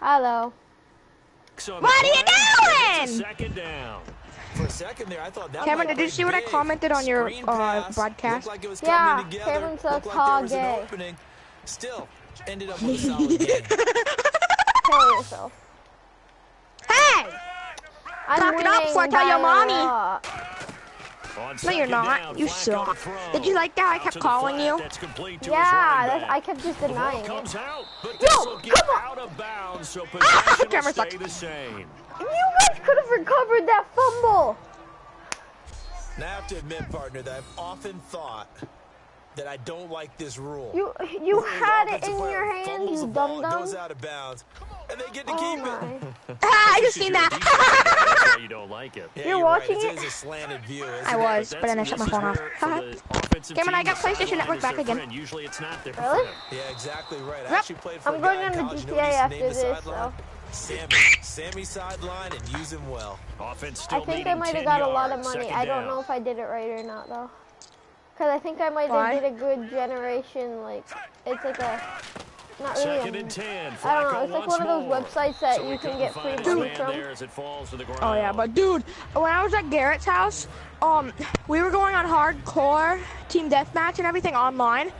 Speaker 1: Hello.
Speaker 4: What
Speaker 7: are you doing?
Speaker 4: Second down.
Speaker 5: For a second there, I thought that
Speaker 7: Cameron,
Speaker 5: might
Speaker 7: did you
Speaker 5: be
Speaker 7: see what I
Speaker 5: big.
Speaker 7: commented on your
Speaker 5: Screen pass.
Speaker 7: broadcast?
Speaker 5: Looked like it was
Speaker 1: Yeah,
Speaker 5: coming together.
Speaker 1: Cameron says
Speaker 5: Looked like there was an
Speaker 1: gay.
Speaker 5: opening. Still, ended up with a solid game.
Speaker 1: Tell yourself.
Speaker 7: Hey!
Speaker 1: I'm
Speaker 7: Talk it up
Speaker 1: winning
Speaker 7: before I tell your
Speaker 1: by a
Speaker 7: mommy.
Speaker 1: lot.
Speaker 7: No, you're not. You suck. Did you like that? I kept calling you.
Speaker 1: Yeah, I kept just denying it. Yo, come on!
Speaker 4: Out of bounds, so possession will stay the same.
Speaker 1: You guys could have recovered that fumble.
Speaker 5: Now, I have to admit, partner, that I've often thought that I don't like this rule.
Speaker 1: You had it in your hand, you dum dum.
Speaker 5: Goes out of bounds, and they get to keep it.
Speaker 7: I just seen that.
Speaker 4: You don't like it.
Speaker 5: Yeah,
Speaker 1: You're watching
Speaker 5: right.
Speaker 1: it?
Speaker 5: It is a slanted view.
Speaker 7: I was, but then I shut my phone off. Cameron, I got PlayStation Network back again.
Speaker 4: Usually it's not there.
Speaker 1: Really?
Speaker 5: Yeah, exactly right. I
Speaker 7: Yep.
Speaker 5: actually played for
Speaker 1: I'm going on the GTA after this, so.
Speaker 5: Sammy sideline and use him well.
Speaker 4: Offense
Speaker 1: I
Speaker 4: still
Speaker 1: think I might have got a lot of money. I don't know if I did it right or not, though. Because I think I might have did a good generation, like, it's like a, not really
Speaker 4: Second and 10.
Speaker 1: I don't know, it's like one of those websites that you can get free money from.
Speaker 7: Oh yeah, but dude, when I was at Garrett's house, we were going on hardcore team deathmatch and everything online,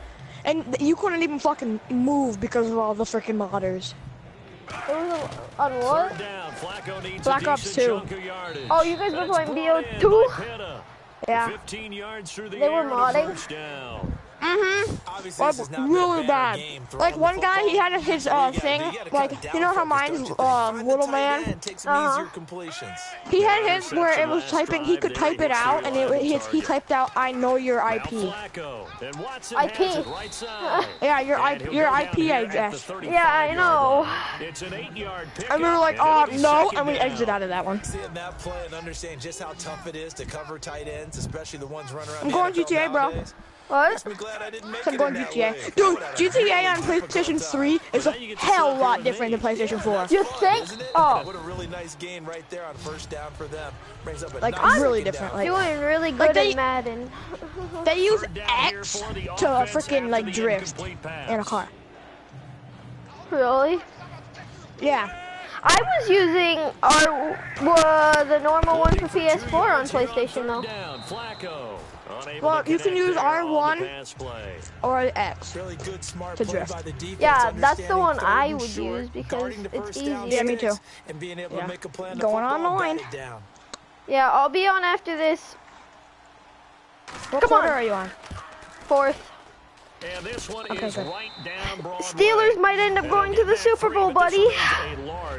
Speaker 7: and you couldn't even fucking move because of all the freaking modders.
Speaker 1: It was on what?
Speaker 7: Black Ops 2.
Speaker 1: Oh, you guys were playing BO2? Yeah.
Speaker 4: 15 yards through the
Speaker 1: They were modding.
Speaker 7: Like, really bad. Like, one guy, he had his thing, like, you know how mine's little man? He had his where it was typing, he could type it out, and he typed out, I know your IP.
Speaker 1: IP?
Speaker 7: Yeah, your IP address.
Speaker 1: Yeah, I know.
Speaker 7: And we were like, oh, no, and we exit out of that one.
Speaker 5: Seeing that play and understand just how tough it is to cover tight ends, especially the ones running around.
Speaker 7: I'm going GTA, bro.
Speaker 1: What?
Speaker 7: I'm going GTA. Dude, GTA on PlayStation 3 is a hell lot different than PlayStation 4.
Speaker 1: You think? Oh.
Speaker 5: What a really nice gain right there on first down for them. Brings up a
Speaker 7: Like,
Speaker 5: nice
Speaker 7: really
Speaker 5: second
Speaker 7: different.
Speaker 5: down.
Speaker 7: Like,
Speaker 1: Doing really good
Speaker 7: they-
Speaker 1: at Madden.
Speaker 7: they use X to freaking, like, drift in a car.
Speaker 1: Really?
Speaker 7: Yeah.
Speaker 1: I was using the normal one for PS4 on PlayStation, though.
Speaker 7: Well, you can use R1 or X
Speaker 5: Really good, smart
Speaker 7: to
Speaker 5: play
Speaker 7: drift.
Speaker 5: by the defense,
Speaker 1: Yeah, that's the one
Speaker 5: understanding
Speaker 1: I
Speaker 5: third
Speaker 1: would
Speaker 5: and short,
Speaker 1: use because
Speaker 5: guarding the
Speaker 1: it's
Speaker 5: first down
Speaker 1: easy.
Speaker 7: Yeah, me too.
Speaker 5: and being able
Speaker 7: Yeah.
Speaker 5: to make a play on the
Speaker 7: Going
Speaker 5: football,
Speaker 7: online.
Speaker 5: bat it down.
Speaker 1: Yeah, I'll be on after this.
Speaker 7: What
Speaker 1: Come
Speaker 7: quarter
Speaker 1: on.
Speaker 7: are you on?
Speaker 1: 4th.
Speaker 4: And this one
Speaker 7: Okay,
Speaker 4: is
Speaker 7: good.
Speaker 4: right down Broadway.
Speaker 1: Steelers might end up going to the Super Bowl, buddy.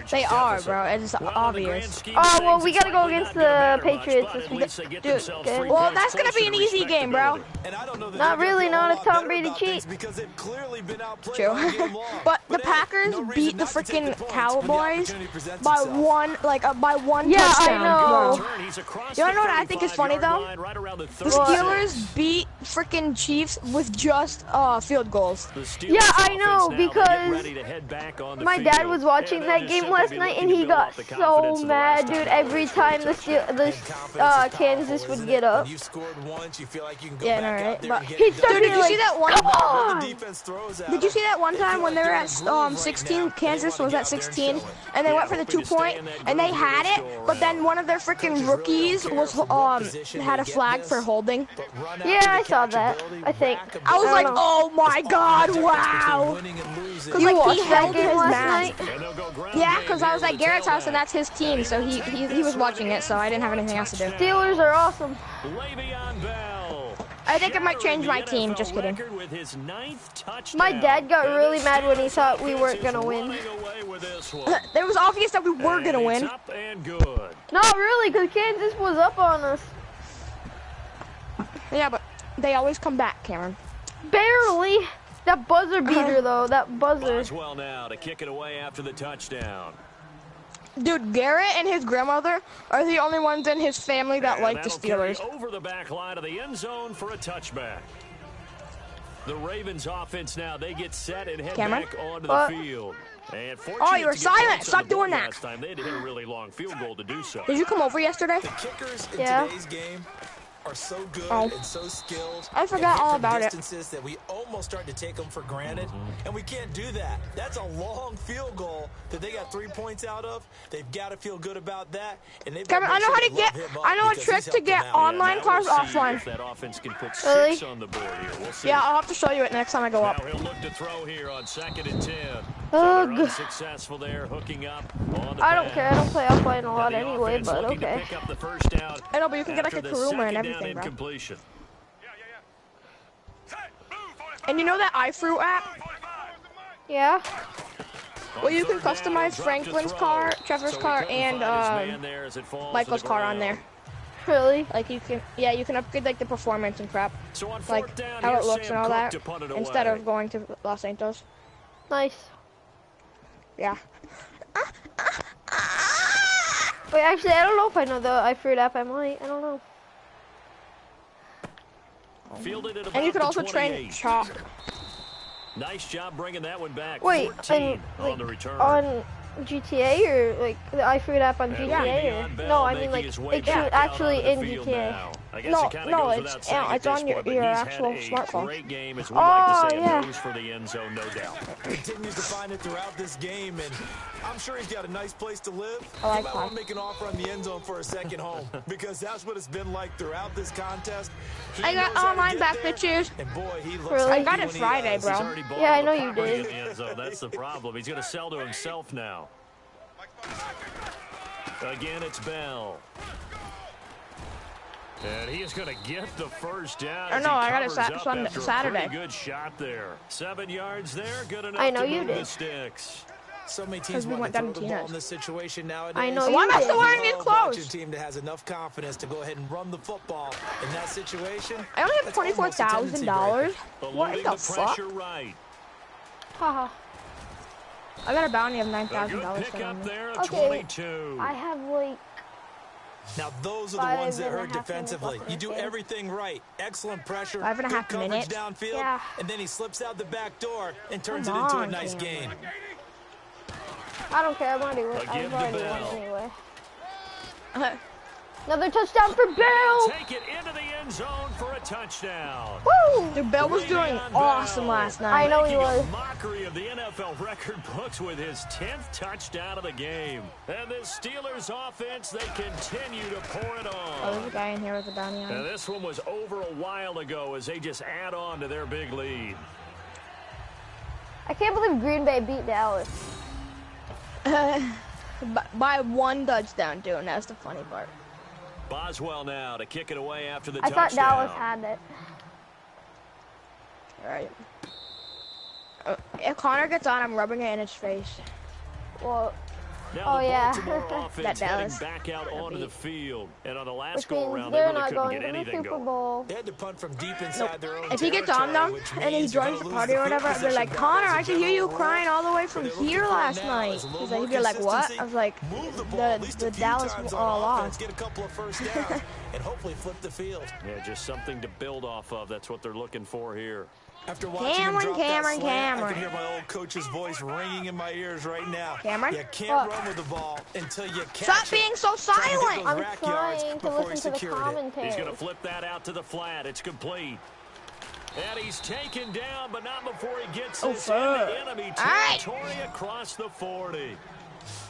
Speaker 7: They are, bro. It's obvious.
Speaker 1: Oh, well, we gotta go against the Patriots this week.
Speaker 7: Dude,
Speaker 1: okay.
Speaker 7: well, that's gonna be an easy game, bro.
Speaker 5: And I don't know that
Speaker 1: Not
Speaker 5: they're
Speaker 1: really,
Speaker 5: gonna
Speaker 1: not
Speaker 5: feel a
Speaker 1: if
Speaker 5: lot
Speaker 1: Tom
Speaker 5: better
Speaker 1: Brady
Speaker 5: about
Speaker 1: cheats.
Speaker 5: things because they've clearly been outplayed
Speaker 7: True.
Speaker 5: all game long.
Speaker 7: But the
Speaker 5: hey,
Speaker 7: Packers
Speaker 5: no reason
Speaker 7: beat the
Speaker 5: not to take
Speaker 7: freaking
Speaker 5: points when the
Speaker 7: Cowboys
Speaker 5: opportunity presents
Speaker 7: by
Speaker 5: itself.
Speaker 7: one
Speaker 1: Yeah, I
Speaker 7: touchdown.
Speaker 1: know.
Speaker 7: Bro. You wanna know what I think is funny, though? The Steelers beat freaking Chiefs with just field goals.
Speaker 1: Yeah, I know, because my dad was watching that game last night and he got so mad, dude, every time the Kansas would get up.
Speaker 5: You scored once, you feel like you can go
Speaker 7: Yeah,
Speaker 5: back
Speaker 7: no, right?
Speaker 5: out there
Speaker 7: But
Speaker 5: and get
Speaker 1: he
Speaker 5: it done.
Speaker 1: started
Speaker 7: Dude, did you
Speaker 1: like,
Speaker 7: see that one?
Speaker 1: come
Speaker 5: The
Speaker 1: on!
Speaker 5: defense throws at
Speaker 7: Did you see that one
Speaker 5: They feel
Speaker 7: time when
Speaker 5: like
Speaker 7: they were
Speaker 5: they're
Speaker 7: at
Speaker 5: in a groove right
Speaker 7: 16?
Speaker 5: now.
Speaker 7: Kansas
Speaker 5: They
Speaker 7: was
Speaker 5: wanna
Speaker 7: at
Speaker 5: get out there and
Speaker 7: 16,
Speaker 5: show it.
Speaker 7: and they went for the 2-point, and they had it, but then one of their freaking rookies was had a flag for holding.
Speaker 5: But run
Speaker 1: Yeah,
Speaker 5: after
Speaker 1: I
Speaker 5: the
Speaker 1: saw that,
Speaker 5: catchability,
Speaker 1: I think.
Speaker 5: rack
Speaker 7: I was
Speaker 1: I
Speaker 7: like,
Speaker 1: don't know.
Speaker 7: oh my god,
Speaker 5: between
Speaker 7: wow!
Speaker 5: winning and losing.
Speaker 7: Cause
Speaker 1: You
Speaker 7: like he
Speaker 1: watched that
Speaker 7: held
Speaker 1: game
Speaker 7: his
Speaker 1: last
Speaker 7: mask.
Speaker 1: night?
Speaker 7: Yeah, because I was at Garrett's house and that's his team, so he was watching it, so I didn't have anything else to do.
Speaker 1: Steelers are awesome.
Speaker 7: I think I might change my team, just kidding.
Speaker 1: My dad got really mad when he thought we weren't gonna win.
Speaker 7: It was obvious that we were gonna win.
Speaker 1: Not really, because Kansas was up on us.
Speaker 7: Yeah, but they always come back, Cameron.
Speaker 1: Barely. That buzzer beater, though, that buzzer.
Speaker 4: Boswell now to kick it away after the touchdown.
Speaker 7: Dude, Garrett and his grandmother are the only ones in his family that like the
Speaker 4: that'll carry
Speaker 7: Steelers.
Speaker 4: over the back line of the end zone for a touchback. The Ravens offense now, they get set and head
Speaker 7: Cameron?
Speaker 4: back onto
Speaker 1: What?
Speaker 4: the field. And
Speaker 7: Oh, you were silent. Stop
Speaker 4: doing
Speaker 7: doing that.
Speaker 4: Last time they had to hit a really long field goal to do so.
Speaker 7: Did you come over yesterday?
Speaker 5: The kickers in
Speaker 1: Yeah.
Speaker 5: today's game are so good
Speaker 7: Oh.
Speaker 5: and so skilled.
Speaker 7: I forgot
Speaker 5: and hit
Speaker 7: all
Speaker 5: from
Speaker 7: about it.
Speaker 5: distances that we almost start to take them for granted, and we can't do that. That's a long field goal that they got 3 points out of. They've got to feel good about that, and they've got
Speaker 7: Cameron, I know how to get. I know a trick to get online cars offline.
Speaker 4: That offense can put
Speaker 1: Really?
Speaker 4: 6 on the board here. We'll see.
Speaker 7: Yeah, I'll have to show you it next time I go
Speaker 4: Now
Speaker 7: up.
Speaker 4: he'll look to throw here on 2nd and 10. So they're unsuccessful there, hooking up on the
Speaker 1: I don't care. I don't play offline a lot anyway, but okay.
Speaker 7: I know, but you can get like a Kuruma and everything, bro. And you know that iFruit app?
Speaker 1: Yeah.
Speaker 7: Well, you can customize Franklin's car, Trevor's car, and Michael's car on there.
Speaker 1: Really?
Speaker 7: Like you can, yeah, you can upgrade like the performance and crap, like how it looks and all that, instead of going to Los Santos.
Speaker 1: Nice.
Speaker 7: Yeah.
Speaker 1: Wait, actually, I don't know if I know the iFruit app. I might. I don't know.
Speaker 7: And you could also train Chalk.
Speaker 4: Nice job bringing that one back.
Speaker 1: Wait, and, like,
Speaker 4: on the return.
Speaker 1: On GTA or like the iFruit app on GTA? Or, no, I mean like it's actually in GTA.
Speaker 7: No, it's on your actual smartphone.
Speaker 4: Great game, as we
Speaker 1: oh,
Speaker 4: like to say,
Speaker 1: yeah.
Speaker 4: moves for the end zone, no doubt.
Speaker 5: Continues to find it throughout this game, and I'm sure he's got a nice place to live.
Speaker 7: I like
Speaker 5: he might want to make an offer on the end zone for a second home, because that's what it's been like throughout this contest.
Speaker 7: I got all mine back, bitches.
Speaker 5: And boy, he looks
Speaker 1: Really?
Speaker 7: I got it Friday, bro.
Speaker 1: Yeah, I know you did.
Speaker 4: That's the problem. He's going to sell to himself now. Again, it's Bell. And he is going to get the first down.
Speaker 7: Oh, no, I got it Saturday.
Speaker 4: Good shot there. 7 yards there. Good enough
Speaker 1: I know
Speaker 4: to
Speaker 1: you
Speaker 4: move
Speaker 1: did.
Speaker 4: the sticks.
Speaker 5: So many teams want to throw the ball in this situation nowadays.
Speaker 1: I know
Speaker 7: Why
Speaker 1: you
Speaker 7: am I
Speaker 1: did.
Speaker 7: still wearing it close?
Speaker 5: A team that has enough confidence to go ahead and run the football in that situation.
Speaker 7: I only have $24,000. What the fuck?
Speaker 4: Right.
Speaker 1: Haha.
Speaker 7: I got a bounty of $9,000
Speaker 4: Pick up there,
Speaker 1: Okay.
Speaker 4: 22.
Speaker 1: I have like.
Speaker 5: Now those are the ones that hurt defensively. You do everything right. Excellent pressure.
Speaker 7: 5.5
Speaker 5: good
Speaker 7: minutes.
Speaker 5: coverage downfield,
Speaker 1: Yeah.
Speaker 5: and then he slips out the back door and turns
Speaker 7: Come
Speaker 5: it into a
Speaker 7: on,
Speaker 5: nice
Speaker 7: Cameron.
Speaker 5: game.
Speaker 1: I don't care. I've already won.
Speaker 4: Again
Speaker 1: I've
Speaker 4: to
Speaker 1: already
Speaker 4: Bell.
Speaker 1: won anyway. Another touchdown for Bell.
Speaker 4: Take it into the end zone for a touchdown.
Speaker 1: Woo!
Speaker 7: Dude, Bell was doing awesome last night.
Speaker 1: I know he was.
Speaker 4: A mockery of the NFL record books with his 10th touchdown of the game. And the Steelers offense, they continue to pour it
Speaker 7: Oh,
Speaker 4: on.
Speaker 7: there's a guy in here with a bounty on
Speaker 4: And
Speaker 7: him.
Speaker 4: this one was over a while ago as they just add on to their big lead.
Speaker 1: I can't believe Green Bay beat Dallas.
Speaker 7: By one touchdown, dude, and that's the funny part.
Speaker 4: Boswell now to kick it away after the
Speaker 1: I
Speaker 4: touchdown.
Speaker 1: thought Dallas had it.
Speaker 7: All right. If Connor gets on, I'm rubbing it in his face.
Speaker 1: Well,
Speaker 4: Now
Speaker 1: oh,
Speaker 4: the
Speaker 1: yeah.
Speaker 4: Baltimore offense
Speaker 7: That
Speaker 4: heading
Speaker 7: Dallas.
Speaker 4: back out onto the field. And on the last
Speaker 1: which
Speaker 4: go
Speaker 1: means
Speaker 4: around, they
Speaker 1: they're
Speaker 4: really
Speaker 1: not
Speaker 4: couldn't
Speaker 1: going
Speaker 4: get
Speaker 1: to the
Speaker 4: anything
Speaker 1: Super
Speaker 4: going.
Speaker 1: Bowl.
Speaker 5: They had to punt from deep inside their own
Speaker 7: If he gets on them
Speaker 5: territory,
Speaker 7: and he
Speaker 5: which means you're
Speaker 7: joins the
Speaker 5: gonna
Speaker 7: party
Speaker 5: lose
Speaker 7: or whatever,
Speaker 5: field
Speaker 7: they're like,
Speaker 5: position
Speaker 7: Connor,
Speaker 5: battles
Speaker 7: I
Speaker 5: as
Speaker 7: can
Speaker 5: you
Speaker 7: hear
Speaker 5: go
Speaker 7: you
Speaker 5: along.
Speaker 7: crying all the way from
Speaker 5: What they're
Speaker 7: here
Speaker 5: looking for
Speaker 7: last
Speaker 5: now
Speaker 7: night.
Speaker 5: is a little
Speaker 7: He's like,
Speaker 5: more
Speaker 7: he'd be like, what?
Speaker 5: consistency.
Speaker 7: I was like,
Speaker 5: Move the ball at least a
Speaker 7: the
Speaker 5: few
Speaker 7: Dallas
Speaker 5: times
Speaker 7: all
Speaker 5: on offense,
Speaker 7: lost.
Speaker 5: get a couple of first downs, and hopefully flip the field.
Speaker 4: Yeah, just something to build off of. That's what they're looking for here.
Speaker 5: After watching him drop that slant, I can hear my old coach's voice ringing in my ears right now.
Speaker 7: Cameron?
Speaker 5: You can't run with the ball until you catch
Speaker 7: Stop
Speaker 5: it.
Speaker 7: being so
Speaker 5: Try to get
Speaker 7: silent.
Speaker 5: those
Speaker 1: I'm
Speaker 5: rack yards
Speaker 1: trying to
Speaker 5: before he
Speaker 1: listen to the
Speaker 5: secured it.
Speaker 1: commentary.
Speaker 4: He's going to flip that out to the flat. It's complete. And he's taken down, but not before he gets this into enemy territory across the 40.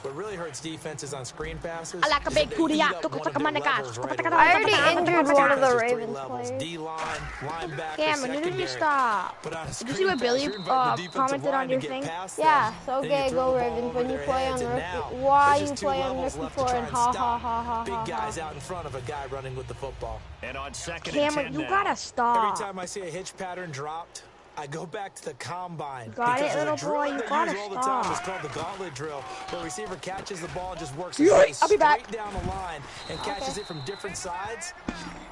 Speaker 5: What really hurts defenses on screen passes
Speaker 7: I like a
Speaker 5: is
Speaker 7: big
Speaker 5: that they
Speaker 7: booty
Speaker 5: eat
Speaker 7: yacht.
Speaker 5: up one of their levels right away.
Speaker 1: I already injured one of the
Speaker 5: There's three
Speaker 1: Ravens
Speaker 5: levels,
Speaker 1: players.
Speaker 5: D-line, linebacker,
Speaker 7: Cameron, you need to
Speaker 5: secondary.
Speaker 7: stop.
Speaker 5: But on a
Speaker 7: Did you
Speaker 5: screen
Speaker 7: see what
Speaker 5: pass,
Speaker 7: Billy
Speaker 5: you're inviting the defensive
Speaker 7: commented on
Speaker 5: line to
Speaker 7: your
Speaker 5: get
Speaker 7: thing?
Speaker 5: past
Speaker 1: Yeah,
Speaker 5: them,
Speaker 1: so
Speaker 5: and
Speaker 1: okay,
Speaker 5: you throw
Speaker 1: go
Speaker 5: the ball
Speaker 1: Ravens.
Speaker 5: over
Speaker 1: When you
Speaker 5: their
Speaker 1: play
Speaker 5: heads,
Speaker 1: on
Speaker 5: and
Speaker 1: Rookie,
Speaker 5: now
Speaker 1: why
Speaker 5: there's
Speaker 1: you
Speaker 5: just two
Speaker 1: play on
Speaker 5: levels
Speaker 1: Rookie
Speaker 5: left to
Speaker 1: 4
Speaker 5: try
Speaker 1: and
Speaker 5: and
Speaker 1: ha ha
Speaker 5: stop
Speaker 1: ha ha
Speaker 5: big
Speaker 1: ha
Speaker 5: guys
Speaker 1: ha.
Speaker 5: out in front of a guy running with the football.
Speaker 4: And on second
Speaker 7: Cameron,
Speaker 4: and 10
Speaker 7: you
Speaker 4: now.
Speaker 7: gotta
Speaker 5: Every
Speaker 7: stop.
Speaker 5: time I see a hitch pattern dropped, I go back to the combine.
Speaker 7: Got it,
Speaker 5: because
Speaker 7: little
Speaker 5: the drill
Speaker 7: boy,
Speaker 5: that
Speaker 7: you
Speaker 5: they
Speaker 7: gotta
Speaker 5: use all the time is
Speaker 7: stop.
Speaker 5: called the gauntlet drill, where a receiver catches the ball and just works his
Speaker 7: Yoink,
Speaker 5: way
Speaker 7: I'll be back.
Speaker 5: straight down the line and catches it from different sides.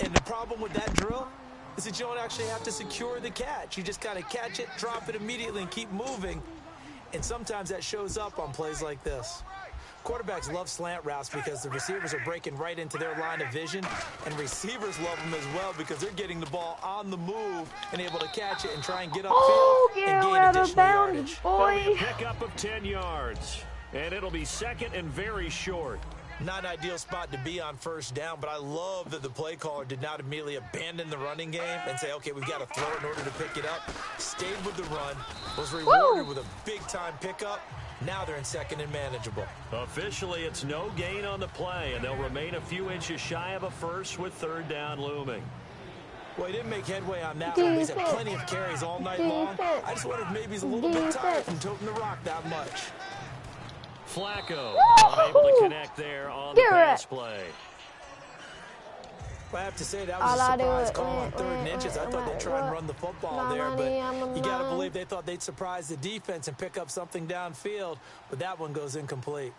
Speaker 5: And the problem with that drill is that you don't actually have to secure the catch. You just gotta catch it, drop it immediately, and keep moving. And sometimes that shows up on plays like this. Quarterbacks love slant routes because the receivers are breaking right into their line of vision, and receivers love them as well because they're getting the ball on the move and able to catch it and try and get upfield
Speaker 1: Oh,
Speaker 5: and
Speaker 1: get
Speaker 5: gain
Speaker 1: out of
Speaker 5: additional
Speaker 1: bounds,
Speaker 5: yardage.
Speaker 1: boy.
Speaker 4: Pickup of 10 yards. And it'll be second and very short.
Speaker 5: Not an ideal spot to be on first down, but I love that the play caller did not immediately abandon the running game and say, okay, we've got to throw it in order to pick it up. Stayed with the run, was rewarded with a big-time pickup. Now they're in second and manageable.
Speaker 4: Officially, it's no gain on the play, and they'll remain a few inches shy of a first with third down looming.
Speaker 5: Well, he didn't make headway on that one. He's had plenty of carries all night long. I just wonder if maybe he's a little bit tired from toting the rock that much.
Speaker 4: Flacco unable to connect there on the pass play.
Speaker 5: I have to say, that was a surprise call on 3rd and inches. I thought they'd try and run the football there, but you got to believe they thought they'd surprise the defense and pick up something downfield, but that one goes incomplete.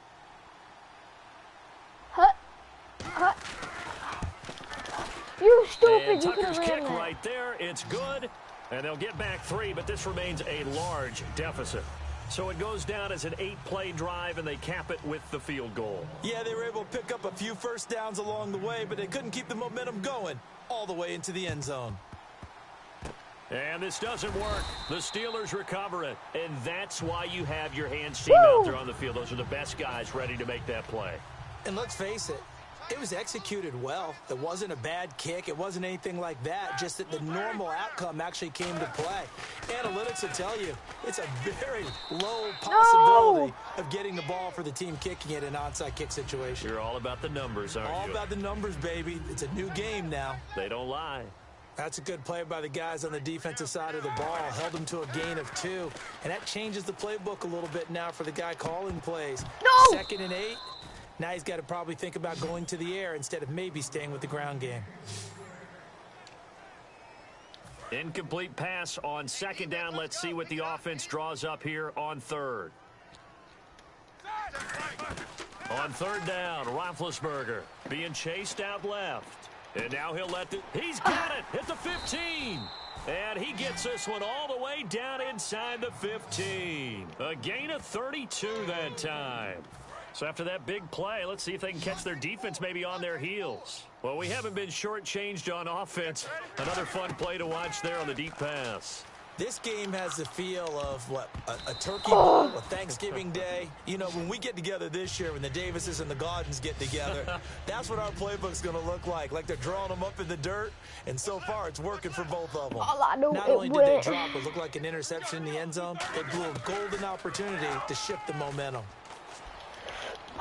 Speaker 1: You stupid,
Speaker 4: and
Speaker 1: you could have
Speaker 4: Tucker's
Speaker 1: ran
Speaker 4: kick
Speaker 1: that.
Speaker 4: right there, it's good, and they'll get back 3, but this remains a large deficit. So it goes down as an 8-play drive, and they cap it with the field goal.
Speaker 5: Yeah, they were able to pick up a few first downs along the way, but they couldn't keep the momentum going all the way into the end zone.
Speaker 4: And this doesn't work. The Steelers recover it, and that's why you have your hands team out there on the field. Those are the best guys ready to make that play.
Speaker 5: And let's face it, it was executed well. It wasn't a bad kick. It wasn't anything like that, just that the normal outcome actually came to play. Analytics will tell you it's a very low possibility of getting the ball for the team kicking it in an onside kick situation.
Speaker 4: You're all about the numbers, aren't you?
Speaker 5: All about the numbers, baby. It's a new game now.
Speaker 4: They don't lie.
Speaker 5: That's a good play by the guys on the defensive side of the ball. Held them to a gain of 2. And that changes the playbook a little bit now for the guy calling plays.
Speaker 1: No!
Speaker 5: 2nd and 8. Now he's got to probably think about going to the air instead of maybe staying with the ground game.
Speaker 4: Incomplete pass on 2nd down. Let's see what the offense draws up here on 3rd. On 3rd down, Roethlisberger being chased out left. And now he'll let he's got it at the 15. And he gets this one all the way down inside the 15. A gain of 32 that time. So after that big play, let's see if they can catch their defense maybe on their heels. Well, we haven't been shortchanged on offense. Another fun play to watch there on the deep pass.
Speaker 5: This game has the feel of, what, a turkey bowl, a Thanksgiving Day. You know, when we get together this year, when the Davises and the Gaudens get together, that's what our playbook's going to look like. Like they're drawing them up in the dirt, and so far it's working for both of them. Not only did they drop what looked like an interception in the end zone, they blew a golden opportunity to shift the momentum.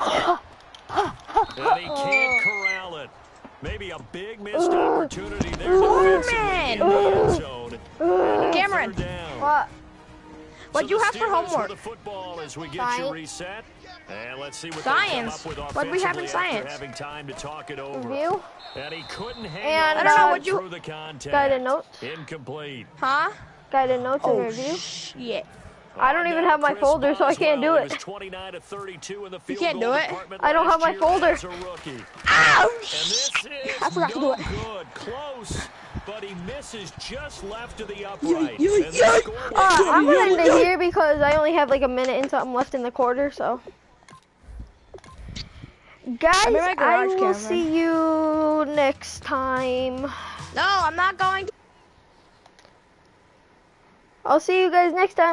Speaker 4: And he can't corral it. Maybe a big missed opportunity there defensively in the end zone.
Speaker 7: Cameron, what'd you have for homework?
Speaker 4: The football as we get you reset. And let's see what
Speaker 7: Science. What do we have in science?
Speaker 4: Having time to talk it over.
Speaker 1: Review.
Speaker 4: And he couldn't hang
Speaker 1: And,
Speaker 7: I don't know what
Speaker 4: through the contact.
Speaker 1: Guided notes.
Speaker 4: Incomplete.
Speaker 7: Huh?
Speaker 1: Guided notes and review.
Speaker 7: Shit.
Speaker 1: I don't even have my folder, so I can't do it.
Speaker 4: You
Speaker 7: can't do it?
Speaker 1: I don't have my folder.
Speaker 7: Ouch! I forgot to do it.
Speaker 4: Good, close, but he misses just left to the upright.
Speaker 1: I'm gonna end it here because I only have like a minute and something left in the quarter, so. Guys, I will see you next time.
Speaker 7: No, I'm not going to.
Speaker 1: I'll see you guys next time.